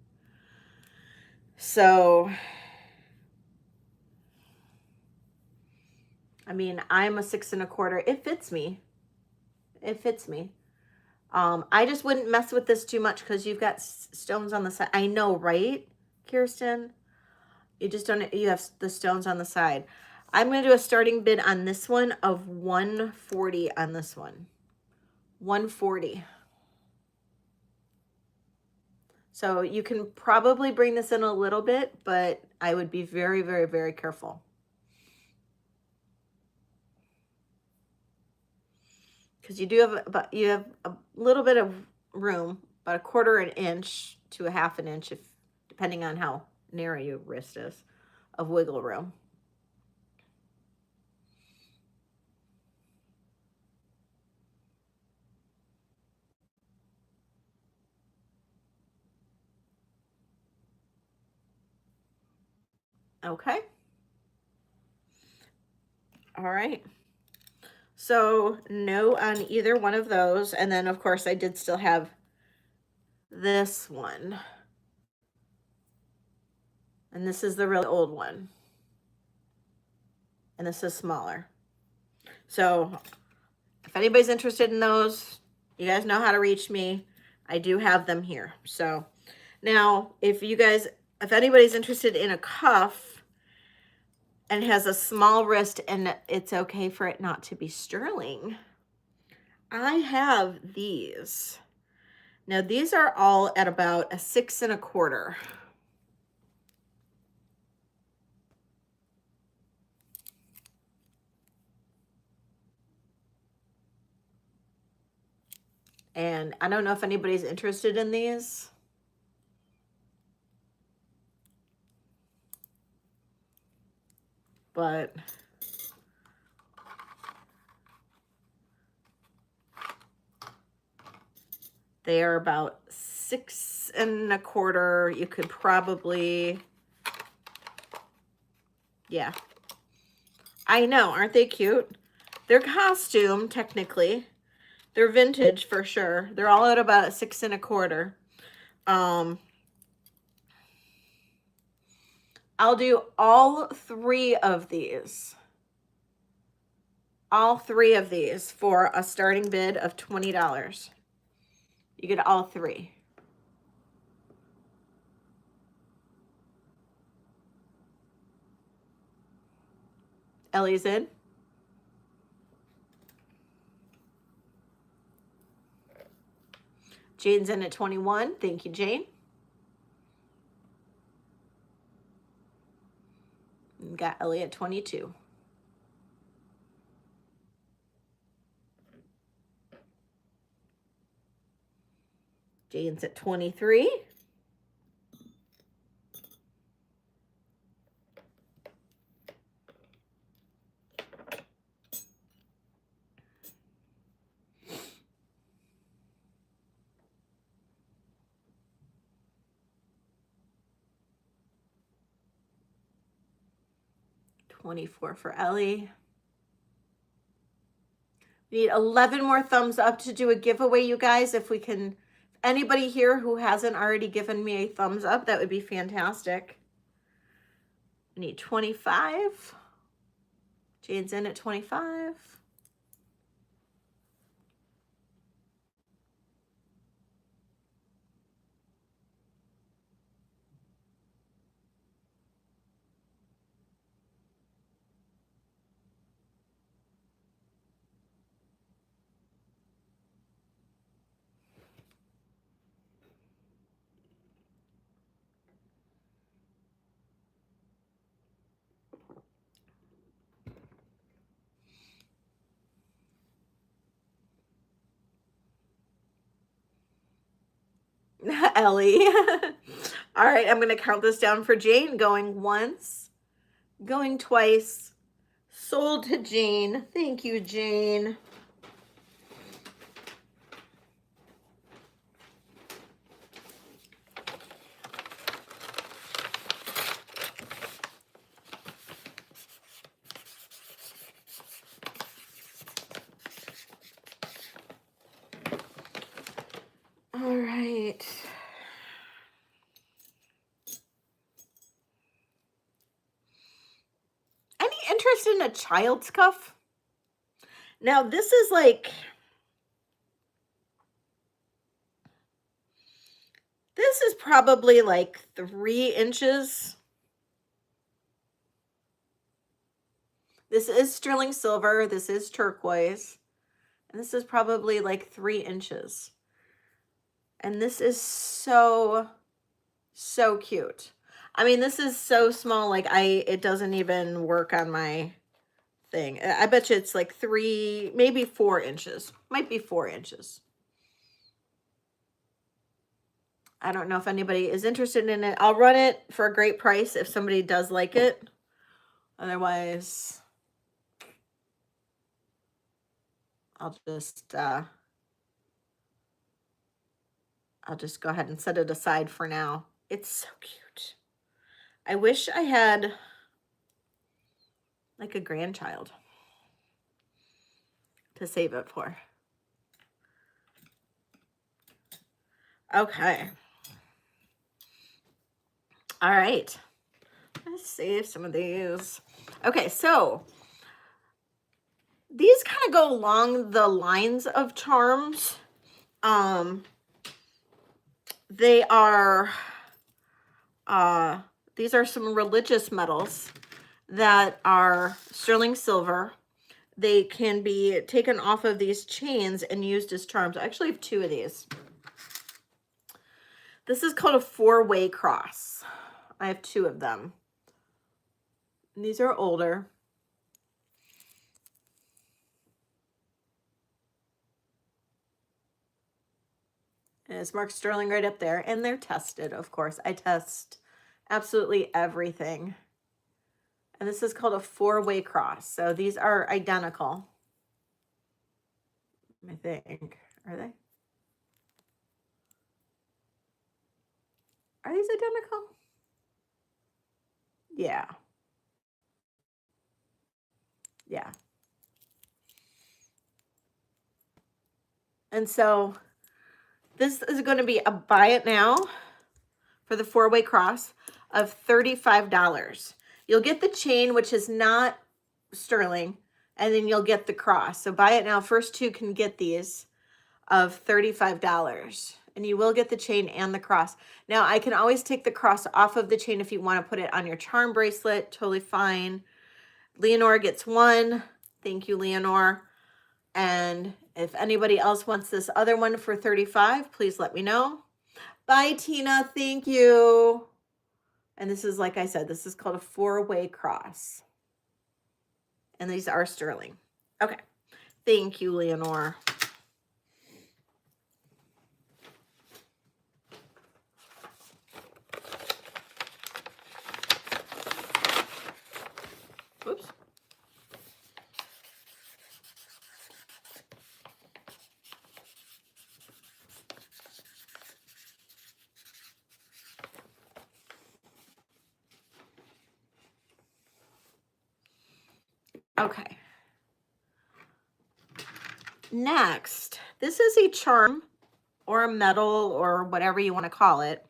So, I mean, I'm a 6.25. It fits me. It fits me. I just wouldn't mess with this too much because you've got stones on the side. I know, right, Kirsten? You just don't, you have the stones on the side. I'm going to do a starting bid on this one of $140 on this one. $140. So you can probably bring this in a little bit, but I would be very, very, very careful. Because you do have, but you have a little bit of room, about 1/4 inch to a 1/2 inch, if depending on how narrow your wrist is, of wiggle room. Okay. All right. So no on either one of those. And then of course I did still have this one. And this is the really old one. And this is smaller. So if anybody's interested in those, you guys know how to reach me. I do have them here. So now if anybody's interested in a cuff and has a small wrist and it's okay for it not to be sterling, I have these. Now these are all at about a 6.25. And I don't know if anybody's interested in these. But they are about 6.25. You could probably, yeah. I know, aren't they cute? They're costume, technically. They're vintage for sure. They're all at about 6.25. I'll do all 3 of these. All 3 of these for a starting bid of $20. You get all 3. Ellie's in. Jane's in at 21. Thank you, Jane. We got Ellie at 22. Jane's at 23. $24 for Ellie. We need 11 more thumbs up to do a giveaway, you guys. If we can, anybody here who hasn't already given me a thumbs up, that would be fantastic. We need 25. Jane's in at 25. Ellie. All right, I'm going to count this down for Jane. Going once, going twice. Sold to Jane. Thank you, Jane. All right. Any interest in a child's cuff? Now, this is like, this is probably like 3 inches. This is sterling silver. This is turquoise. And this is probably like 3 inches. And this is so cute. I mean, this is so small, like it doesn't even work on my thing. I bet you it's like 3, maybe 4 inches. Might be 4 inches. I don't know if anybody is interested in it. I'll run it for a great price if somebody does like it. Otherwise, I'll just go ahead and set it aside for now. It's so cute. I wish I had like a grandchild to save it for. Okay. All right. Let's save some of these. Okay, so these kind of go along the lines of charms. They are, these are some religious medals that are sterling silver. They can be taken off of these chains and used as charms. I actually have 2 of these. This is called a 4-way cross. I have 2 of them. And these are older. And it's marked sterling right up there. And they're tested, of course. I test absolutely everything. And this is called a 4-way cross. So these are identical. I think. Are they? Are these identical? Yeah. Yeah. And so this is going to be a buy it now for the 4-way cross of $35. You'll get the chain, which is not sterling, and then you'll get the cross. So buy it now. First 2 can get these of $35. And you will get the chain and the cross. Now, I can always take the cross off of the chain if you want to put it on your charm bracelet. Totally fine. Leonore gets 1. Thank you, Leonore. And if anybody else wants this other one for $35, please let me know. Bye, Tina. Thank you. And this is, like I said, this is called a 4-way cross. And these are sterling. Okay. Thank you, Leonore. Okay. Next, this is a charm or a medal or whatever you want to call it.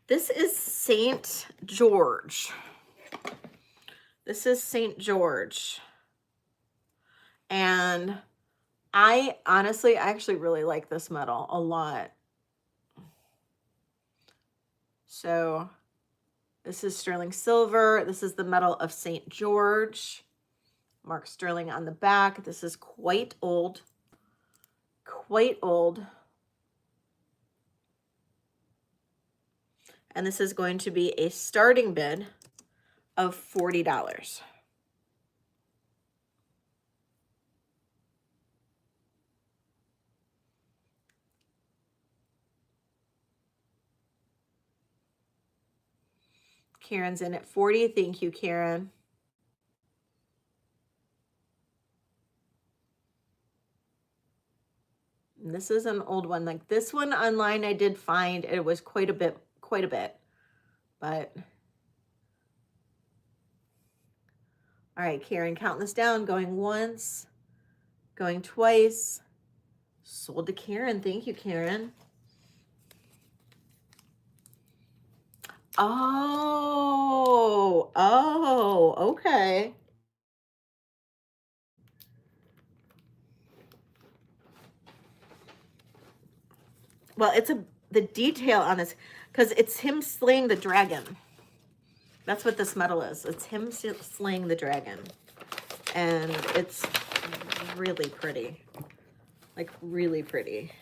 This is Saint George. This is Saint George. And I actually really like this medal a lot. So this is sterling silver. This is the medal of Saint George. Mark Sterling on the back. This is quite old. Quite old. And this is going to be a starting bid of $40. Karen's in at 40. Thank you, Karen. And this is an old one. Like this one online I did find it was quite a bit. But all right, Karen, counting this down, going once, going twice. Sold to Karen. Thank you, Karen. Oh, okay. Well, it's the detail on this, because it's him slaying the dragon. That's what this medal is. It's him slaying the dragon. And it's really pretty. Like, really pretty.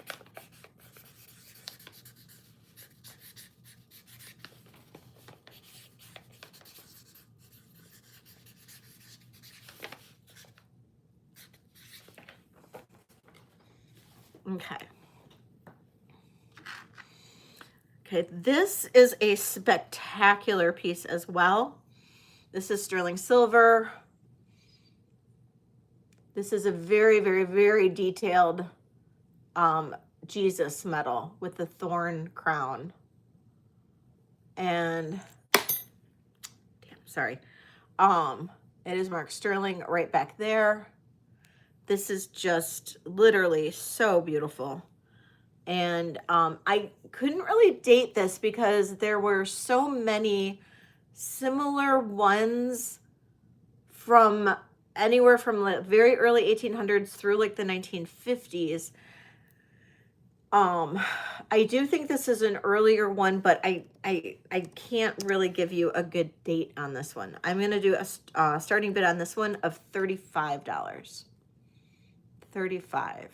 Okay. Okay, this is a spectacular piece as well. This is sterling silver. This is a very, very, very detailed Jesus medal with the thorn crown. And, damn, sorry. It is Mark Sterling right back there. This is just literally so beautiful. And I couldn't really date this because there were so many similar ones from anywhere from the very early 1800s through like the 1950s. I do think this is an earlier one, but I can't really give you a good date on this one. I'm going to do a starting bid on this one of $35. $35.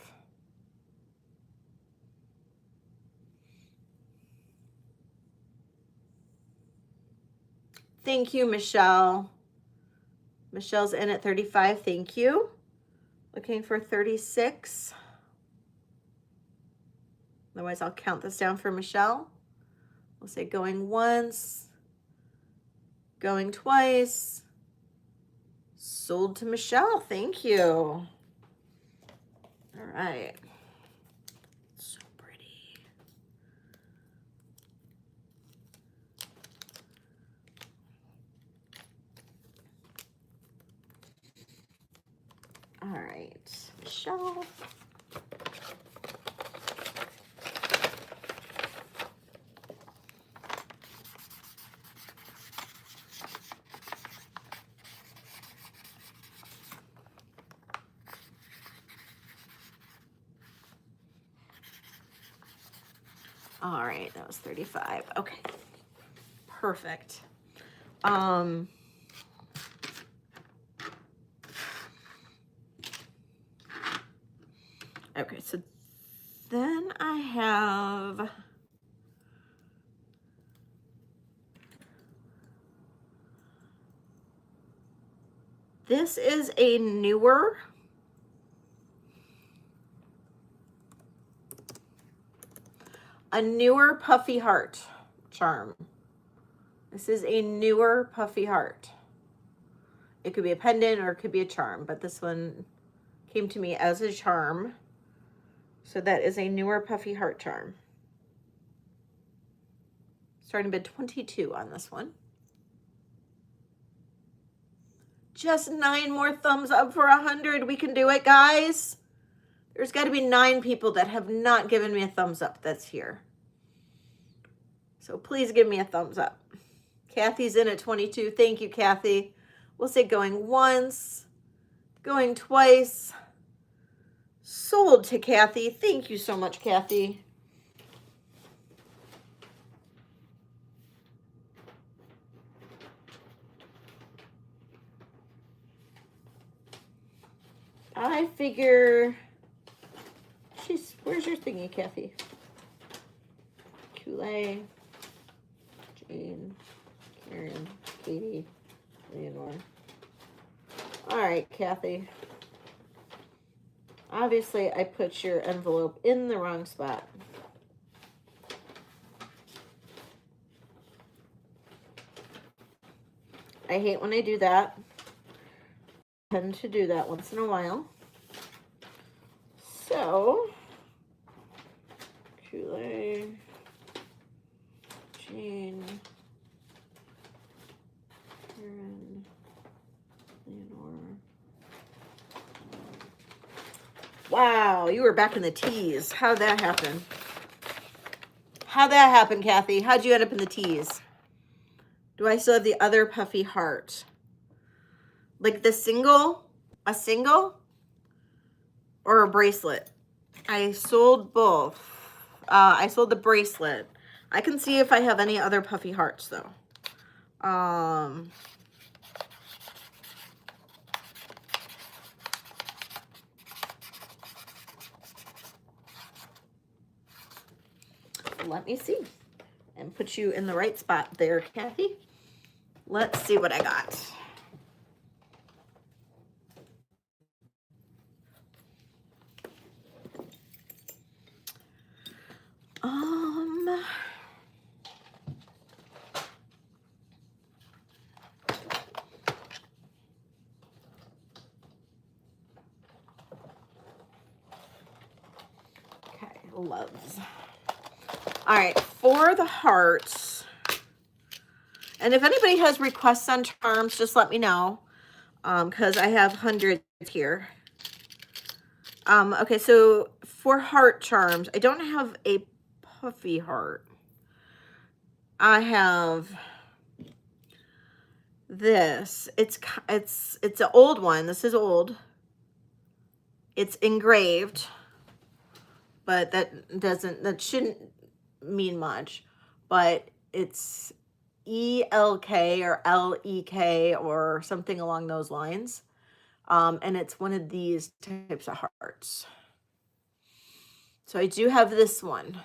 Thank you, Michelle. Michelle's in at 35. Thank you. Looking for 36. Otherwise, I'll count this down for Michelle. We'll say going once, going twice. Sold to Michelle. Thank you. All right. So pretty. All right, Michelle. All right, that was 35. Okay, perfect. Okay, so then I have this is a newer puffy heart charm. This is a newer puffy heart. It could be a pendant or it could be a charm, but this one came to me as a charm. So that is a newer puffy heart charm. Starting bid 22 on this one. Just 9 more thumbs up for 100. We can do it, guys. There's got to be 9 people that have not given me a thumbs up that's here. So please give me a thumbs up. Kathy's in at 22. Thank you, Kathy. We'll say going once, going twice. Sold to Kathy. Thank you so much, Kathy. I figure, where's your thingy, Kathy? Kool-Aid, Jane, Karen, Katie, Leonore. All right, Kathy. Obviously, I put your envelope in the wrong spot. I hate when I do that. I tend to do that once in a while. So, Kool-Aid, Jane, Karen, Leonore. Wow, you were back in the T's. How'd that happen? How'd that happen, Kathy? How'd you end up in the T's? Do I still have the other puffy heart? Like the single? A single? Or a bracelet? I sold both. I sold the bracelet. I can see if I have any other puffy hearts, though. Let me see. And put you in the right spot there, Kathy. Let's see what I got. Okay, loves. All right, for the hearts, and if anybody has requests on charms, just let me know, because I have hundreds here. Okay, so for heart charms, I don't have a puffy heart. I have this. It's an old one. This is old. It's engraved, but that shouldn't mean much. But it's ELK or LEK or something along those lines. And it's one of these types of hearts. So I do have this one.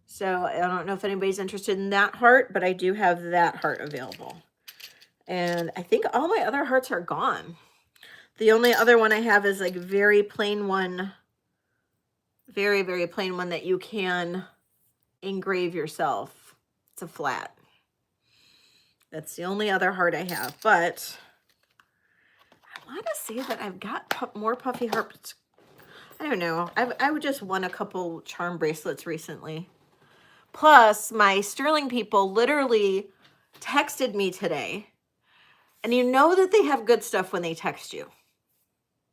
So I don't know if anybody's interested in that heart, but I do have that heart available. And I think all my other hearts are gone. The only other one I have is like very plain one. Very, very plain one that you can engrave yourself. It's a flat. That's the only other heart I have. But I want to say that I've got more puffy hearts. I don't know. I just won a couple charm bracelets recently. Plus, my Sterling people literally texted me today. And you know that they have good stuff when they text you.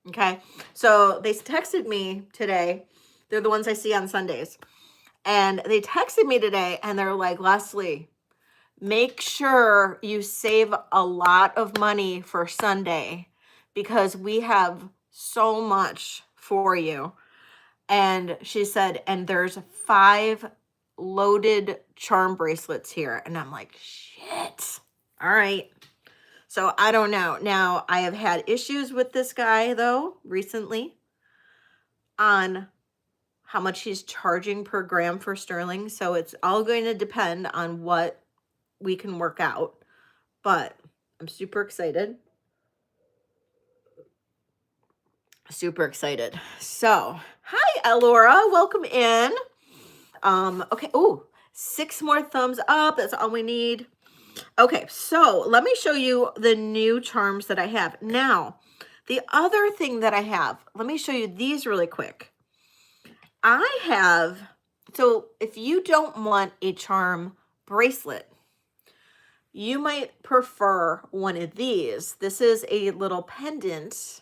Okay? So they texted me today. They're the ones I see on Sundays. And they texted me today and they're like, Leslie, make sure you save a lot of money for Sunday because we have so much for you. And she said, and there's 5 loaded charm bracelets here. And I'm like, shit. All right. So I don't know. Now, I have had issues with this guy, though, recently on how much he's charging per gram for sterling. So it's all going to depend on what we can work out. But I'm super excited. Super excited. So, hi, Elora. Welcome in. Okay. Oh, 6 more thumbs up. That's all we need. Okay, so let me show you the new charms that I have. Now, the other thing that I have, let me show you these really quick. I have, so if you don't want a charm bracelet, You might prefer one of these. This is a little pendant,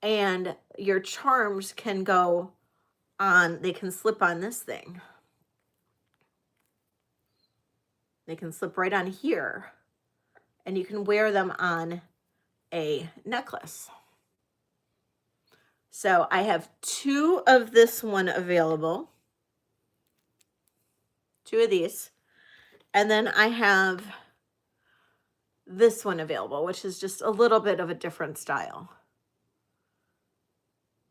and your charms can go on, they can slip on this thing. They can slip right on here, and you can wear them on a necklace. So I have 2 of this one available, 2 of these, and then I have this one available, which is just a little bit of a different style.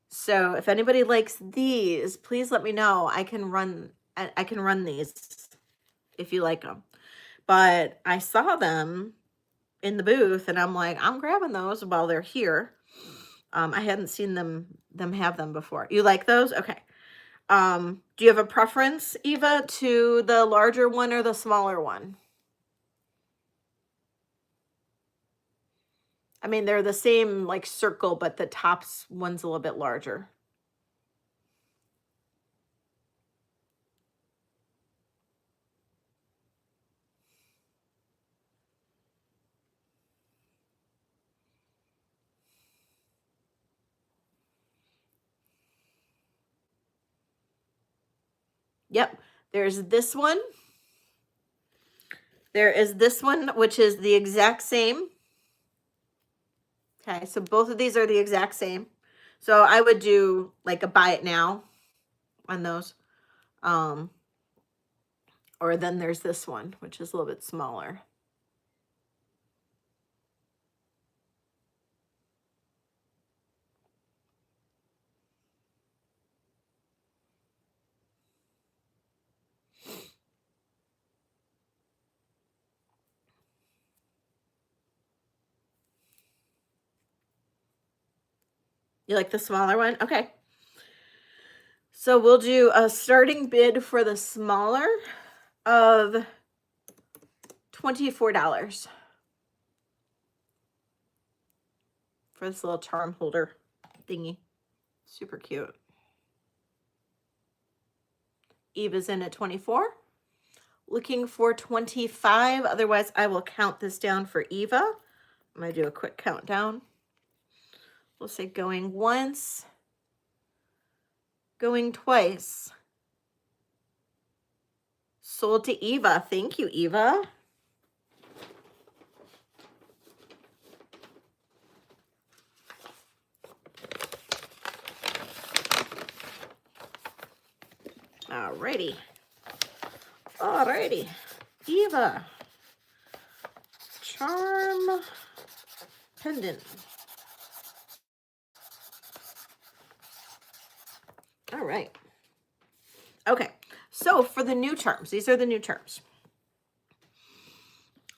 So if anybody likes these, please let me know. I can run these if you like them. But I saw them in the booth, and I'm like, I'm grabbing those while they're here. I hadn't seen them have them before. You like those? Okay. Do you have a preference, Eva, to the larger one or the smaller one? I mean, they're the same like circle, but the tops one's a little bit larger. Yep. There's this one. There is this one, which is the exact same. Okay, so both of these are the exact same. So I would do like a buy it now on those. Or then there's this one, which is a little bit smaller. You like the smaller one? Okay. So we'll do a starting bid for the smaller of $24 for this little charm holder thingy. Super cute. Eva's in at 24. Looking for 25. Otherwise, I will count this down for Eva. I'm going to do a quick countdown. We'll say going once, going twice. Sold to Eva. Thank you, Eva. Alrighty. Alrighty. Eva. Charm pendant. All right. Okay. So for the new charms, these are the new charms.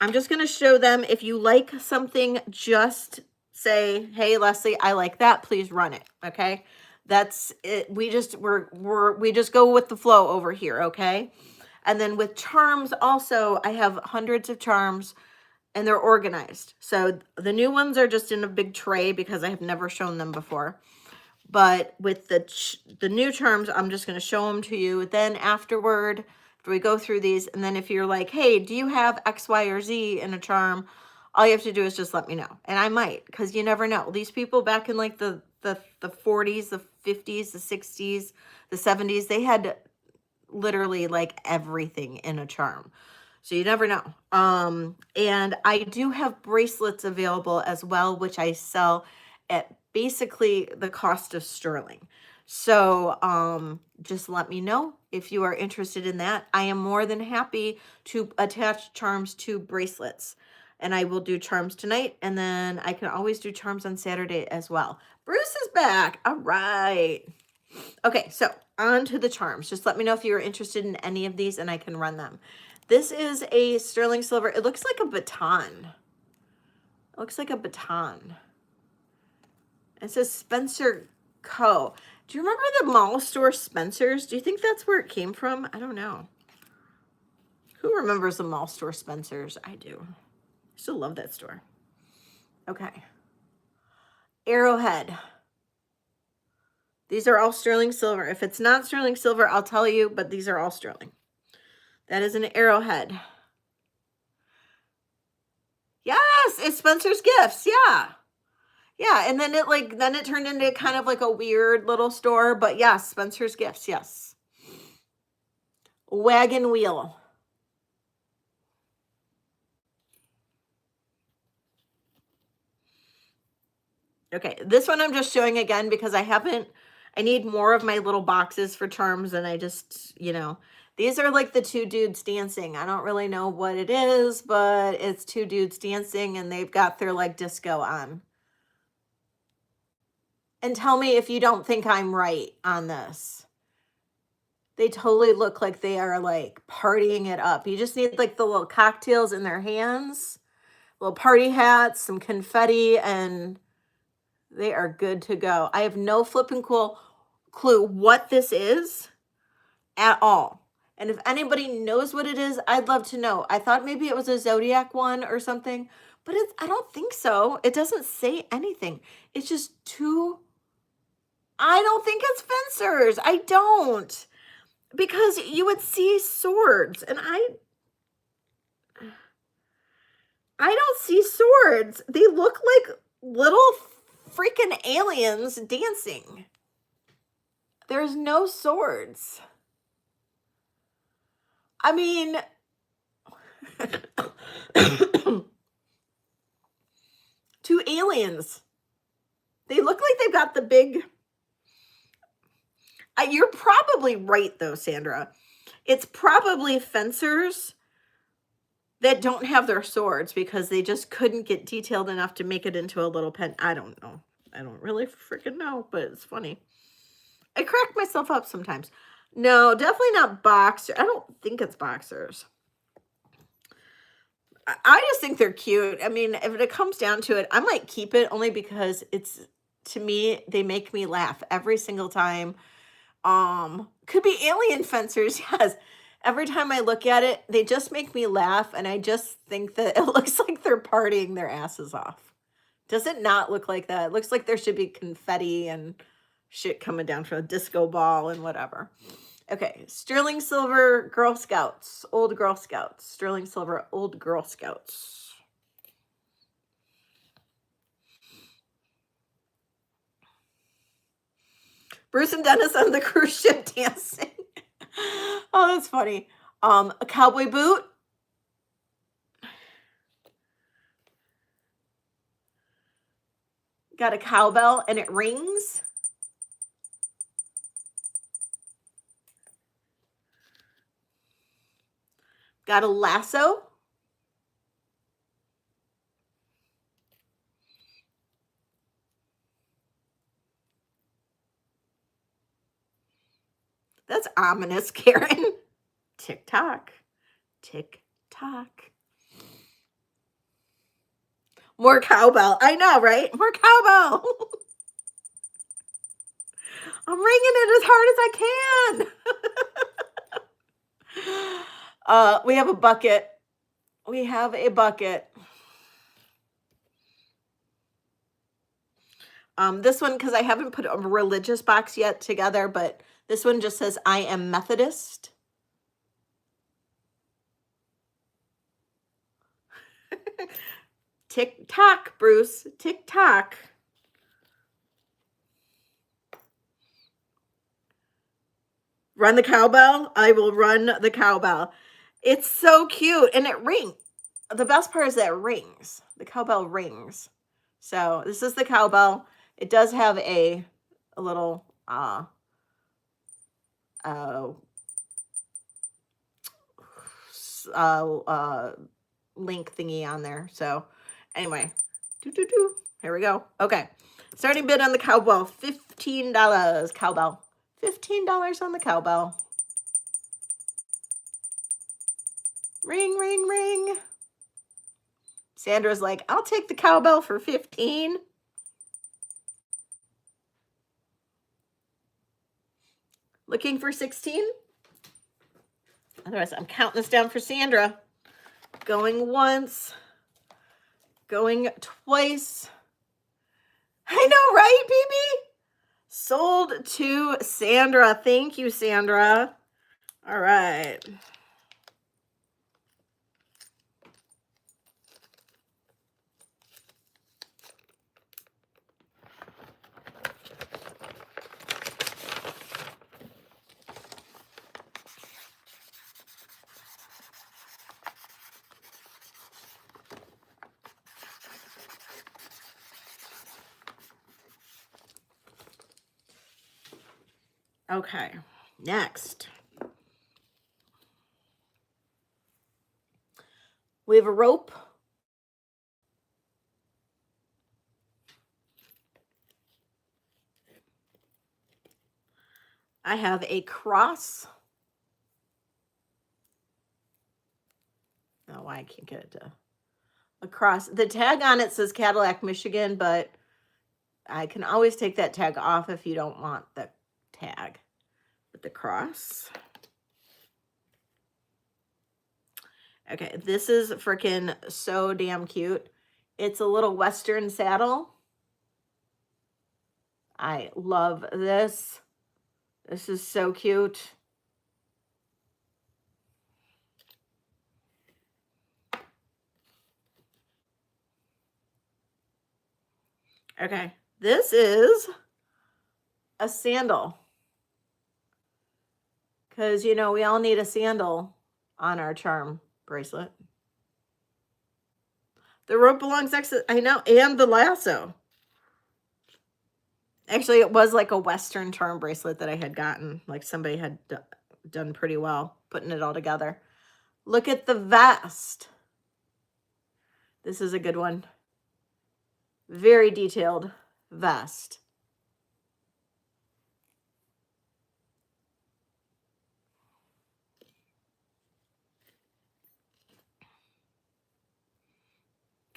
I'm just going to show them. If you like something, just say, hey, Leslie, I like that. Please run it. Okay. That's it. We just go with the flow over here. Okay. And then with charms also, I have hundreds of charms and they're organized. So the new ones are just in a big tray because I have never shown them before. But with the new charms, I'm just going to show them to you. Then afterward, after we go through these, and then if you're like, hey, do you have X, Y, or Z in a charm? All you have to do is just let me know. And I might, because you never know. These people back in like the 40s, the 50s, the 60s, the 70s, they had literally like everything in a charm. So you never know. And I do have bracelets available as well, which I sell at basically the cost of sterling. So just let me know if you are interested in that. I am more than happy to attach charms to bracelets. And I will do charms tonight, and then I can always do charms on Saturday as well. Bruce is back. All right. Okay, so on to the charms. Just let me know if you're interested in any of these and I can run them. This is a sterling silver. It looks like a baton. It looks like a baton. It says Spencer Co. Do you remember the mall store Spencer's? Do you think that's where it came from? I don't know. Who remembers the mall store Spencer's? I do. I still love that store. Okay. Arrowhead. These are all sterling silver. If it's not sterling silver, I'll tell you, but these are all sterling. That is an arrowhead. Yes, it's Spencer's Gifts. Yeah. Yeah, and then it turned into kind of like a weird little store, but yes, Spencer's Gifts. Yes. Wagon Wheel. Okay, this one I'm just showing again because I need more of my little boxes for charms, and I just, these are like the two dudes dancing. I don't really know what it is, but it's two dudes dancing and they've got their like disco on. And tell me if you don't think I'm right on this. They totally look like they are like partying it up. You just need like the little cocktails in their hands, little party hats, some confetti, and they are good to go. I have no flipping clue what this is at all. And if anybody knows what it is, I'd love to know. I thought maybe it was a Zodiac one or something, but I don't think so. It doesn't say anything. It's just I don't think it's fencers. I don't. Because you would see swords, and I don't see swords. They look like little freaking aliens dancing. There's no swords. I mean, two aliens. They look like they've got the big. You're probably right, though, Sandra. It's probably fencers that don't have their swords because they just couldn't get detailed enough to make it into a little pen. I don't know. I don't really freaking know, but it's funny. I crack myself up sometimes. No, definitely not boxers. I don't think it's boxers. I just think they're cute. I mean, if it comes down to it, I might keep it only because to me, they make me laugh every single time. Could be alien fencers, yes. Every time I look at it, they just make me laugh, and I just think that it looks like they're partying their asses off. Does it not look like that? It looks like there should be confetti and shit coming down from a disco ball and whatever. Okay, sterling silver Girl Scouts, old Girl Scouts, sterling silver old Girl Scouts. Bruce and Dennis on the cruise ship dancing. Oh, that's funny. A cowboy boot. Got a cowbell and it rings. Got a lasso. That's ominous, Karen. Tick tock. Tick tock. More cowbell. I know, right? More cowbell. I'm ringing it as hard as I can. We have a bucket. We have a bucket. This one, because I haven't put a religious box yet together, but this one just says, I am Methodist. Tick tock, Bruce. Tick tock. Run the cowbell. I will run the cowbell. It's so cute, and it rings. The best part is that it rings. The cowbell rings. So this is the cowbell. It does have a little link thingy on there. So anyway, here we go. Okay, starting bid on the cowbell, $15. Cowbell, $15 on the cowbell. Ring, ring, ring. Sandra's like, I'll take the cowbell for 15. Looking for 16? Otherwise, I'm counting this down for Sandra. Going once. Going twice. I know, right, BB? Sold to Sandra. Thank you, Sandra. All right. Okay, next. We have a rope. I have a cross. Oh, I can't get it to a cross. The tag on it says Cadillac, Michigan, but I can always take that tag off if you don't want the tag with the cross. Okay, this is freaking so damn cute. It's a little Western saddle. I love this. This is so cute. Okay, this is a sandal. Because, you know, we all need a sandal on our charm bracelet. The rope belongs next to, I know, and the lasso. Actually, it was like a Western charm bracelet that I had gotten. Like somebody had done pretty well putting it all together. Look at the vest. This is a good one. Very detailed vest.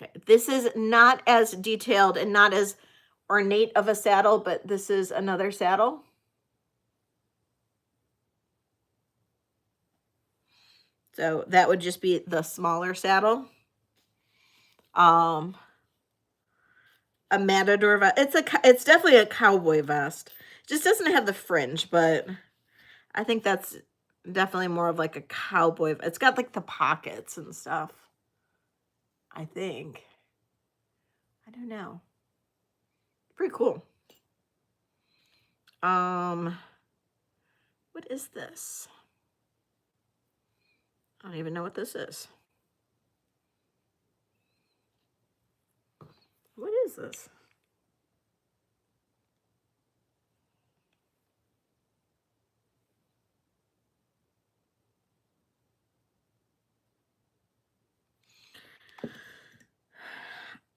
Okay, this is not as detailed and not as ornate of a saddle, but this is another saddle. So that would just be the smaller saddle. A matador vest. It's definitely a cowboy vest. It just doesn't have the fringe, but I think that's definitely more of like a cowboy. It's got like the pockets and stuff. I think. I don't know. Pretty cool. What is this? I don't even know what this is. What is this?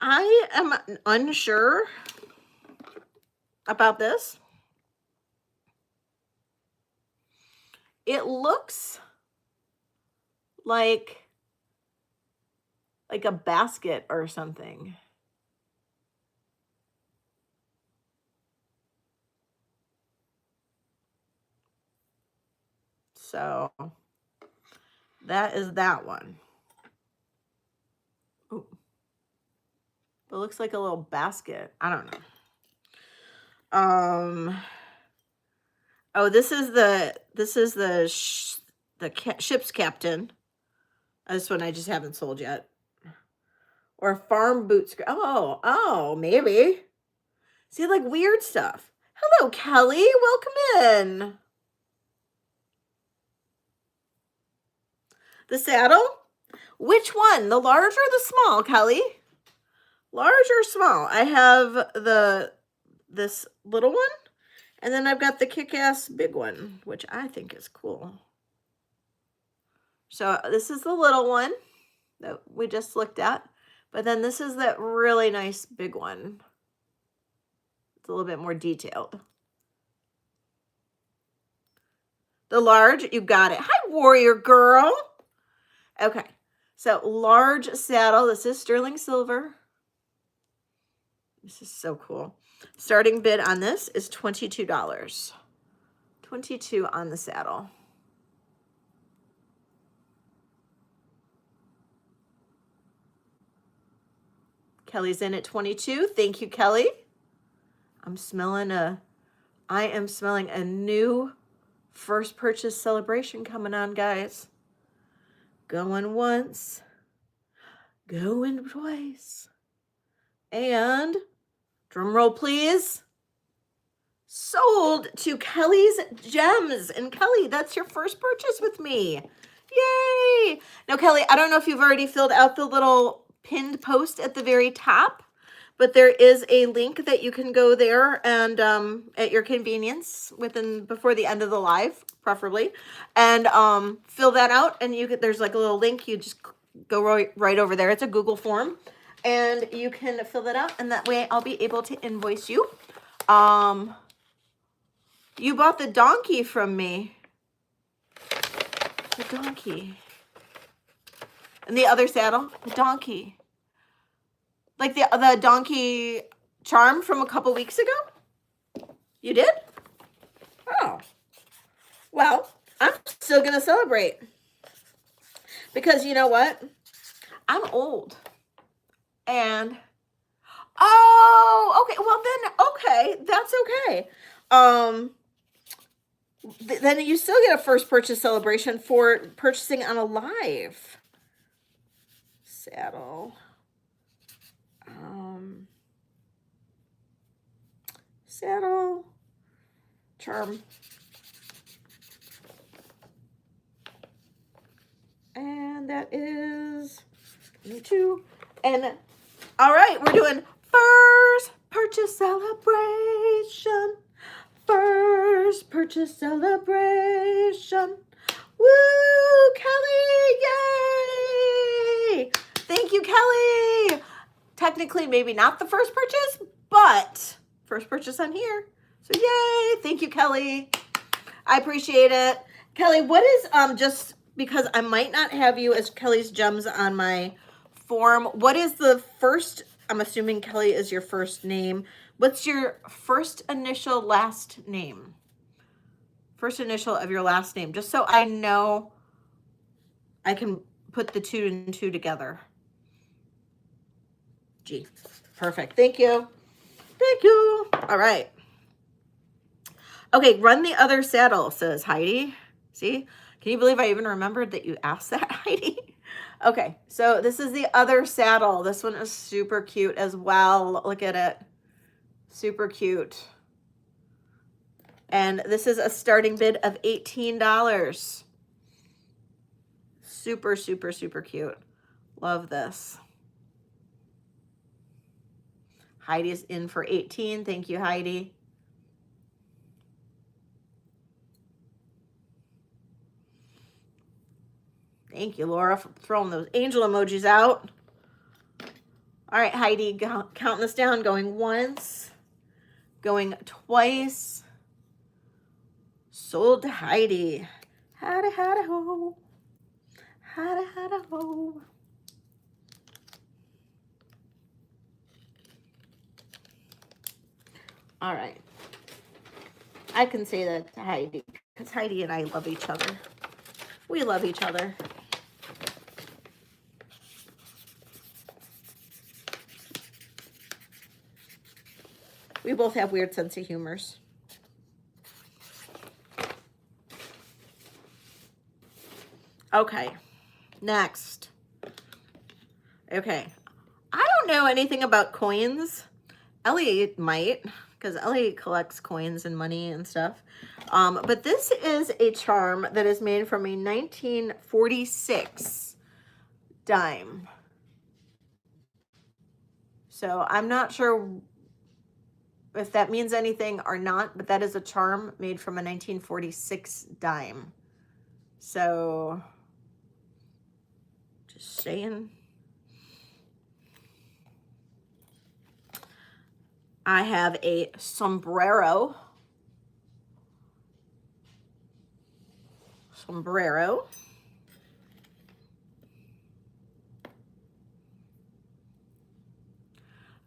I am unsure about this. It looks like a basket or something. So that is that one. Ooh. It looks like a little basket. I don't know. Oh, this is the ship's captain. This one I just haven't sold yet. Or farm boots. Oh, maybe. See, like weird stuff. Hello, Kelly. Welcome in. The saddle? Which one? The large or the small, Kelly? Large or small? I have this little one, and then I've got the kick-ass big one, which I think is cool. So this is the little one that we just looked at, but then this is that really nice big one. It's a little bit more detailed. The large, you got it. Hi, warrior girl. Okay, so large saddle. This is sterling silver. This is so cool. Starting bid on this is $22. $22 on the saddle. Kelly's in at 22. Thank you, Kelly. I am smelling a new first purchase celebration coming on, guys. Going once, going twice. And drum roll, please. Sold to Kelly's Gems. And Kelly, that's your first purchase with me. Yay! Now, Kelly, I don't know if you've already filled out the little pinned post at the very top, but there is a link that you can go there and at your convenience before the end of the live, preferably, and fill that out. And there's like a little link. You just go right over there. It's a Google form, and you can fill that out, and that way I'll be able to invoice you. You bought the donkey from me. The donkey. And the other saddle, the donkey. Like the donkey charm from a couple weeks ago? You did? Oh. Well, I'm still going to celebrate. Because you know what? I'm old. And, oh, okay. Well then, okay. That's okay. Then you still get a first purchase celebration for purchasing on a live. Saddle. Saddle. Charm. And that is 2. And all right, we're doing first purchase celebration. First purchase celebration. Woo, Kelly, yay! Thank you, Kelly. Technically, maybe not the first purchase, but first purchase on here. So yay, thank you, Kelly. I appreciate it. Kelly, what is, just because I might not have you as Kelly's Gems on my form, what is the first, I'm assuming Kelly is your first name. What's your first initial last name? First initial of your last name, just so I know I can put the 2 and 2 together. G. Perfect. Thank you. Thank you. All right. Okay, run the other saddle, says Heidi. See? Can you believe I even remembered that you asked that, Heidi? Okay, so this is the other saddle. This one is super cute as well. Look at it. Super cute. And this is a starting bid of $18. Super, super, super cute. Love this. Heidi's in for 18. Thank you, Heidi. Thank you, Laura, for throwing those angel emojis out. All right, Heidi, counting this down, going once, going twice. Sold to Heidi. Howdy, howdy, ho. Howdy, howdy, ho. All right. I can say that to Heidi because Heidi and I love each other. We love each other. We both have weird sense of humors. Okay, next. Okay, I don't know anything about coins. Ellie might, because Ellie collects coins and money and stuff. But this is a charm that is made from a 1946 dime. So I'm not sure if that means anything or not, but that is a charm made from a 1946 dime. So just saying. I have a sombrero.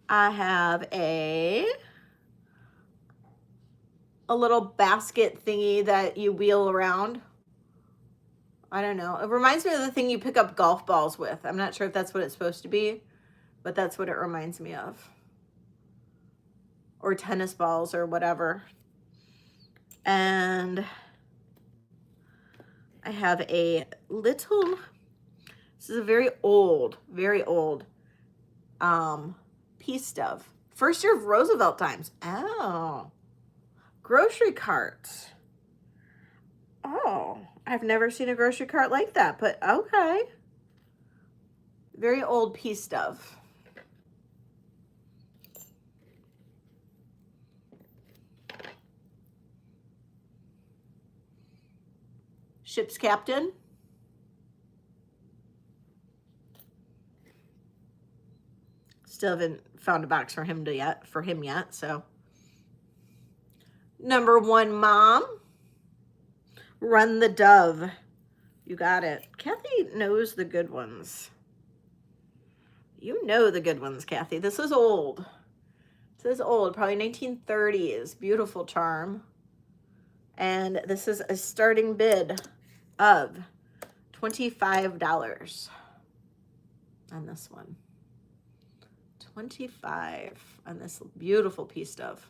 I have a little basket thingy that you wheel around. I don't know. It reminds me of the thing you pick up golf balls with. I'm not sure if that's what it's supposed to be, but that's what it reminds me of. Or tennis balls or whatever. And I have a little, this is a very old piece of first year of Roosevelt times. Oh, grocery cart. Oh, I've never seen a grocery cart like that, but okay. Very old piece of. Ship's captain. Still haven't found a box for him yet, so. Number 1 mom. Run the Dove. You got it. Kathy knows the good ones. You know the good ones, Kathy. This is old. This is old, probably 1930s. Beautiful charm. And this is a starting bid of $25 on this one. 25 on this beautiful piece of.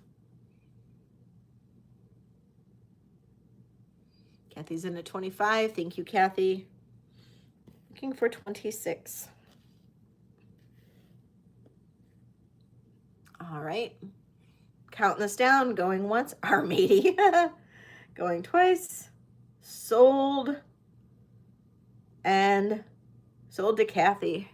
Kathy's in at 25. Thank you, Kathy. Looking for 26. All right. Counting this down, going once. Our matey. Going twice. Sold. And sold to Kathy.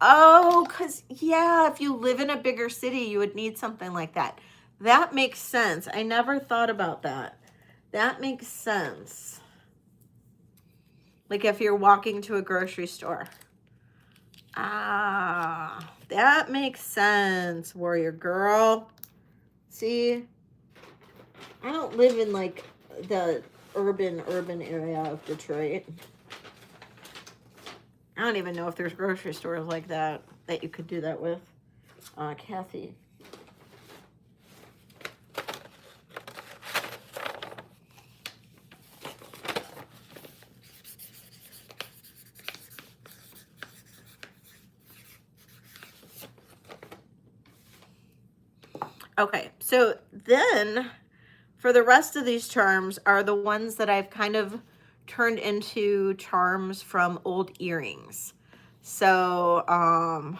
Oh, because, yeah, if you live in a bigger city, you would need something like that. That makes sense. I never thought about that. That makes sense. Like if you're walking to a grocery store. Ah, that makes sense, warrior girl. See, I don't live in like the urban area of Detroit. I don't even know if there's grocery stores like that you could do that with. Kathy. Okay, so then for the rest of these charms are the ones that I've kind of turned into charms from old earrings. So, oh,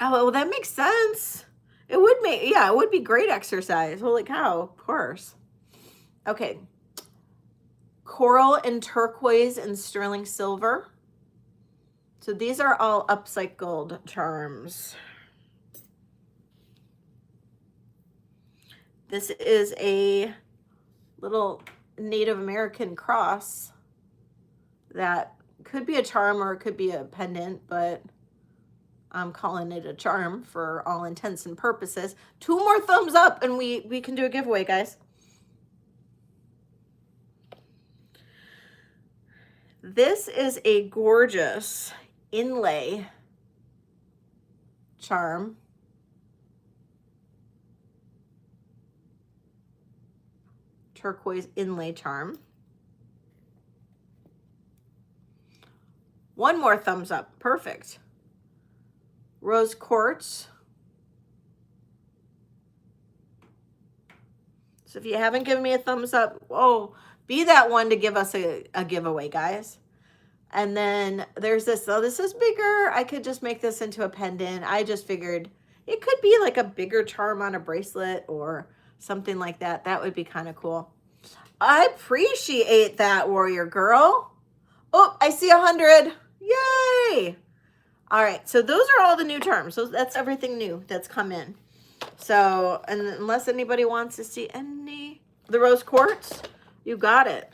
well, that makes sense. It would make, yeah, it would be great exercise. Holy cow, of course. Okay. Coral and turquoise and sterling silver. So these are all upcycled charms. This is a little Native American cross that could be a charm or it could be a pendant, but I'm calling it a charm for all intents and purposes. 2 more thumbs up and we can do a giveaway, guys. This is a gorgeous inlay charm. Turquoise inlay charm. 1 more thumbs up. Perfect. Rose quartz. So if you haven't given me a thumbs up, oh, be that one to give us a giveaway, guys. And then there's this. Oh, this is bigger. I could just make this into a pendant. I just figured it could be like a bigger charm on a bracelet or something like that. That would be kind of cool. I appreciate that, warrior girl. Oh, I see 100. Yay. All right. So those are all the new charms. So that's everything new that's come in. So, and unless anybody wants to see the rose quartz, you got it.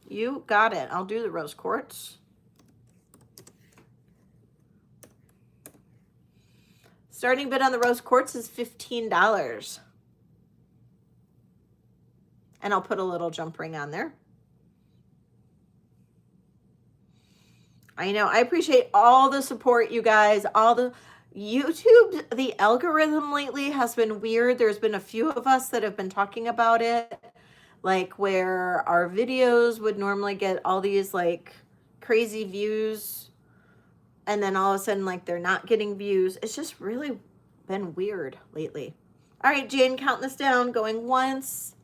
You got it. I'll do the rose quartz. Starting bid on the rose quartz is $15. And I'll put a little jump ring on there. I know. I appreciate all the support, you guys. All the YouTube, the algorithm lately has been weird. There's been a few of us that have been talking about it. Like where our videos would normally get all these like crazy views. And then all of a sudden, like they're not getting views. It's just really been weird lately. All right, Jane, counting this down. Going once.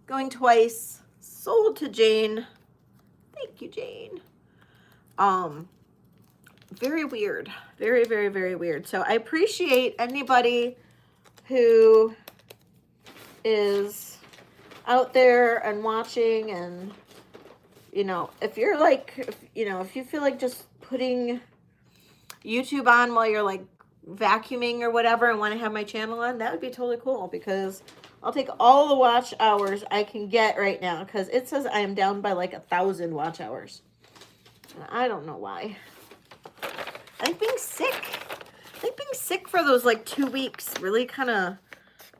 Going twice. Sold to Jane. Thank you, Jane. Very weird. Very, very, very weird. So I appreciate anybody who is out there and watching, and you know, if you're like, if you feel like just putting YouTube on while you're like vacuuming or whatever and want to have my channel on, that would be totally cool, because I'll take all the watch hours I can get right now, because it says I am down by like 1,000 watch hours. I don't know why. I think being sick for those like 2 weeks really kind of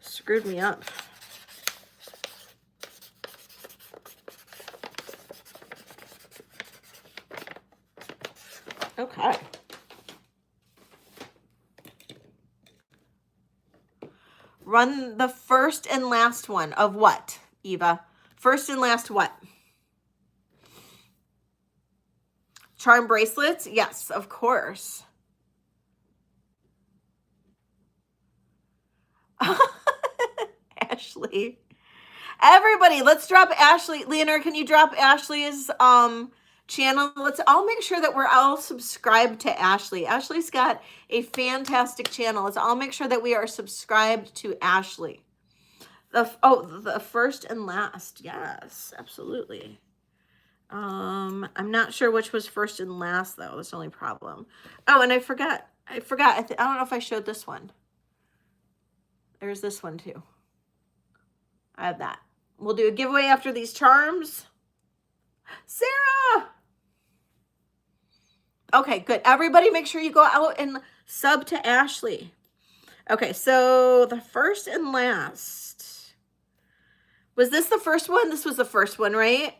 screwed me up. Okay. Run the first and last one of what, Eva? First and last what? Charm bracelets? Yes, of course. Ashley. Everybody, let's drop Ashley. Leonard, can you drop Ashley's channel? Let's all make sure that we're all subscribed to Ashley. Ashley's got a fantastic channel. Let's all make sure that we are subscribed to Ashley. The first and last. Yes, absolutely. I'm not sure which was first and last though. That's the only problem. Oh, and I forgot. I don't know if I showed this one. There's this one too. I have that. We'll do a giveaway after these charms. Sarah! Okay, good. Everybody make sure you go out and sub to Ashley. Okay, so the first and last. Was this the first one? This was the first one, right?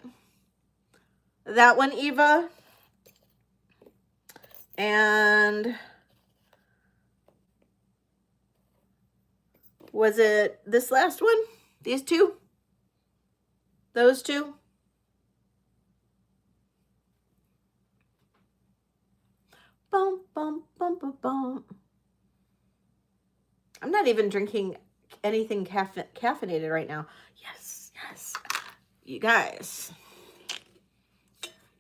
That one, Eva. And was it this last one? These two? Those two? Bum, bum, bum, bum, bum. I'm not even drinking anything caffeinated right now. Yes, yes. You guys,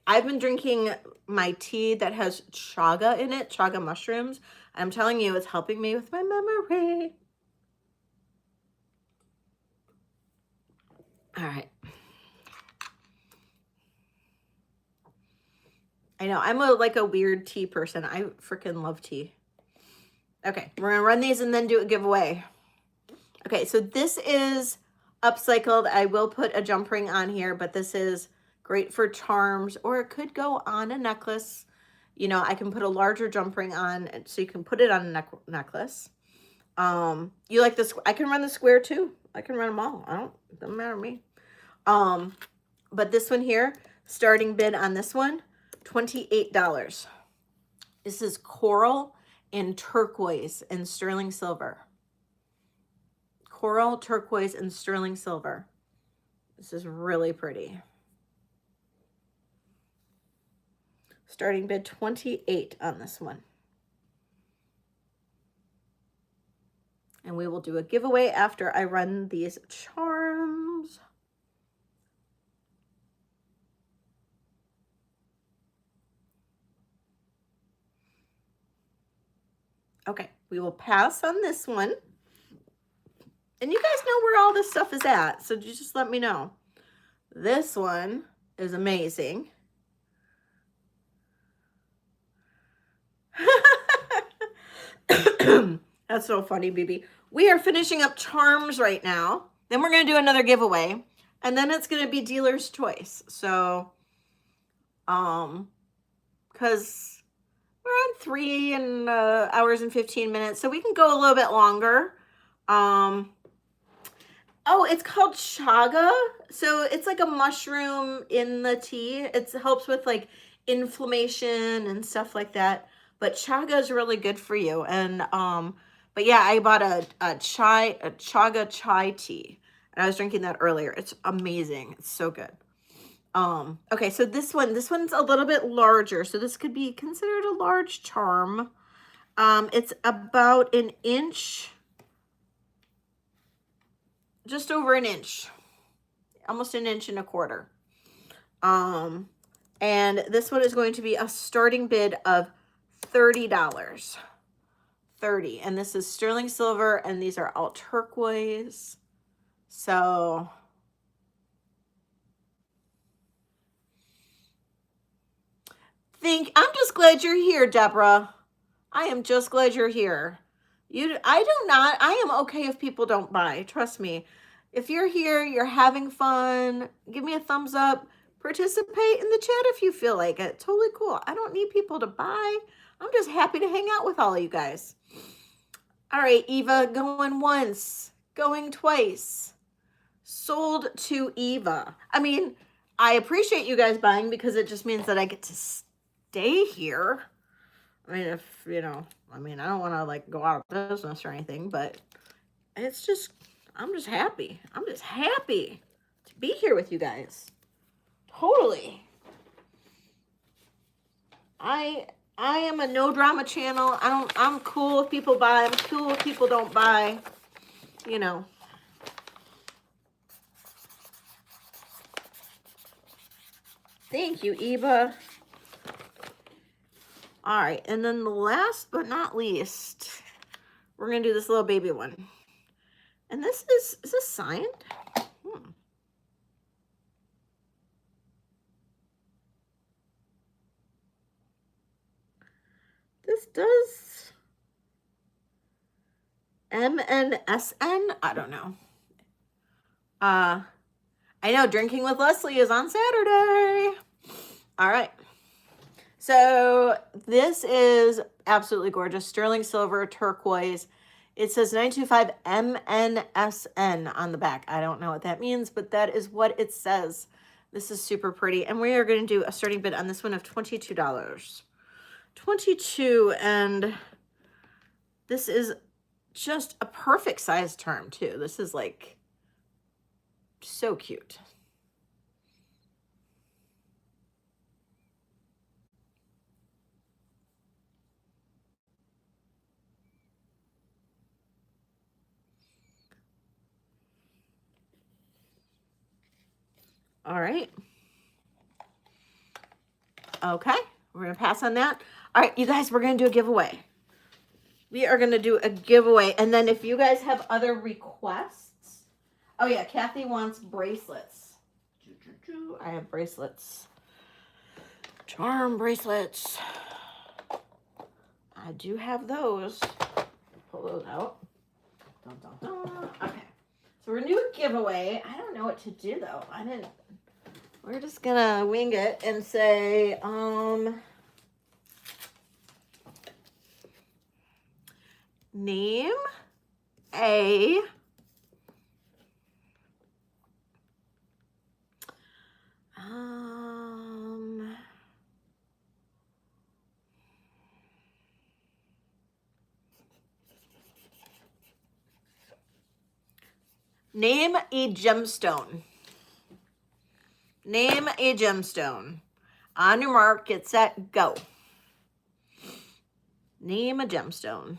I've been drinking my tea that has chaga in it, chaga mushrooms. I'm telling you, it's helping me with my memory. All right. I know, I'm like a weird tea person. I freaking love tea. Okay, we're gonna run these and then do a giveaway. Okay, so this is upcycled. I will put a jump ring on here, but this is great for charms, or it could go on a necklace. You know, I can put a larger jump ring on, so you can put it on a necklace. You like this? I can run the square too. I can run them all. It doesn't matter to me. But this one here, starting bid on this one, $28. This is coral and turquoise and sterling silver. Coral, turquoise, and sterling silver. This is really pretty. Starting bid 28 on this one. And we will do a giveaway after I run these charms. Okay, we will pass on this one. And you guys know where all this stuff is at, so just let me know. This one is amazing. That's so funny, BB. We are finishing up charms right now. Then we're going to do another giveaway. And then it's going to be dealer's choice. So, because we're on 3 hours and 15 minutes. So we can go a little bit longer. Oh, it's called chaga. So it's like a mushroom in the tea. It helps with like inflammation and stuff like that. But chaga is really good for you. And but yeah, I bought a chaga chai tea, and I was drinking that earlier. It's amazing. It's so good. Okay, so this one's a little bit larger. So this could be considered a large charm. It's about an inch. Just over an inch, almost an inch and a quarter. And this one is going to be a starting bid of $30. 30, and this is sterling silver, and these are all turquoise. So I'm just glad you're here, Deborah. I am just glad you're here. I am okay if people don't buy. Trust me. If you're here, you're having fun, give me a thumbs up. Participate in the chat if you feel like it. Totally cool. I don't need people to buy. I'm just happy to hang out with all of you guys. All right, Eva, going once, going twice. Sold to Eva. I mean, I appreciate you guys buying because it just means that I get to stay here. I mean, if, you know, I don't want to like go out of business or anything, but it's just, I'm just happy. I'm just happy to be here with you guys. Totally. I am a no drama channel. I'm cool if people buy. I'm cool if people don't buy. You know. Thank you, Eva. All right, and then the last but not least, we're gonna do this little baby one. And is this signed? This does MNSN? I don't know. I know Drinking with Leslie is on Saturday. All right. So this is absolutely gorgeous. Sterling silver, turquoise. It says 925 MNSN on the back. I don't know what that means, but that is what it says. This is super pretty. And we are going to do a starting bid on this one of $22. 22, and this is just a perfect size term too. This is like so cute. All right. Okay, we're gonna pass on that. All right, you guys, we're gonna do a giveaway. We are gonna do a giveaway, and then if you guys have other requests, oh yeah, Kathy wants bracelets. I have bracelets, charm bracelets. I do have those. Pull those out. Dun, dun, dun. Okay, so we're gonna do a giveaway. I don't know what to do though. We're just gonna wing it and say, name a name a gemstone. Name a gemstone. On your mark, get set, go. Name a gemstone.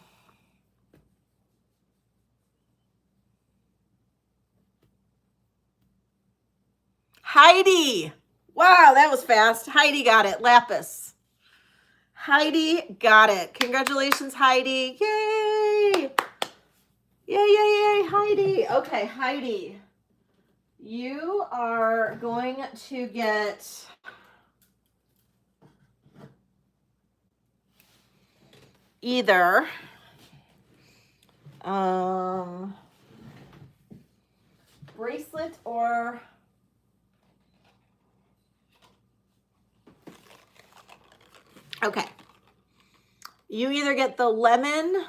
Heidi. Wow, that was fast. Heidi got it. Lapis. Heidi got it. Congratulations, Heidi. Yay. Yay, yay, yay, Heidi. Okay, Heidi. You are going to get either bracelet or okay. You either get the lemon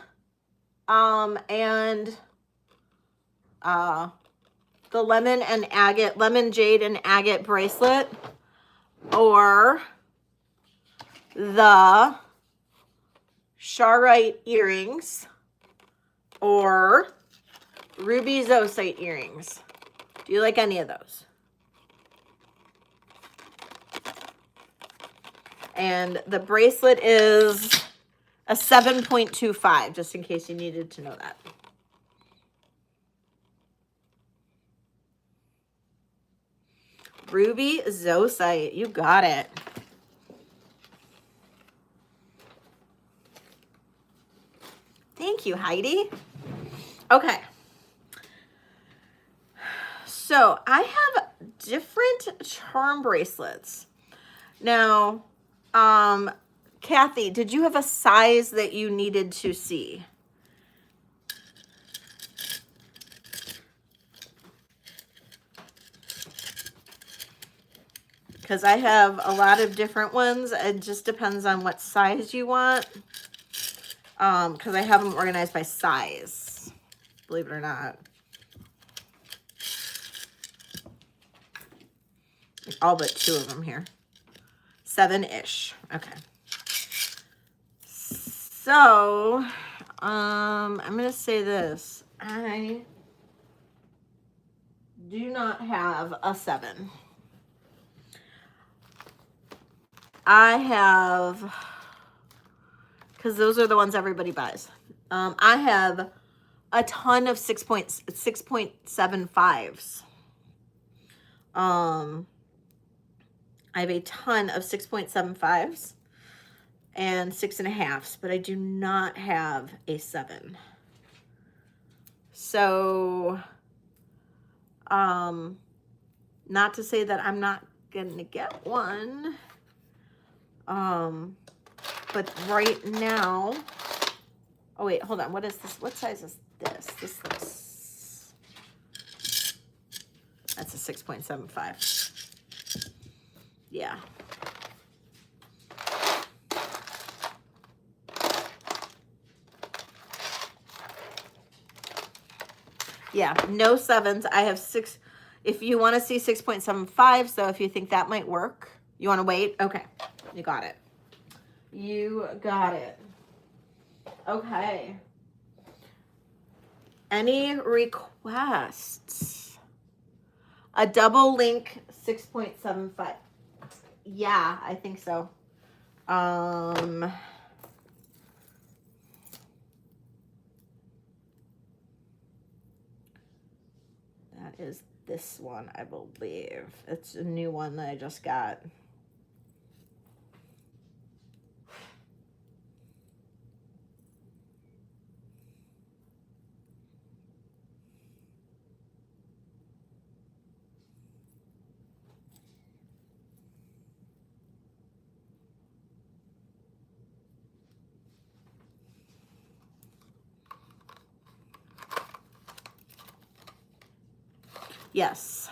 the lemon and agate, lemon jade and agate bracelet, or the Charite earrings, or ruby zoisite earrings. Do you like any of those? And the bracelet is a 7.25, just in case you needed to know that. Ruby zoisite, you got it. Thank you, Heidi. Okay. So I have different charm bracelets. Now, Kathy, did you have a size that you needed to see? Because I have a lot of different ones. It just depends on what size you want. Because I have them organized by size, believe it or not. All but 2 of them here. 7-ish. Okay. So, I'm going to say this. I do not have a 7. I have, because those are the ones everybody buys. I have a ton of 6.75s. I have a ton of 6.75s and 6.5s, but I do not have a 7. So, not to say that I'm not gonna get one. But right now, oh wait, hold on. What is this? What size is this? This looks, that's a 6.75. Yeah. Yeah, no 7s. I have 6. If you want to see 6.75, so if you think that might work, you want to wait? Okay, you got it. You got it. Okay. Any requests? A double link 6.75. Yeah, I think so. That is this one, I believe. It's a new one that I just got. Yes.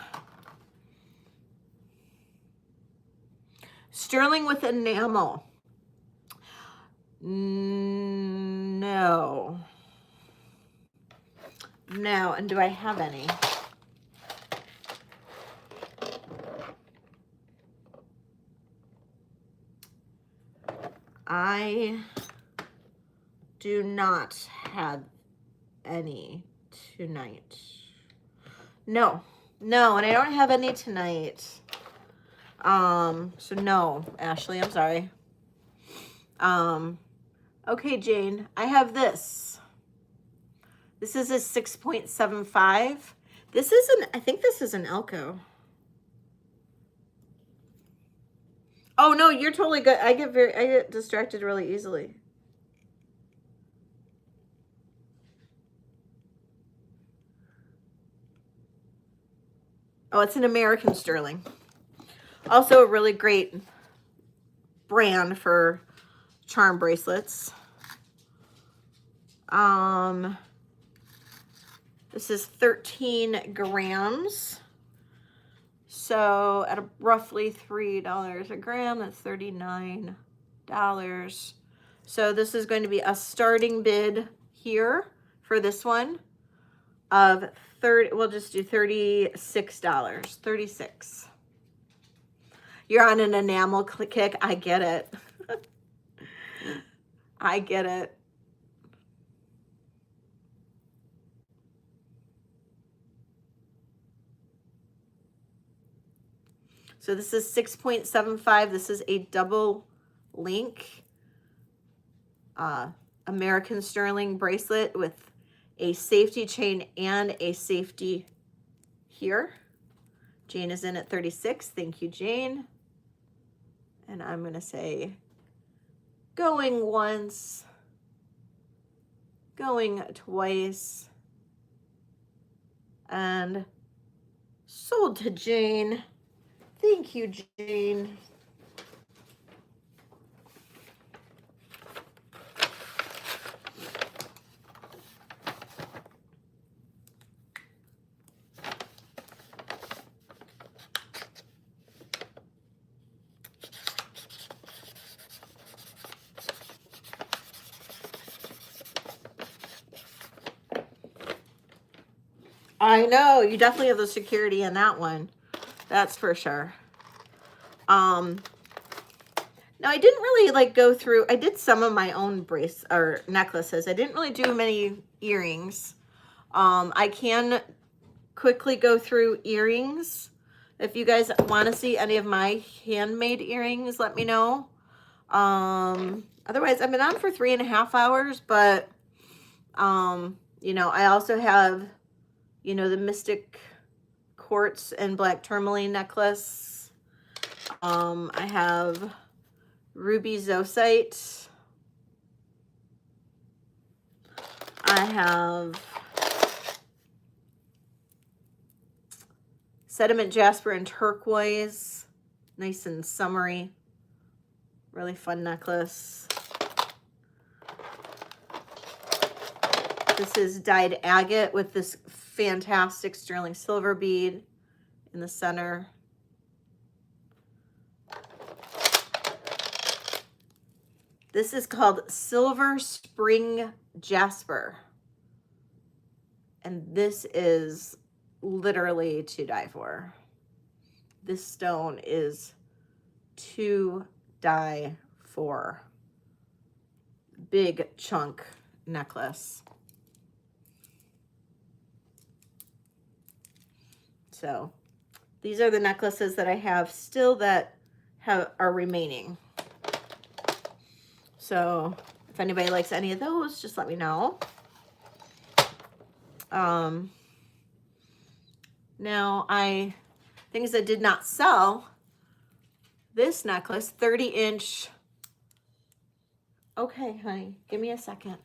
Sterling with enamel. No. No, and do I have any? I do not have any tonight. No, no, and I don't have any tonight. So no, Ashley, I'm sorry. Okay, Jane, I have this. This is a 6.75. This is an, I think this is an Elko. Oh no, you're totally good. I get distracted really easily. Oh, it's an American sterling. Also a really great brand for charm bracelets. This is 13 grams. So at roughly $3 a gram, that's $39. So this is going to be a starting bid here for this one of we'll just do $36. 36. You're on an enamel kick. I get it. I get it. So this is 6.75. This is a double link American sterling bracelet with a safety chain and a safety here. Jane is in at 36. Thank you, Jane. And I'm going to say going once, going twice, and sold to Jane. Thank you, Jane. I know, you definitely have the security in that one. That's for sure. Now I didn't really like go through, I did some of my own brace or necklaces. I didn't really do many earrings. I can quickly go through earrings. If you guys want to see any of my handmade earrings, let me know. Otherwise I've been on for 3.5 hours, but you know, I also have, you know, the Mystic Quartz and Black Tourmaline necklace. I have Ruby Zoisite. I have Sediment Jasper and Turquoise. Nice and summery. Really fun necklace. This is dyed agate with this fantastic sterling silver bead in the center. This is called Silver Spring Jasper. And this is literally to die for. This stone is to die for. Big chunk necklace. So these are the necklaces that I have still that are remaining. So if anybody likes any of those, just let me know. Now things that did not sell, this necklace, 30-inch. Okay, honey, give me a second.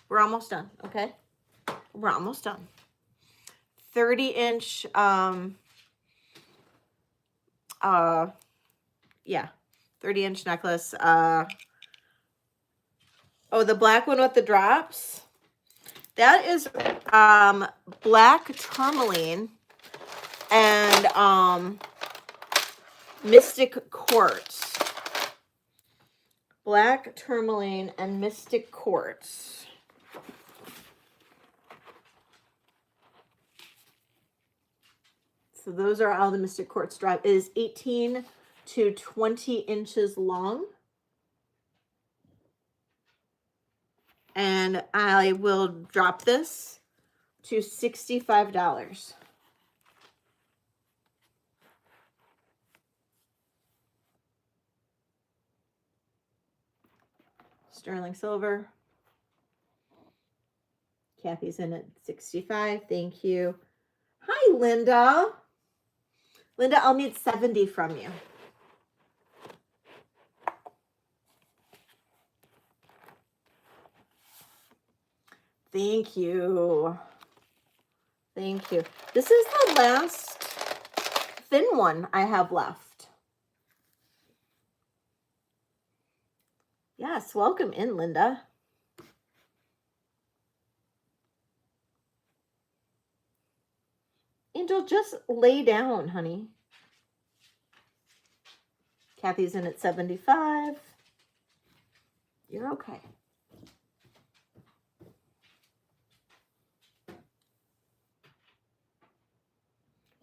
We're almost done, okay? We're almost done. 30-inch, yeah, 30-inch necklace. Oh, the black one with the drops. That is black tourmaline and Mystic Quartz. Black tourmaline and Mystic Quartz. So those are all the Mystic Quartz drop. It is 18 to 20 inches long. And I will drop this to $65. Sterling silver. Kathy's in at 65. Thank you. Hi, Linda. Linda, I'll need 70 from you. Thank you. Thank you. This is the last thin one I have left. Yes, welcome in, Linda. Angel, just lay down, honey. Kathy's in at 75. You're okay.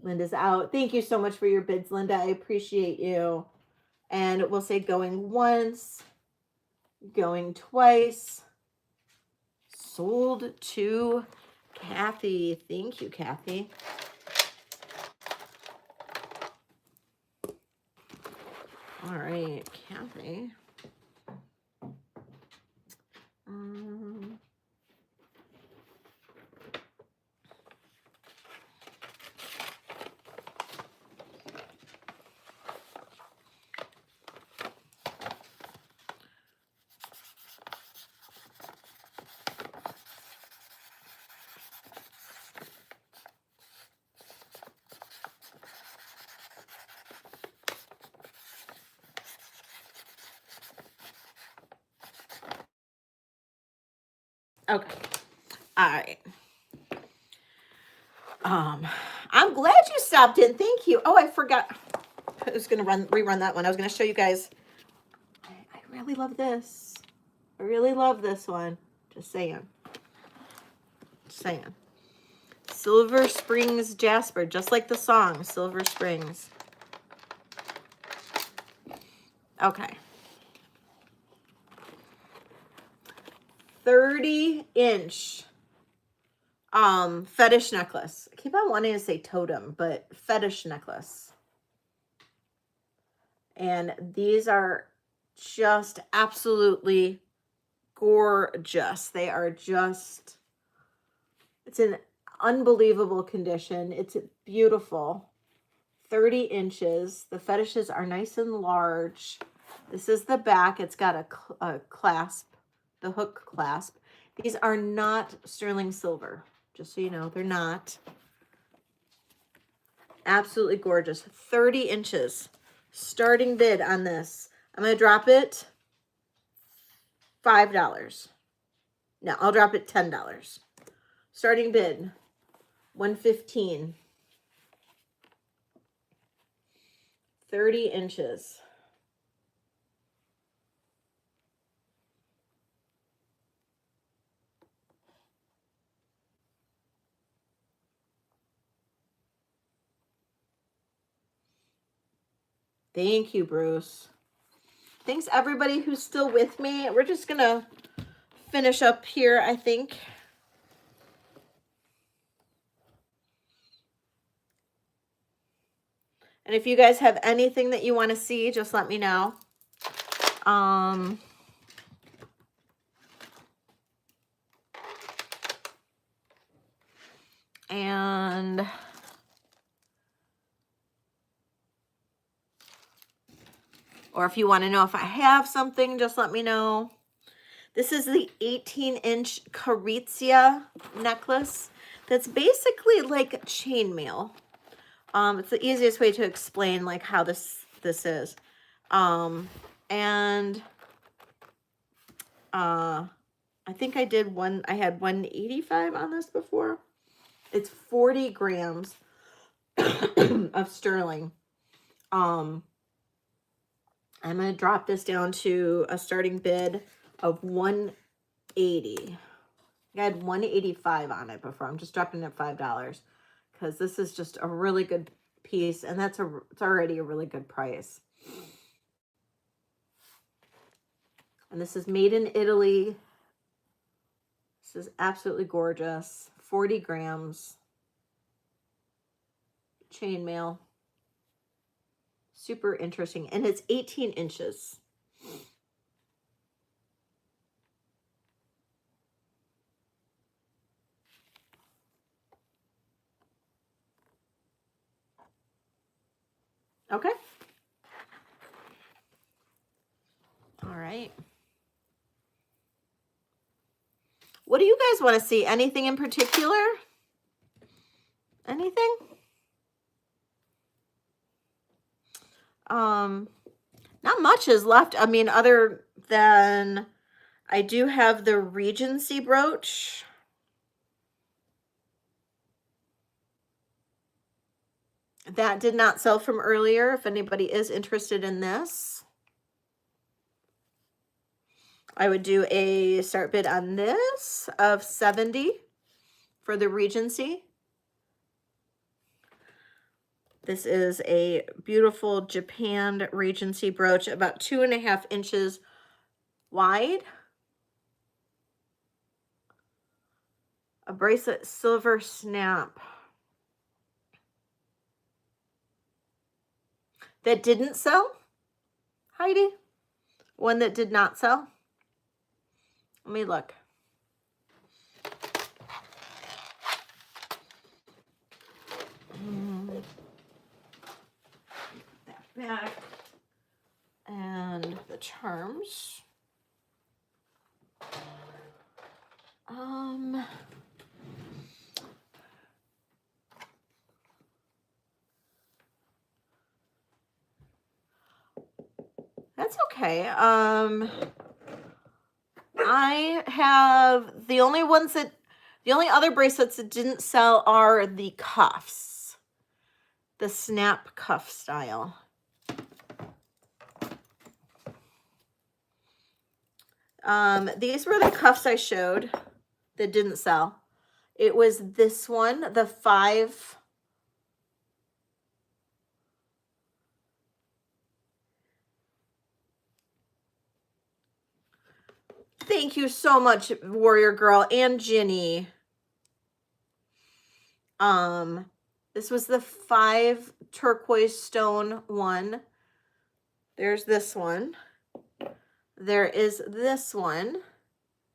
Linda's out. Thank you so much for your bids, Linda. I appreciate you. And we'll say going once, going twice. Sold to Kathy. Thank you, Kathy. All right, Kathy. Okay. All right. I'm glad you stopped in. Thank you. Oh, I forgot. I was going to rerun that one. I was going to show you guys. I really love this. I really love this one. Just saying. Just saying. Silver Springs Jasper, just like the song, Silver Springs. Okay. 30-inch fetish necklace. I keep on wanting to say totem, but fetish necklace. And these are just absolutely gorgeous. They are just, it's in unbelievable condition. It's beautiful. 30 inches. The fetishes are nice and large. This is the back. It's got a clasp, the hook clasp. These are not sterling silver, just so you know, they're not. Absolutely gorgeous. 30 inches. Starting bid on this. I'm going to drop it $5. No, I'll drop it $10. Starting bid $115. 30 inches. Thank you, Bruce. Thanks everybody who's still with me. We're just gonna finish up here, I think. And if you guys have anything that you want to see, just let me know. And or if you want to know if I have something, just let me know. This is the 18-inch Carizia necklace. That's basically like chainmail. It's the easiest way to explain like how this is. And I think I did one, I had 185 on this before. It's 40 grams of sterling. I'm going to drop this down to a starting bid of 180. I had 185 on it before. I'm just dropping it $5 because this is just a really good piece, and it's already a really good price. And this is made in Italy. This is absolutely gorgeous. 40 grams. Chainmail. Super interesting. And it's 18 inches. Okay. All right. What do you guys want to see? Anything in particular? Anything? Not much is left. I mean, other than I do have the Regency brooch. That did not sell from earlier. If anybody is interested in this, I would do a start bid on this of 70 for the Regency. This is a beautiful Japan Regency brooch, about 2.5 inches wide. A bracelet silver snap. That didn't sell, Heidi? One that did not sell? Let me look. That back. And the charms. That's okay. I have the only other bracelets that didn't sell are the cuffs, the snap cuff style. These were the cuffs I showed that didn't sell. It was this one, the 5. Thank you so much, Warrior Girl and Ginny. This was the 5 turquoise stone one. There's this one. There is this one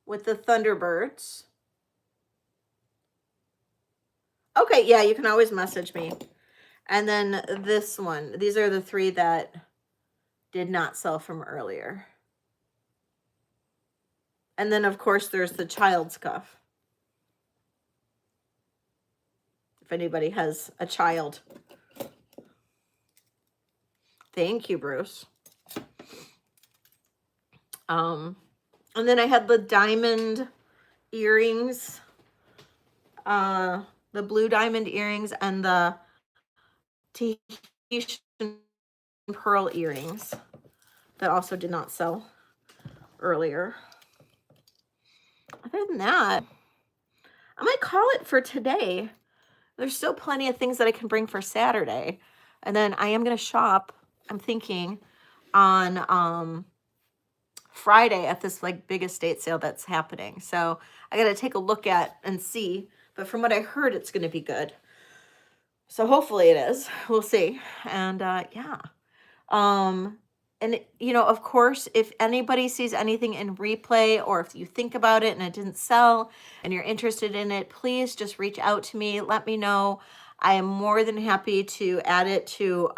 with the Thunderbirds. Okay, yeah, you can always message me. And then this one. These are the 3 that did not sell from earlier. And then, of course, there's the child's cuff. If anybody has a child. Thank you, Bruce. And then I had the diamond earrings, the blue diamond earrings, and the Tahitian pearl earrings that also did not sell earlier. Other than that, I might call it for today. There's still plenty of things that I can bring for Saturday. And then I am going to shop, I'm thinking, on Friday at this like big estate sale that's happening. So I got to take a look at and see. But from what I heard, it's going to be good. So hopefully it is. We'll see. And yeah. And you know, of course, if anybody sees anything in replay, or if you think about it and it didn't sell and you're interested in it, please just reach out to me. Let me know. I am more than happy to add it to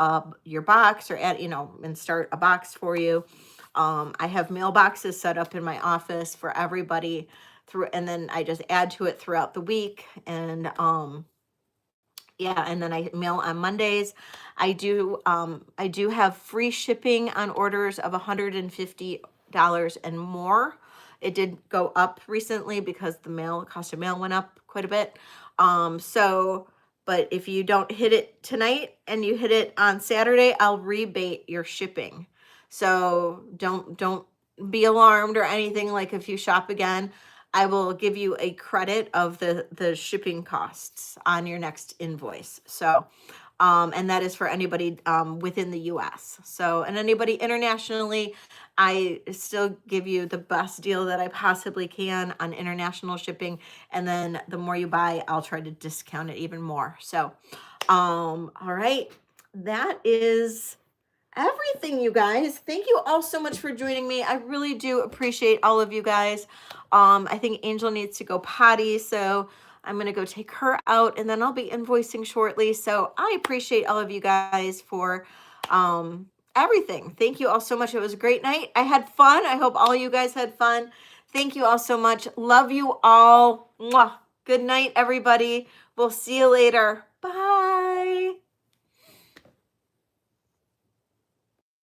your box, or add, you know, and start a box for you. I have mailboxes set up in my office for everybody through, and then I just add to it throughout the week. And yeah, and then I mail on Mondays. I do have free shipping on orders of $150 and more. It did go up recently because the cost of mail went up quite a bit. But if you don't hit it tonight and you hit it on Saturday, I'll rebate your shipping. So don't be alarmed or anything. Like, if you shop again, I will give you a credit of the shipping costs on your next invoice. So, and that is for anybody within the US. So, and anybody internationally, I still give you the best deal that I possibly can on international shipping. And then the more you buy, I'll try to discount it even more. So, all right, that is everything, you guys. Thank you all so much for joining me. I really do appreciate all of you guys. I think Angel needs to go potty, so I'm going to go take her out, and then I'll be invoicing shortly. So I appreciate all of you guys for everything. Thank you all so much. It was a great night. I had fun. I hope all you guys had fun. Thank you all so much. Love you all. Mwah. Good night, everybody. We'll see you later.